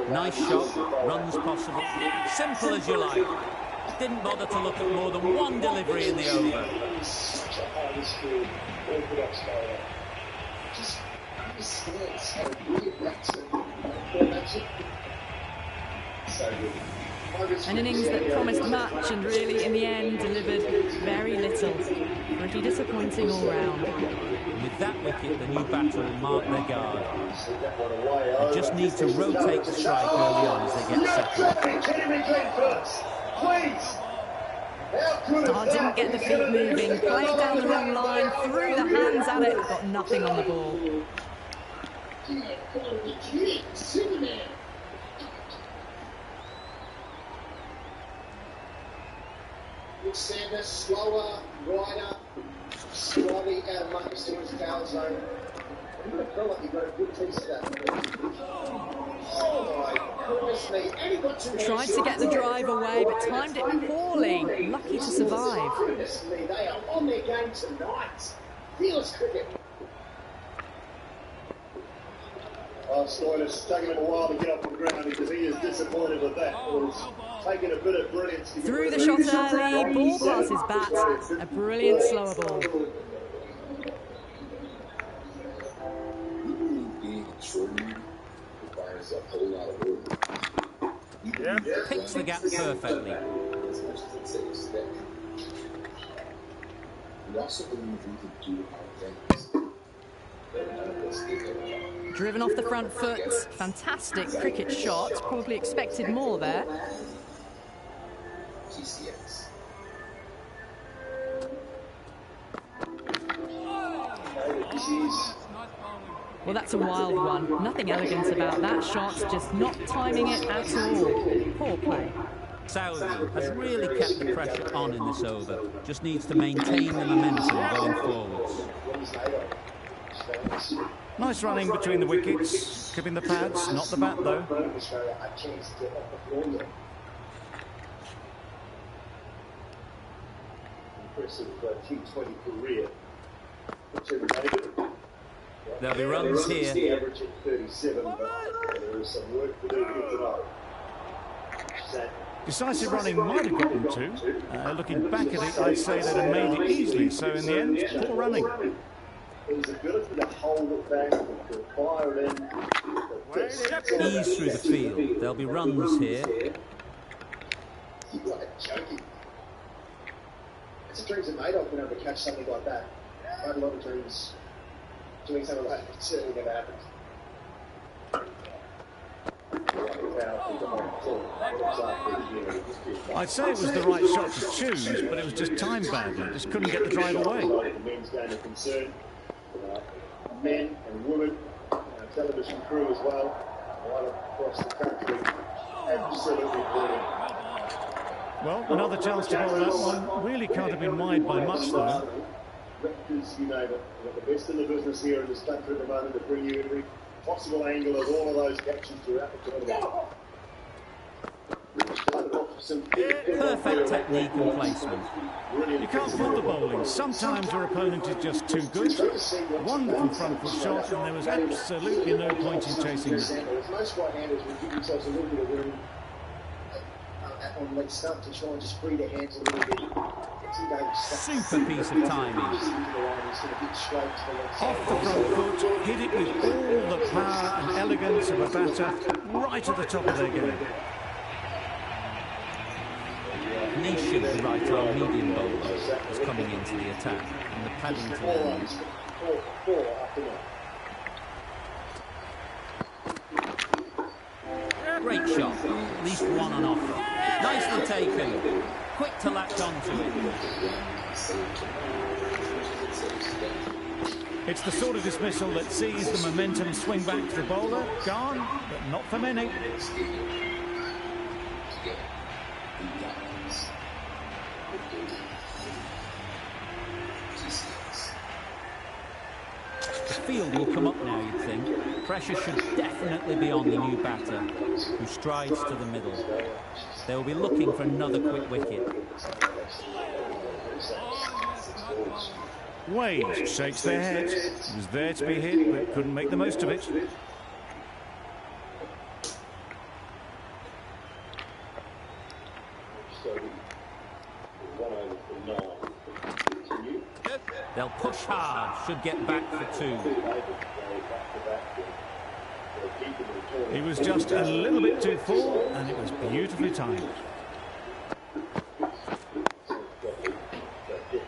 Nice shot, runs possible. Simple as you like. Didn't bother to look at more than one delivery in the over. Such a highly skilled orthodox player. Just understands how to bring it back to so good. An innings that promised much and really, in the end, delivered very little. Pretty disappointing all round. With that wicket, the new batter will mark their guard. They just need to rotate the strike early on as they get settled. Oh, didn't get the feet moving, played down the wrong line, threw the hands at it, got nothing on the ball. Sanders, slower, wider, slightly out of Marcus Stewart's foul zone. It would have felt like he got a good piece of that. Oh my goodness me. And he got two Tried to get the drive away, but timed it poorly. Lucky to survive. Goodness me, they are on their game tonight. Fearless cricket. Stoinis taking him a while to get up on the ground because he is disappointed with that. Taking a bit of brilliance. Threw the shot early, ball past his bat, a brilliant slower ball. Being extraordinary requires a whole lot of work. Picks the gap perfectly. As much as it saves that. We also believe we can do our things. But none of us give it a job. Driven off the front foot, fantastic cricket shot, probably expected more there. GCX. Well, that's a wild one. Nothing elegant about that shot, just not timing it at all. Poor play. Saudi has really kept the pressure on in this over. Just needs to maintain the momentum going forwards. Nice running between the wickets, keeping the pads, not the bat though. Impressive T20 career. There'll be runs here. Average at 37, but there is some work to do here tonight. Decisive running might have gotten two. Looking back at it, I'd say they'd have made it easily. So in the end, poor running. There's ability to hold it back, to fire it in. Ease through the field. There'll be runs here. Joking. It's a dreams of Madoff being able to catch something like that. I had a lot of dreams doing something like that. It's certainly never happened. I'd say it was the right shot to choose, but it was just timed badly. Just couldn't get the drive away. Men's game of concern. Men and women, television crew as well, right across the country. Absolutely brilliant. Well, another chance to bowl that one. Really can't have been wide by much though. Because, you know, the best in the business here in this country at the moment to bring you every possible angle of all of those captions throughout the tournament. We started off Perfect technique and placement. You can't fault the bowling. Sometimes your opponent is just too good. Wonderful front foot shot, and there was absolutely no point in chasing that. Most right-handers will give themselves a little bit of room on leg stump to try and just free their hands a little bit. Super piece of timing. Off the front foot, hit it with all the power and elegance of a batter, right at the top of their game. Nation, the right-arm medium bowler, was coming into the attack, and the Paddington end. Great shot, at least one on offer. Nicely taken, quick to latch onto it. It's the sort of dismissal that sees the momentum swing back to the bowler. Gone, but not for many. The field will come up now, you'd think. Pressure should definitely be on the new batter, who strides to the middle. They will be looking for another quick wicket. Wade shakes their head. He was there to be hit, but couldn't make the most of it. They'll push hard, should get back for two. He was just a little bit too full, and it was beautifully timed.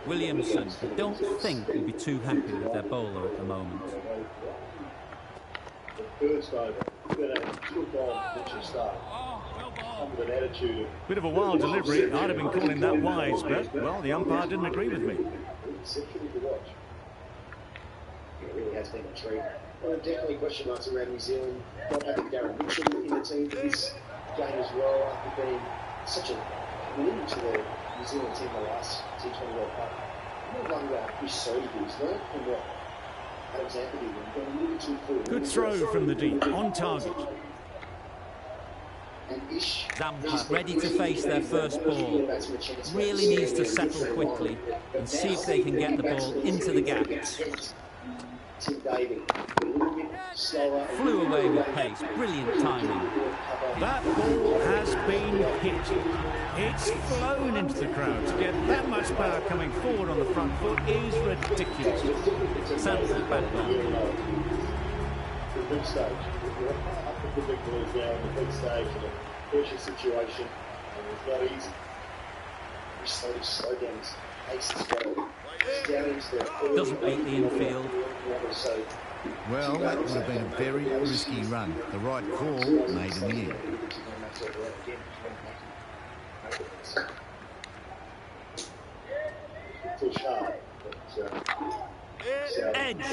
Williamson, I don't think will be too happy with their bowler at the moment. Bit of a wild delivery. I'd have been calling that wise, but, well, the umpire didn't agree with me. Exceptional to watch. It really has been a treat. There are definitely question marks around New Zealand. Not having Darren Mitchell in the team for this game as well, after being such a win to the New Zealand team the last T20 World Cup. I'm not wondering Chris Sodhi who's learned from what Alexander did and gone a little bit too full. Good throw from the deep, on target. Zampa ready to face their first ball. Really needs to settle quickly and see if they can get the ball into the gaps. Flew away with pace. Brilliant timing. That ball has been hit. It's flown into the crowd. To get that much power coming forward on the front foot is ridiculous. Sample back on. The big stage. The big balls now on the big stage in a pressure situation, and it's not easy. We slowly slow down his pace as well. Down into the doesn't beat the infield. Well, that would have been a very risky run. The right call made in the end. Push hard, but edge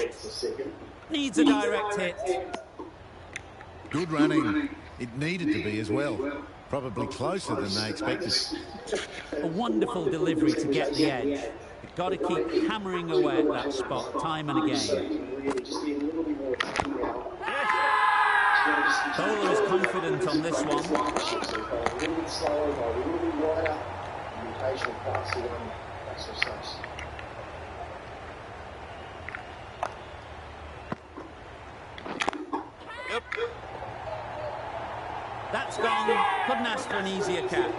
needs a direct hit. Good running. It needed to be as well. Probably closer than they expected. A wonderful delivery to get the edge. You've got to keep hammering away at that spot time and again. Bowler is confident on this one. That's gone. Couldn't ask for an easier catch.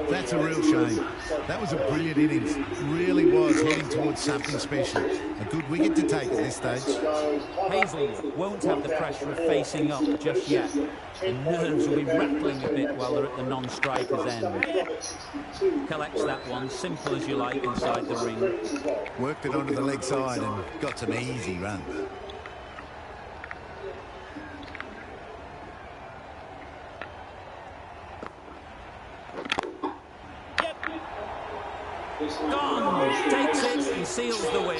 That's a real shame. That was a brilliant innings. Really was heading towards something special. A good wicket to take at this stage. Hazlewood won't have the pressure of facing up just yet. The nerves will be rattling a bit while they're at the non-striker's end. Collects that one, simple as you like, inside the ring. Worked it onto the leg side and got some easy runs. Gone! Takes it and seals the win.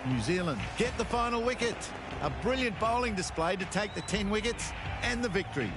New Zealand get the final wicket. A brilliant bowling display to take the 10 wickets and the victory.